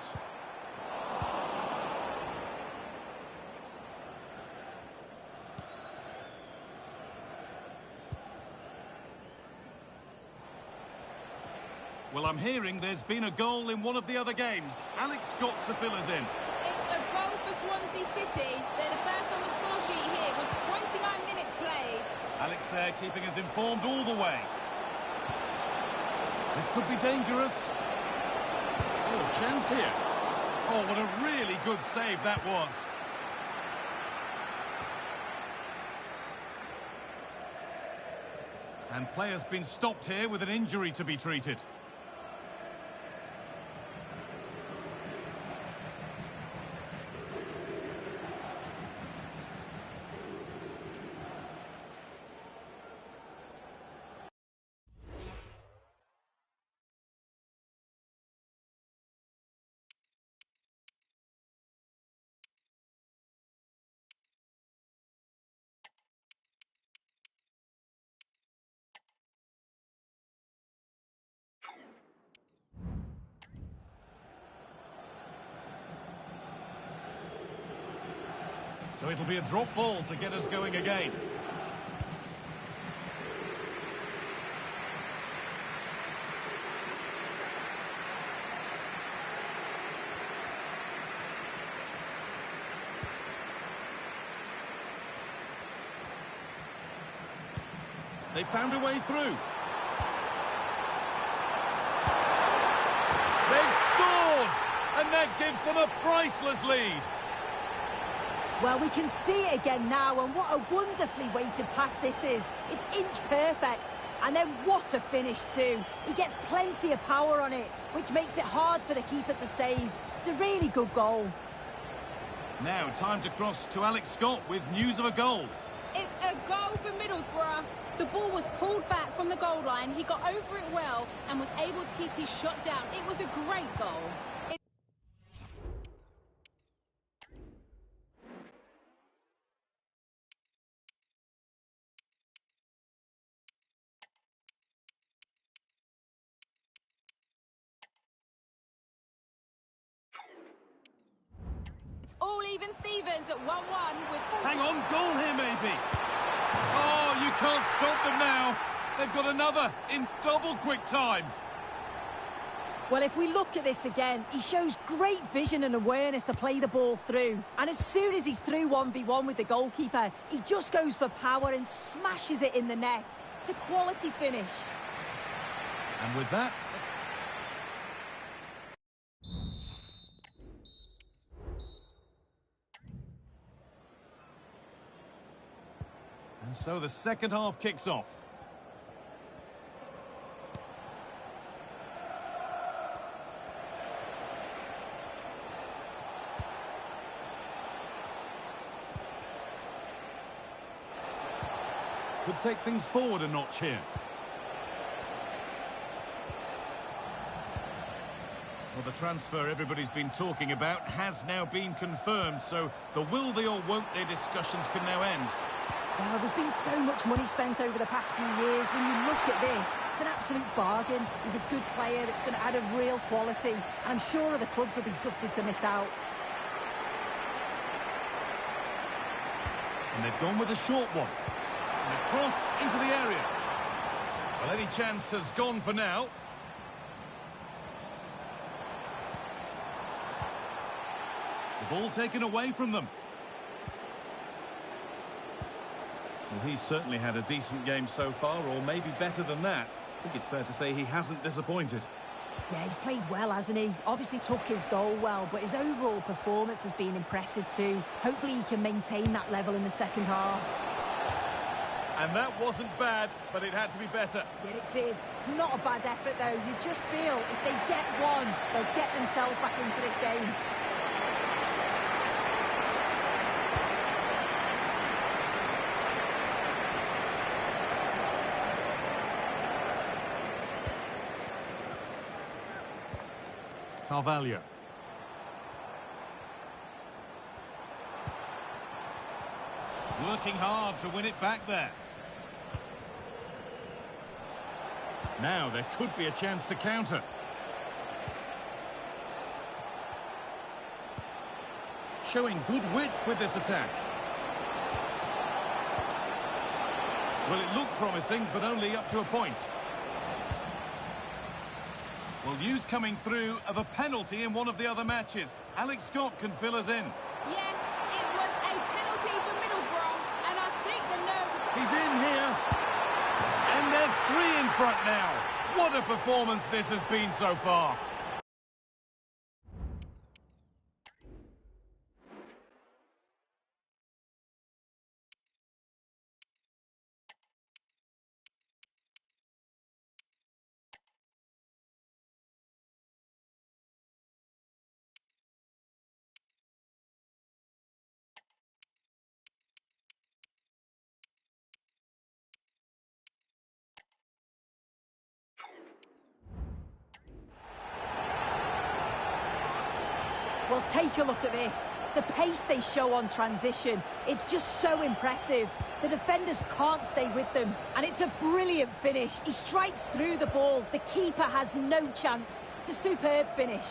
Well, I'm hearing there's been a goal in one of the other games. Alex Scott to fill us in. It's a goal for Swansea City. They're the first on the score sheet here with 29 minutes played. Alex there keeping us informed all the way. This could be dangerous. Oh, chance here. Oh, what a really good save that was. And player's been stopped here with an injury to be treated. So it'll be a drop ball to get us going again. They found a way through. They've scored! And that gives them a priceless lead. Well, we can see it again now, and what a wonderfully weighted pass this is. It's inch perfect. And then what a finish too. He gets plenty of power on it, which makes it hard for the keeper to save. It's a really good goal. Now, time to cross to Alex Scott with news of a goal. It's a goal for Middlesbrough. The ball was pulled back from the goal line. He got over it well and was able to keep his shot down. It was a great goal. All even Stevens at 1-1 with... Hang on, goal here maybe. Oh, you can't stop them now. They've got another in double quick time. Well, if we look at this again, he shows great vision and awareness to play the ball through. And as soon as he's through 1v1 with the goalkeeper, he just goes for power and smashes it in the net. It's a quality finish. And with that... And so the second half kicks off. Could take things forward a notch here. Well, the transfer everybody's been talking about has now been confirmed, so the will they or won't they discussions can now end. Well, there's been so much money spent over the past few years. When you look at this, it's an absolute bargain. He's a good player that's going to add a real quality. I'm sure the clubs will be gutted to miss out. And they've gone with a short one. And a cross into the area. Well, any chance has gone for now. The ball taken away from them. Well, he's certainly had a decent game so far, or maybe better than that. I think it's fair to say he hasn't disappointed. Yeah, he's played well, hasn't he? Obviously took his goal well, but his overall performance has been impressive too. Hopefully he can maintain that level in the second half. And that wasn't bad, but it had to be better. Yeah, it did. It's not a bad effort, though. You just feel if they get one, they'll get themselves back into this game. Carvalho. Working hard to win it back there. Now there could be a chance to counter. Showing good wit with this attack. Well, it looked promising, but only up to a point. Well, news coming through of a penalty in one of the other matches. Alex Scott can fill us in. Yes, it was a penalty for Middlesbrough, and I think the nerves... He's in here. And they're 3 in front now. What a performance this has been so far. Well, take a look at this. The pace they show on transition, it's just so impressive. The defenders can't stay with them, and it's a brilliant finish. He strikes through the ball. The keeper has no chance. It's a superb finish.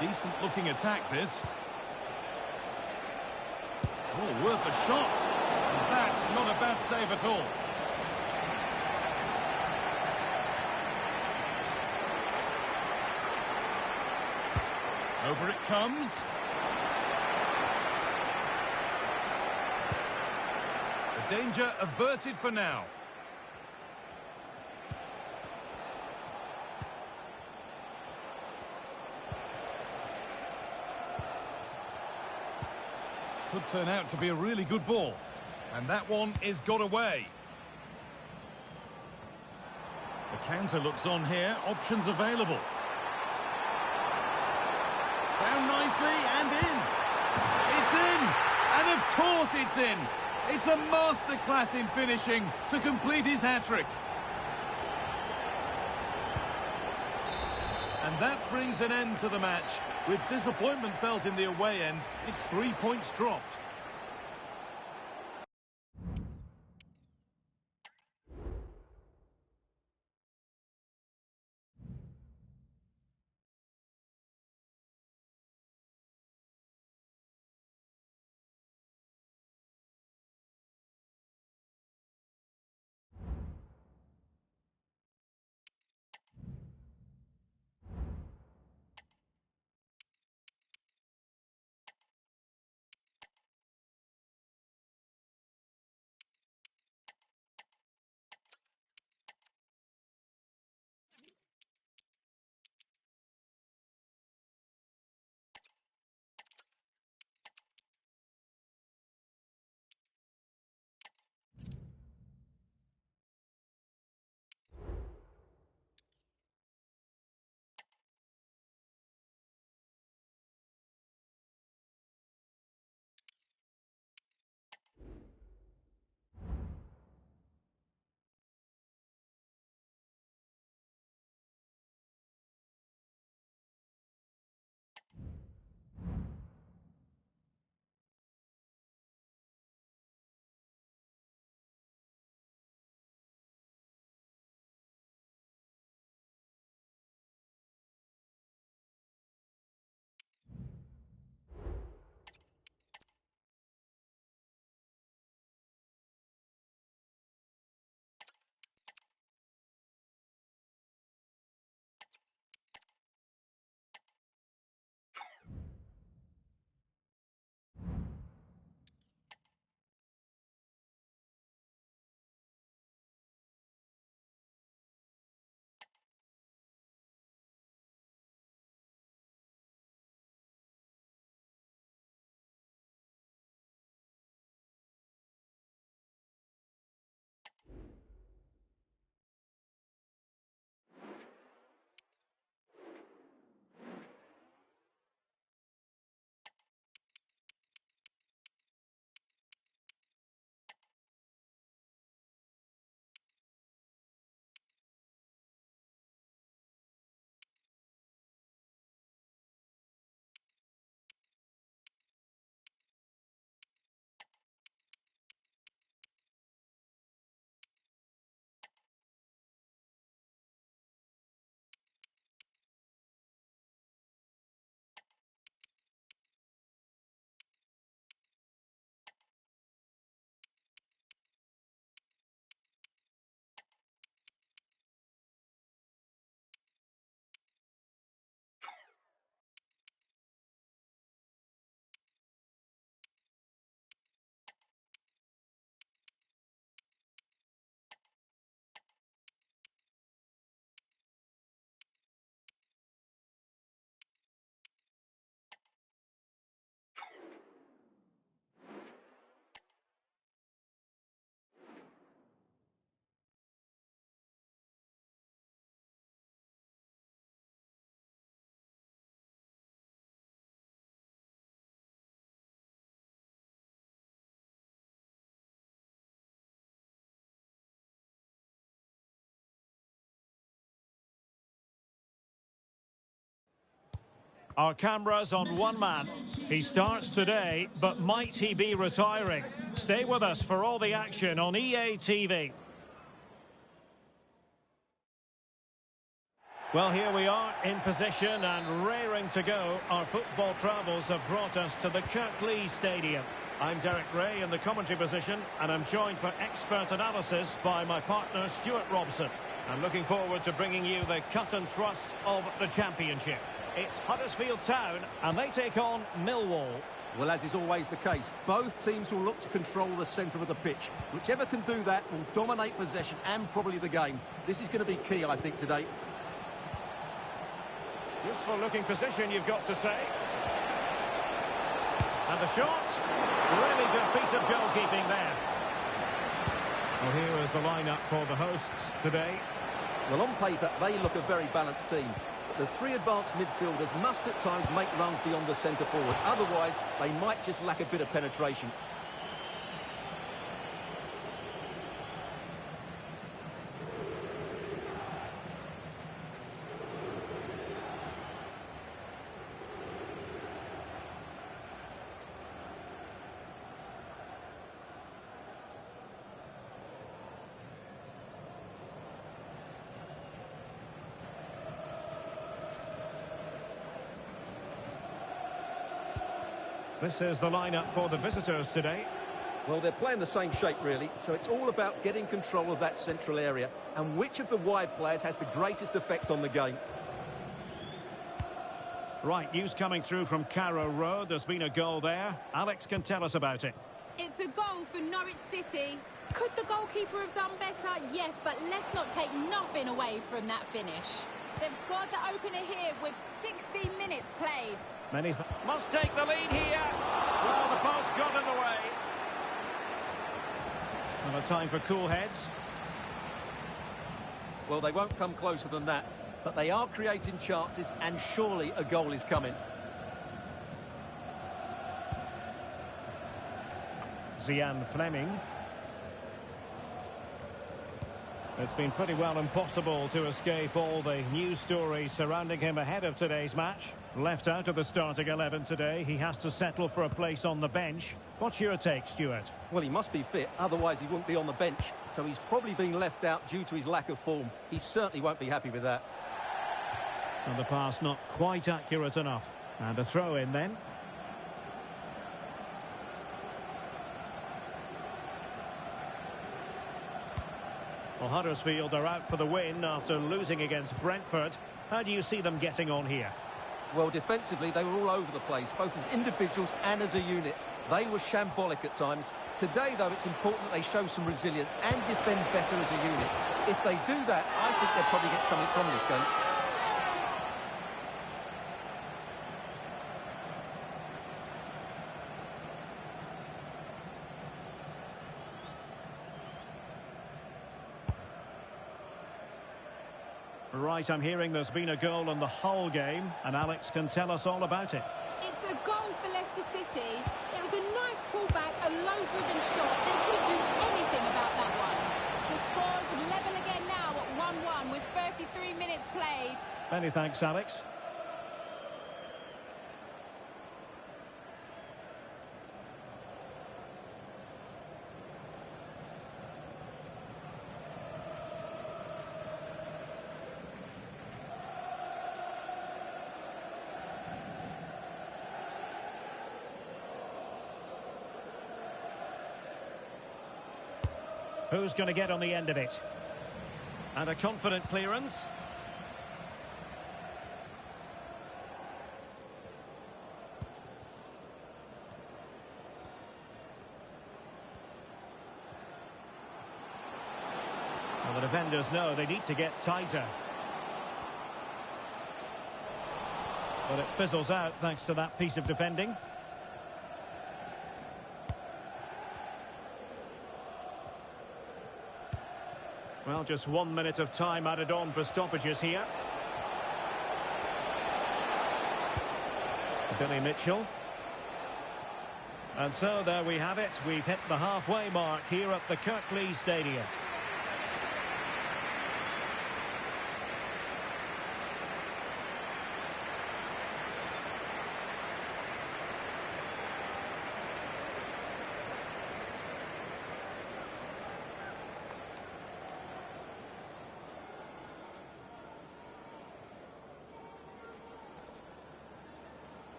Decent-looking attack, this. Oh, worth a shot. And that's not a bad save at all. Over it comes. The danger averted for now. Could turn out to be a really good ball. And that one is got away. The counter looks on here. Options available. Down nicely and in. It's in. And of course it's in. It's a masterclass in finishing to complete his hat-trick. And that brings an end to the match. With disappointment felt in the away end, it's 3 points dropped. Our cameras on one man. He starts today, but might he be retiring? Stay with us for all the action on EA TV. Well, here we are in position and raring to go. Our football travels have brought us to the Kirklees Stadium. I'm Derek Ray in the commentary position, and I'm joined for expert analysis by my partner Stuart Robson. I'm looking forward to bringing you the cut and thrust of the championship. It's Huddersfield Town, and they take on Millwall. Well, as is always the case, both teams will look to control the centre of the pitch. Whichever can do that will dominate possession and probably the game. This is going to be key, I think, today. Useful looking position, you've got to say. And the shot. Really good piece of goalkeeping there. Well, here is the lineup for the hosts today. Well, on paper, they look a very balanced team. But the three advanced midfielders must at times make runs beyond the centre forward. Otherwise, they might just lack a bit of penetration. This is the lineup for the visitors today. Well, they're playing the same shape, really, so it's all about getting control of that central area and which of the wide players has the greatest effect on the game. Right, news coming through from Carrow Road. There's been a goal there. Alex can tell us about it. It's a goal for Norwich City. Could the goalkeeper have done better? Yes, but let's not take nothing away from that finish. They've scored the opener here with 60 minutes played. Must take the lead here. Well, the post got in the way. And a time for cool heads. Well, they won't come closer than that, but they are creating chances, and surely a goal is coming. Zian Fleming. It's been pretty well impossible to escape all the news stories surrounding him ahead of today's match. Left out of the starting 11 today, he has to settle for a place on the bench. What's your take, Stuart? Well, he must be fit, otherwise he wouldn't be on the bench. So he's probably being left out due to his lack of form. He certainly won't be happy with that. And the pass not quite accurate enough. And a throw in then. Well, Huddersfield are out for the win after losing against Brentford. How do you see them getting on here? Well, defensively, they were all over the place, both as individuals and as a unit. They were shambolic at times. Today, though, it's important that they show some resilience and defend better as a unit. If they do that, I think they'll probably get something from this game. Right, I'm hearing there's been a goal in the Hull game, and Alex can tell us all about it. It's a goal for Leicester City. It was a nice pullback, a low-driven shot. They couldn't do anything about that one. The score's level again now at 1-1 with 33 minutes played. Many thanks, Alex. Who's going to get on the end of it? And a confident clearance. Well, the defenders know they need to get tighter. But it fizzles out thanks to that piece of defending. Well, just 1 minute of time added on for stoppages here. Billy Mitchell. And so there we have it. We've hit the halfway mark here at the Kirklees Stadium.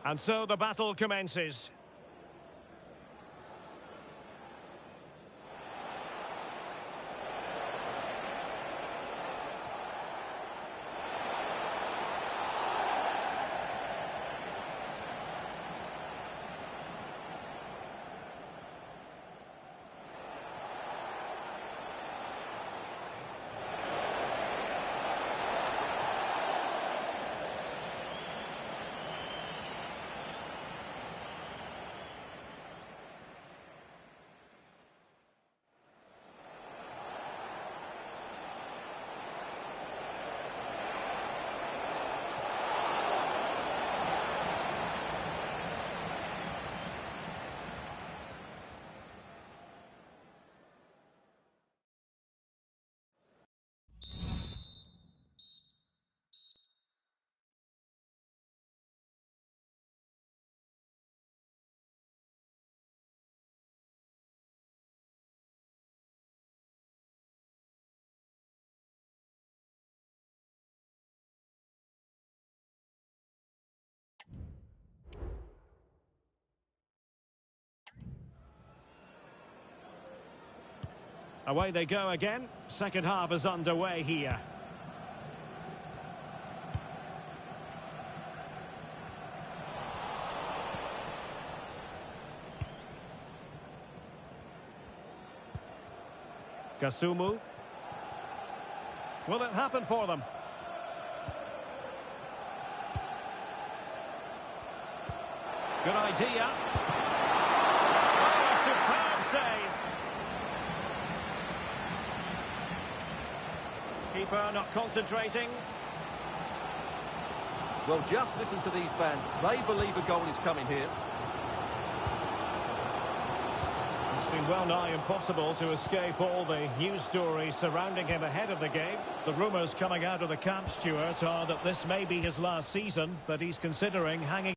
And so the battle commences. Away they go again. Second half is underway here. Gasumu. Will it happen for them? Good idea. Oh, a superb save. Keeper not concentrating. Well, just listen to these fans. They believe a goal is coming here. It's been well nigh impossible to escape all the news stories surrounding him ahead of the game. The rumours coming out of the camp, Stuart, are that this may be his last season, but he's considering hanging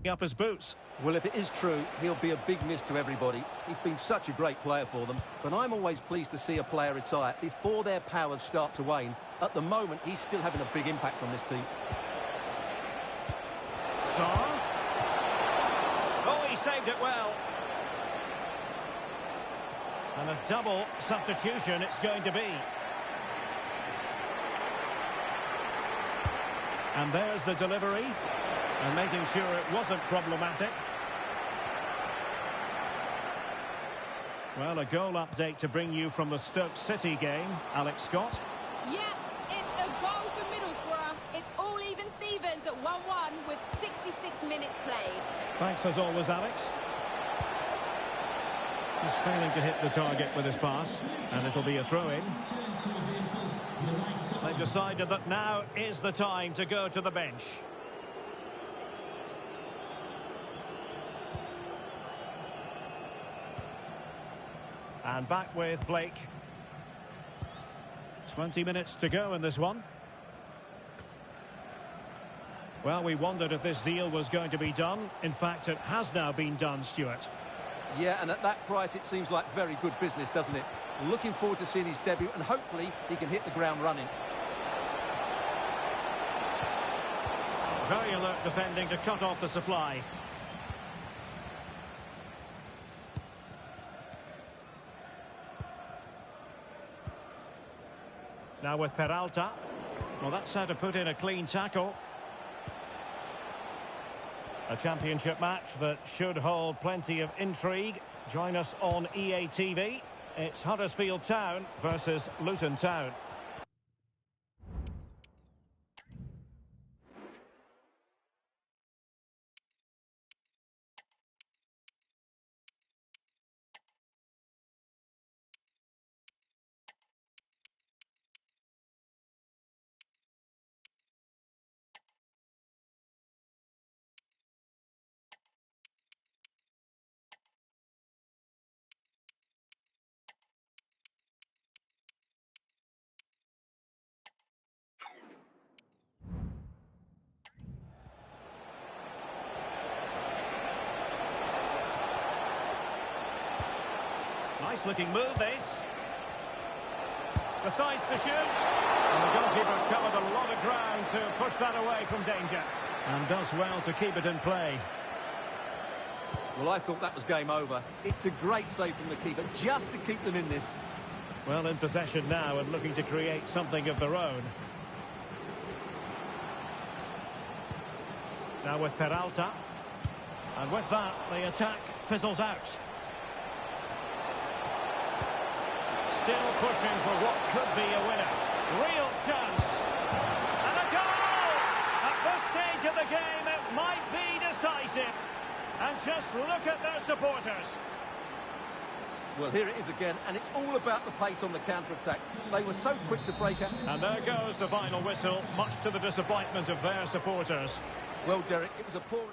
up his boots. Well, if it is true, he'll be a big miss to everybody. He's been such a great player for them, but I'm always pleased to see a player retire before their powers start to wane. At the moment, he's still having a big impact on this team. Saar. Oh, he saved it well. And a double substitution it's going to be. And there's the delivery. And making sure it wasn't problematic. Well, a goal update to bring you from the Stoke City game. Alex Scott. Yeah, it's a goal for Middlesbrough. It's all even Stevens at 1-1 with 66 minutes played. Thanks as always, Alex. He's failing to hit the target with his pass, and it'll be a throw-in. They've decided that now is the time to go to the bench. And back with Blake. 20 minutes to go in this one. Well, we wondered if this deal was going to be done. In fact, it has now been done, Stuart. Yeah, and at that price, it seems like very good business, doesn't it? Looking forward to seeing his debut, and hopefully he can hit the ground running. Very alert defending to cut off the supply. Now with Peralta. Well, that's how to put in a clean tackle. A championship match that should hold plenty of intrigue. Join us on EA TV. It's Huddersfield Town versus Luton Town. Nice looking move, this. Decides to shoot. And the goalkeeper covered a lot of ground to push that away from danger. And does well to keep it in play. Well, I thought that was game over. It's a great save from the keeper, just to keep them in this. Well, in possession now and looking to create something of their own. Now with Peralta. And with that, the attack fizzles out. Still pushing for what could be a winner. Real chance. And a goal! At this stage of the game, it might be decisive. And just look at their supporters. Well, here it is again, and it's all about the pace on the counter-attack. They were so quick to break out. And there goes the final whistle, much to the disappointment of their supporters. Well, Derek, it was a poor...